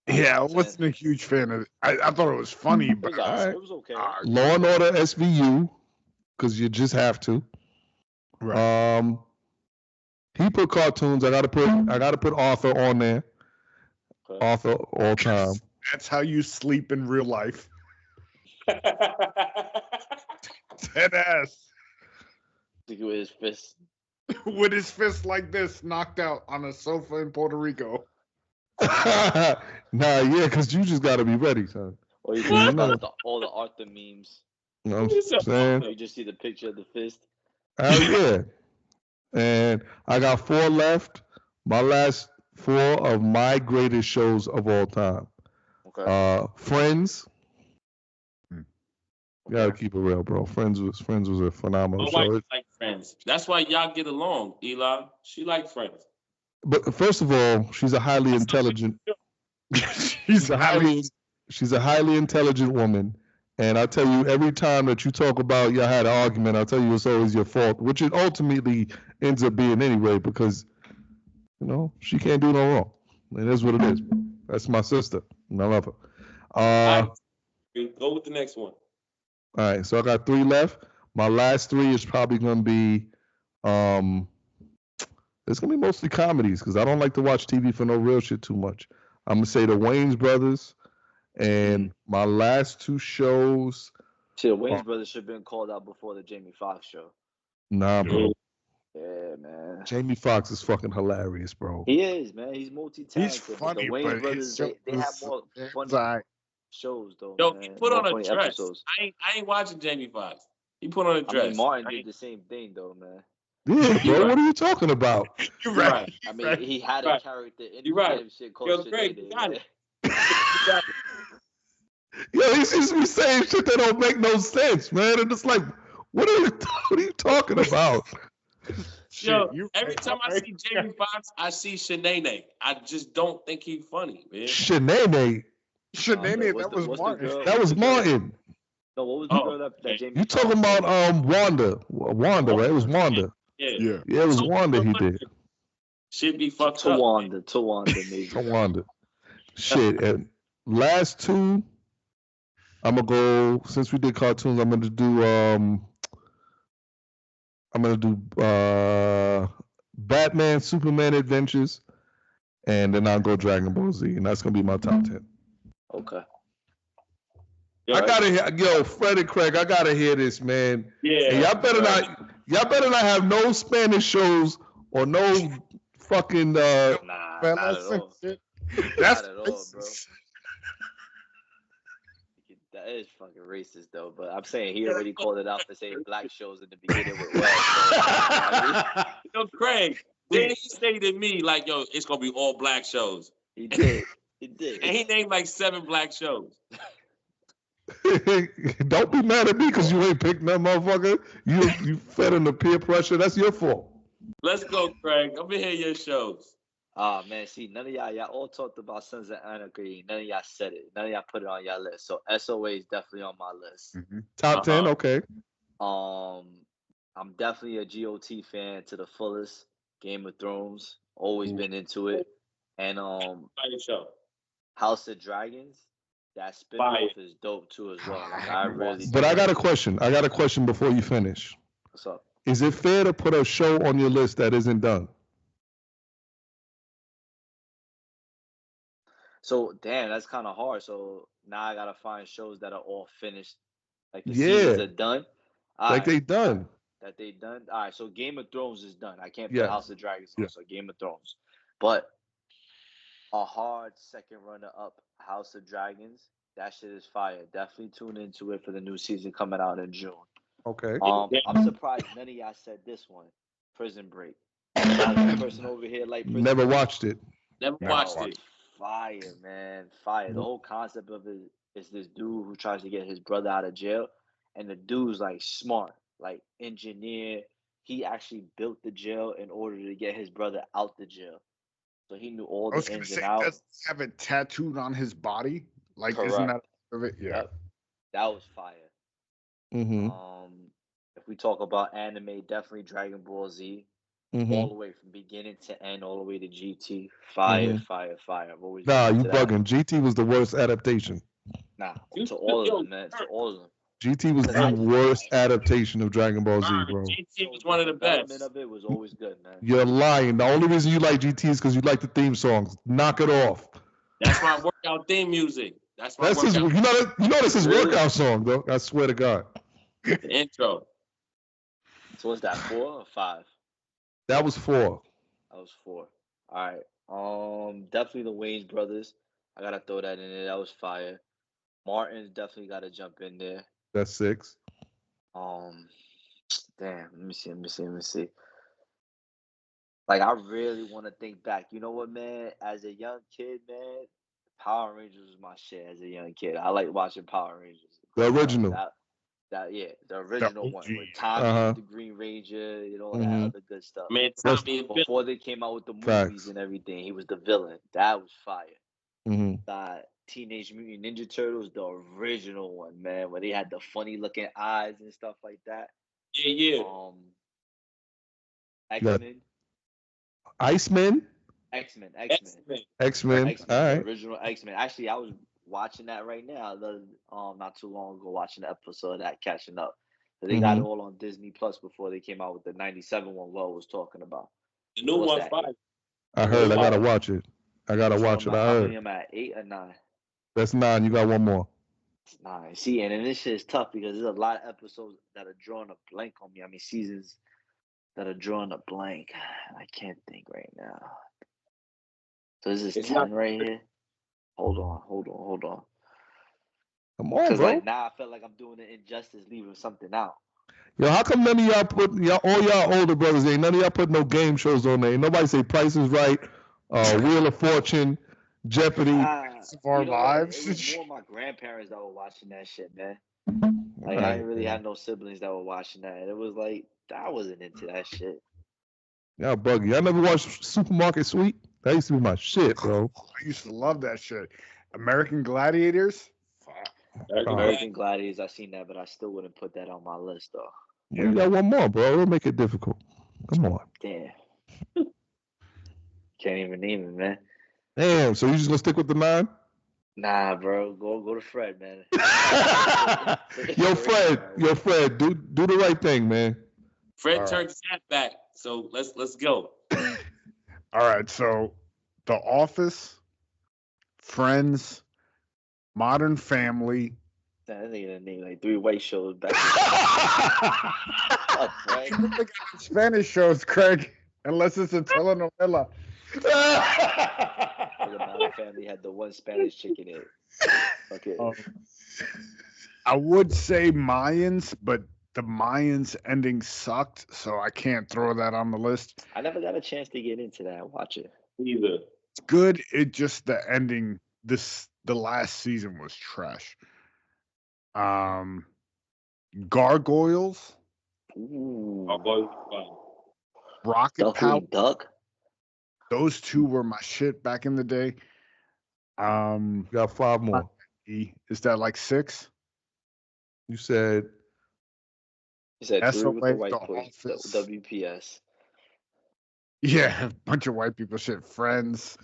Yeah, I wasn't a huge fan of it. I thought it was funny, but it was okay. Law and Order SVU, because you just have to. Right. He put cartoons. I gotta put Arthur on there. Okay. Arthur all time. That's how you sleep in real life. Dead ass. With his fist. With his fist like this, knocked out on a sofa in Puerto Rico. Because you just gotta be ready, son. Or you can all the Arthur memes. You know what I'm saying? You just see the picture of the fist. Hell yeah. And I got 4 left. My last 4 of my greatest shows of all time. Okay. Friends. You gotta keep it real, bro. Friends was a phenomenal show. My wife like Friends. That's why y'all get along, Eli. She like Friends. But first of all, she's a highly intelligent. She's a highly intelligent woman, and I tell you, every time that you talk about y'all had an argument, I'll tell you it's always your fault, which it ultimately ends up being anyway, because she can't do no wrong. It is what it is. That's my sister, and I love her. Go with the next one. All right, so I got 3 left. My last 3 is probably gonna be it's gonna be mostly comedies because I don't like to watch TV for no real shit too much. I'm gonna say the Wayans Brothers, and my last 2 shows. See, the Wayans Brothers should have been called out before the Jamie Foxx show. Nah, bro. Yeah, man. Jamie Foxx is fucking hilarious, bro. He is, man. He's multi-talented. He's funny, the Wayans Brothers, they have more funny shows, though. Yo, man. he put on a dress. Episodes. I ain't watching Jamie Foxx. He put on a dress. I mean, Martin did the same thing, though, man. Yeah, bro. What are you talking about? You're right. I mean, he had a character in the shit called Yo, Greg, you got it. Yo, he seems to be saying shit that don't make no sense, man. And it's like, what are you talking about? Yo, every time I see Jamie Foxx, I see Shanae. I just don't think he's funny, man. Shanae. That was Martin. That was Martin. No, what was the girl that Jamie? You talking about Wanda? Wanda, right? It was Wanda. Yeah, it was Wanda. He did. Should be fucked up. Tawanda, maybe. Tawanda. Shit. And last two, I'm gonna go. Since we did cartoons, I'm gonna do Batman, Superman Adventures, and then I'll go Dragon Ball Z, and that's gonna be my top 10. Okay. I gotta hear, Fred and Craig. I gotta hear this, man. Yeah. And y'all better not have no Spanish shows or no fucking. Not at all. That's not at all, bro. That is fucking racist, though. But I'm saying he already called it out for saying black shows in the beginning with Wells. Yo, Craig, then he say to me like, "Yo, it's gonna be all black shows." He did. And he named like 7 black shows. Don't be mad at me because you ain't picked that motherfucker. You fed in the peer pressure. That's your fault. Let's go, Craig. I'm gonna hear your shows. Man, see, none of y'all all talked about Sons of Anarchy. None of y'all said it. None of y'all put it on y'all list. So SOA is definitely on my list. Mm-hmm. Top 10, okay. I'm definitely a GOT fan to the fullest. Game of Thrones, always been into it. And House of Dragons, that spin-off is dope too as well. Like, I really. But I got a question. Before you finish. What's up? Is it fair to put a show on your list that isn't done? So damn, that's kind of hard. So now I gotta find shows that are all finished, like the seasons are done. They done. That they done. All right. So Game of Thrones is done. I can't put House of Dragons on. So Game of Thrones, but a hard second runner up, House of Dragons. That shit is fire. Definitely tune into it for the new season coming out in June. Okay. I'm surprised none of y'all said this one. Prison Break. That person over here like Prison Never Break. watched it. Never watched it. Fire, man. Fire. The whole concept of it is this dude who tries to get his brother out of jail. And the dude's like smart, like engineer. He actually built the jail in order to get his brother out the jail. So he knew all the ins and outs. Does he have it tattooed on his body? Like, Correct. Isn't that of it? Yeah. Yep. That was fire. Mm-hmm. If we talk about anime, definitely Dragon Ball Z. All the way from beginning to end, all the way to GT. Fire. I've always you bugging. GT was the worst adaptation. Nah, to all of them, man. To all of them. GT was the worst adaptation of Dragon Ball Z, bro. GT was one of the best. The development of it was always good, man. You're lying. The only reason you like GT is because you like the theme songs. Knock it off. That's my workout theme music. That's his. You know that's his workout song, though. I swear to God. The intro. So what's that, 4 or 5? That was 4. That was 4. All right. Definitely the Wayans brothers. I gotta throw that in there. That was fire. Martin's definitely gotta jump in there. That's 6. Damn. Let me see. Like, I really want to think back. You know what, man? As a young kid, man, Power Rangers was my shit. As a young kid, I like watching Power Rangers. The original. The original one with Tommy, the Green Ranger, all that other good stuff. Man, Tommy before they came out with the movies and everything, he was the villain. That was fire. Teenage Mutant Ninja Turtles, the original one, man, where they had the funny looking eyes and stuff like that. Yeah. X-Men. X-Men. All right. The original X-Men. Actually, I was watching that right now. Not too long ago, watching the episode of that, catching up. So they got it all on Disney Plus before they came out with the '97 one. Will was talking about the new one. 5. I heard. I gotta watch it. I heard. I'm at 8 or 9. That's 9. You got one more. It's 9. See, and then this shit is tough because there's a lot of episodes that are drawing a blank on me. I mean, seasons that are drawing a blank. I can't think right now. So this is 10 right here. Hold on. Come on, bro. Like now I feel like I'm doing an injustice leaving something out. Yo, how come none of y'all put all y'all older brothers? None of y'all put no game shows on there. Nobody say Price is Right, Wheel of Fortune, Jeopardy. Of our lives. It was more my grandparents that were watching that shit, man. Like I didn't really have no siblings that were watching that. It was like I wasn't into that shit. Y'all buggy. I never watched Supermarket Sweep. That used to be my shit, bro. I used to love that shit. American Gladiators. American Gladiators, I seen that, but I still wouldn't put that on my list though. Yeah, you got one more, bro. It'll make it difficult. Come on. Damn. Can't even name it, man. Damn. So you just gonna stick with the 9? Nah, bro. Go to Fred, man. Yo, Fred, do the right thing, man. Fred turned his hat back, so let's go. All right, so The Office, Friends, Modern Family. I think I named like 3 white shows back. Spanish shows, Craig, unless it's a telenovela. The Modern Family had the one Spanish chick in it. Okay. I would say Mayans, but the Mayans ending sucked, so I can't throw that on the list. I never got a chance to get into that. Watch it. Either. It's good. It just the ending. The last season was trash. Gargoyles. Ooh. Rocket Duckling Power. Duck. Those 2 were my shit back in the day. Got 5 more. Is that like 6? You said 3 with the white Office. WPS. Yeah, a bunch of white people shit. Friends,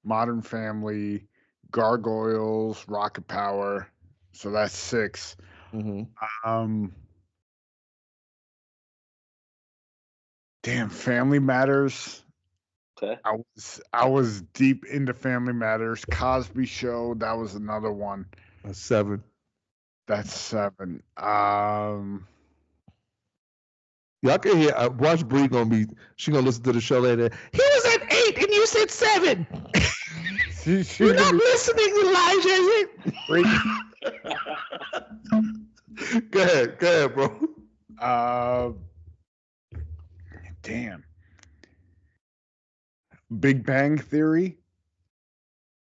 Modern Family, Gargoyles, Rocket Power. So that's 6. Mm-hmm. Damn, Family Matters. Okay. I was deep into Family Matters. Cosby Show, that was another one. That's 7. That's 7. Y'all can hear. Watch Bree she gonna listen to the show later. He was at 8 and you said 7. You're not listening, Elijah. Go ahead, bro. Damn. Big Bang Theory.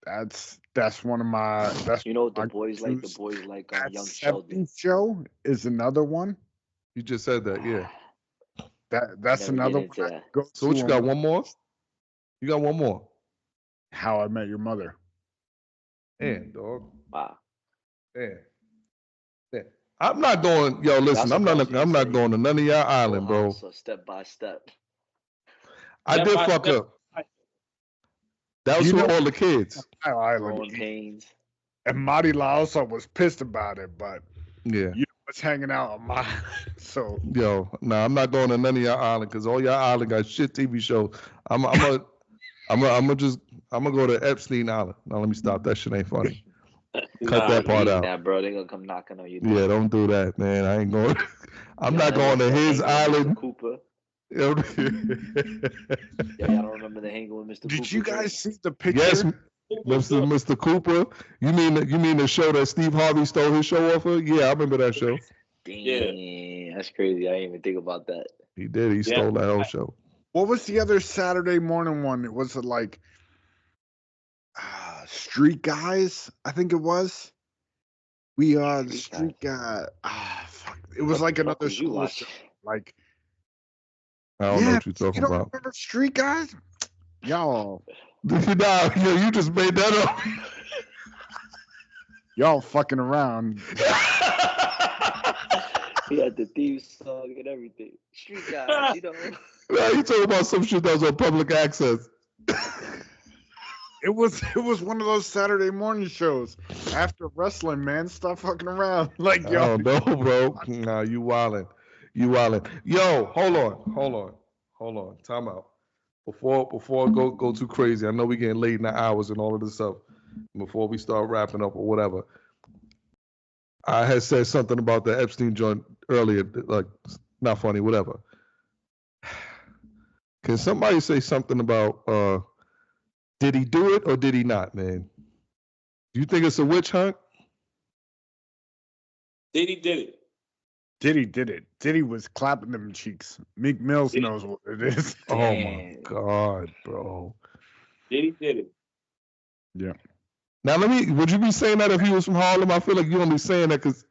That's one of my. That's the boys like. The boys like Young Sheldon. Show is another one. You just said that, yeah. That's another one. So what you got? One more? You got one more? How I Met Your Mother. Damn, dog. Wow. Damn. I'm not going. Yo, listen. I'm not going to none of y'all island, bro. So step by step. I did fuck up. That was for all the kids. Island. Pains. And Marty Lausa was pissed about it, but yeah, you was hanging out on my so. Yo, I'm not going to none of y'all island because all y'all island got shit TV shows. I'm gonna go to Epstein Island. Now let me stop. That shit ain't funny. Cut that part out. That, bro, they gonna come knocking on you. Yeah, don't do that, man. I ain't going. I'm not going to his island. Cooper. Yeah, y'all don't remember the hanging with Mr. Cooper? Did you guys see the picture? Yes, Mr. Cooper. You mean the show that Steve Harvey stole his show off of? Yeah, I remember that show. Damn, that's crazy. I didn't even think about that. He did. He stole that whole show. What was the other Saturday morning one? Was it like Street Guys? I think it was. We are the Street Guy. Fuck. It was like another school show. Like. I don't know what you're talking about. Remember Street Guys? Y'all. You just made that up. Y'all fucking around. He had the theme song and everything. Street Guys, Nah, you talking about some shit that was on public access. It was one of those Saturday morning shows after wrestling, man. Stop fucking around. Like, yo. Oh, no, bro. Nah, you wildin'. Yo, hold on. Time out. Before I go too crazy, I know we getting late in the hours and all of this stuff. Before we start wrapping up or whatever, I had said something about the Epstein joint earlier, like not funny, whatever. Can somebody say something about did he do it or did he not, man? Do you think it's a witch hunt? Diddy did it. Diddy did it. Diddy was clapping them cheeks. Meek Mills knows what it is. Oh my God, bro. Diddy did it. Yeah. Now would you be saying that if he was from Harlem? I feel like you don't be saying that because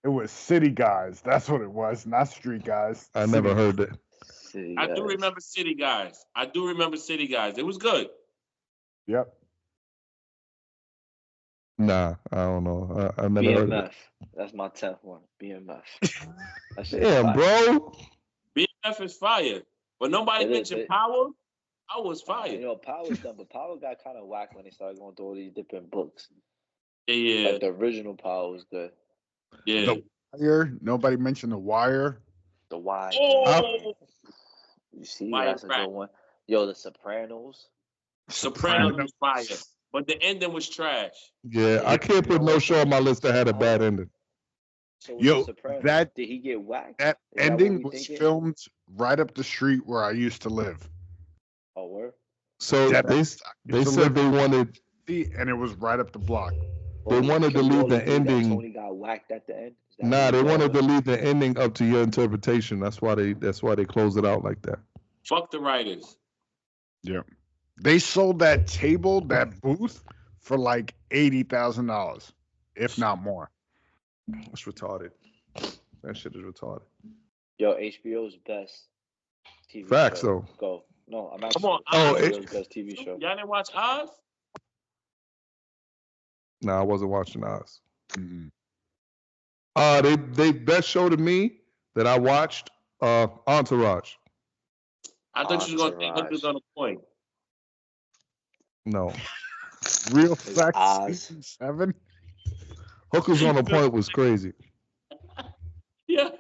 it was City Guys. That's what it was, not Street Guys. I never heard that. I do remember City Guys. It was good. Yep. Nah, I don't know. I never heard of it. BMF. That's my 10th one. BMF. Damn, bro. BMF is fire. But nobody mentioned Power. Power was fire. You know, Power's done, but Power got kind of whack when they started going through all these different books. Yeah. Like the original Power was good. Yeah. The Wire. Nobody mentioned The Wire. The Wire. Oh. You see, Wire that's a good one. Yo, The Sopranos. Sopranos was fire. But the ending was trash. Yeah, I can't put no show on my list that had a bad ending. So Yo, did he get whacked? That ending was filmed right up the street where I used to live. Oh, where? So they said they wanted, and it was right up the block. They wanted to leave the ending. Tony got whacked at the end. Nah, they wanted to leave the ending up to your interpretation. That's why they closed it out like that. Fuck the writers. Yeah. They sold that table, that booth, for like $80,000, if not more. That's retarded. That shit is retarded. Yo, HBO's best TV Facts, show. though. Go. No, I'm actually. Come on, HBO's best TV show. Y'all didn't watch Oz? No, I wasn't watching Oz. Mm-hmm. They best show to me that I watched Entourage. I thought you was gonna think Hookers on a Point. No. Real Facts season 7. Hookers on a Point was crazy. Yeah.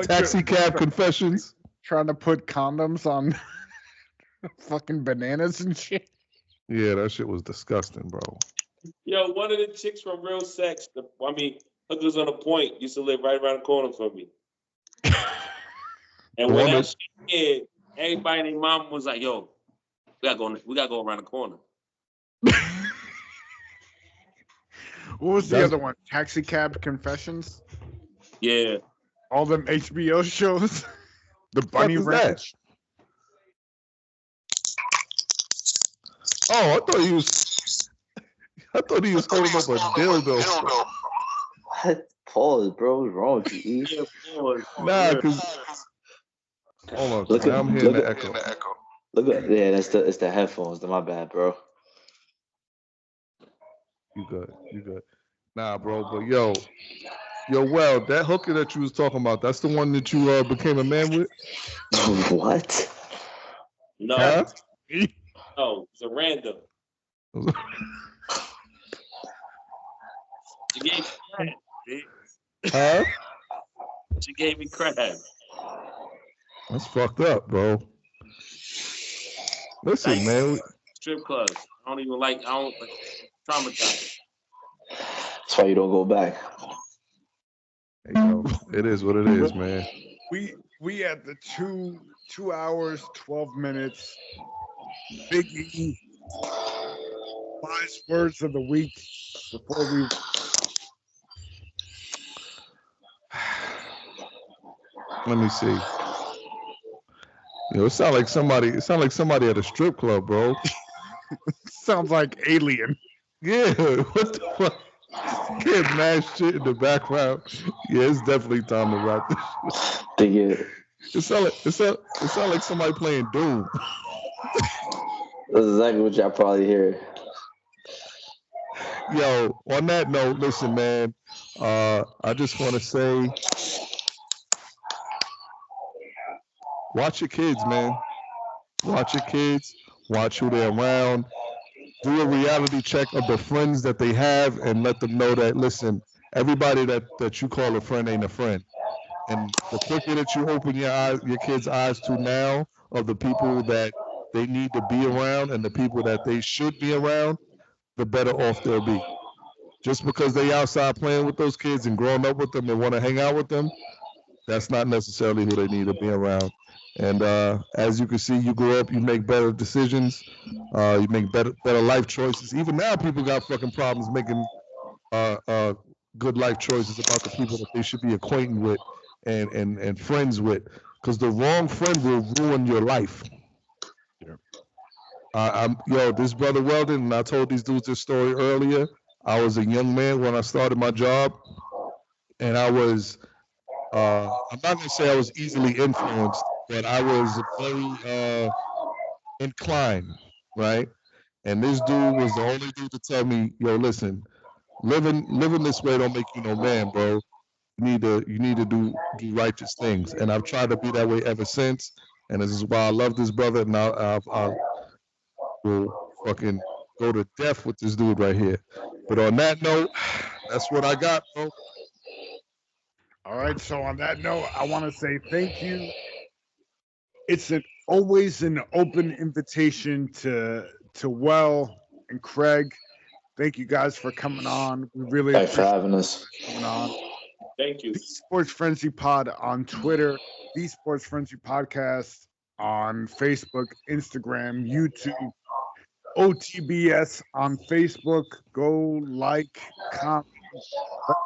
Taxi Cab Confessions. Trying to put condoms on fucking bananas and shit. Yeah, that shit was disgusting, bro. Yo, one of the chicks from Real Sex, Hookers on a Point, used to live right around the corner from me. And when that shit hit, everybody and their mom was like, yo, we gotta go around the corner. What was the other one? Taxi Cab Confessions? Yeah. All them HBO shows? The Bunny Ranch? Oh, I thought he was holding up a dildo. What? Pause, bro. What's wrong with you? Nah, because hold on. I'm hearing the echo. Look at it's the headphones. My bad, bro. You good. Nah, bro, but yo, well, that hooker that you was talking about, that's the one that you became a man with? What? No. Huh? No, it's a random. She gave me credit. Huh? She gave me credit. That's fucked up, bro. Listen, man. Strip clubs. I don't traumatized. That's why you don't go back. Hey, yo, it is what it is, man. We at the 2 hours, 12 minutes. Biggie. Wise words of the week before we. Let me see. Yo, it sounds like somebody at a strip club, bro. Sounds like Alien. Yeah, what the fuck? Can't mash shit in the background. Yeah, it's definitely time to wrap this shit. It sound like somebody playing Doom. That's exactly what y'all probably hear. Yo, on that note, listen, man. I just want to say, watch your kids, man. Watch your kids. Watch who they're around. Do a reality check of the friends that they have and let them know that, listen, everybody that you call a friend ain't a friend. And the quicker that you open your kids' eyes to now of the people that they need to be around and the people that they should be around, the better off they'll be. Just because they outside playing with those kids and growing up with them and want to hang out with them, that's not necessarily who they need to be around. And as you can see, you grow up, you make better decisions, you make better life choices. Even now, people got fucking problems making good life choices about the people that they should be acquainted with and friends with, because the wrong friend will ruin your life. Yeah. This brother Weldon, and I told these dudes this story earlier. I was a young man when I started my job, and I was, I'm not gonna say I was easily influenced, but I was very inclined, right? And this dude was the only dude to tell me, yo, listen, living this way don't make you no man, bro. You need to do righteous things. And I've tried to be that way ever since. And this is why I love this brother. And I will fucking go to death with this dude right here. But on that note, that's what I got, bro. All right. So on that note, I want to say thank you. It's always an open invitation to Well and Craig. Thank you guys for coming on. We really Thanks for appreciate having us. coming on. Thank you. The Sports Frenzy Pod on Twitter, The Sports Frenzy Podcast on Facebook, Instagram, YouTube, OTBS on Facebook. Go like, comment, what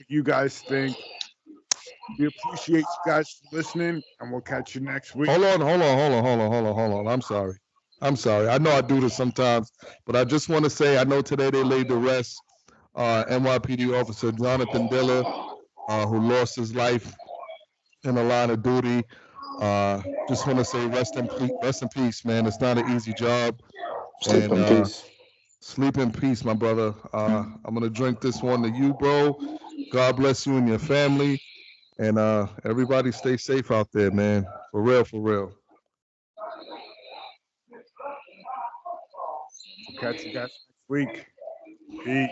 you guys think. We appreciate you guys for listening, and we'll catch you next week. Hold on. I'm sorry. I know I do this sometimes, but I just want to say I know today they laid to rest NYPD officer Jonathan Diller, who lost his life in the line of duty. Just want to say rest in peace, man. It's not an easy job. Sleep in peace. Sleep in peace, my brother. I'm gonna drink this one to you, bro. God bless you and your family. And everybody stay safe out there, man. For real, for real. We'll catch you guys next week. Peace.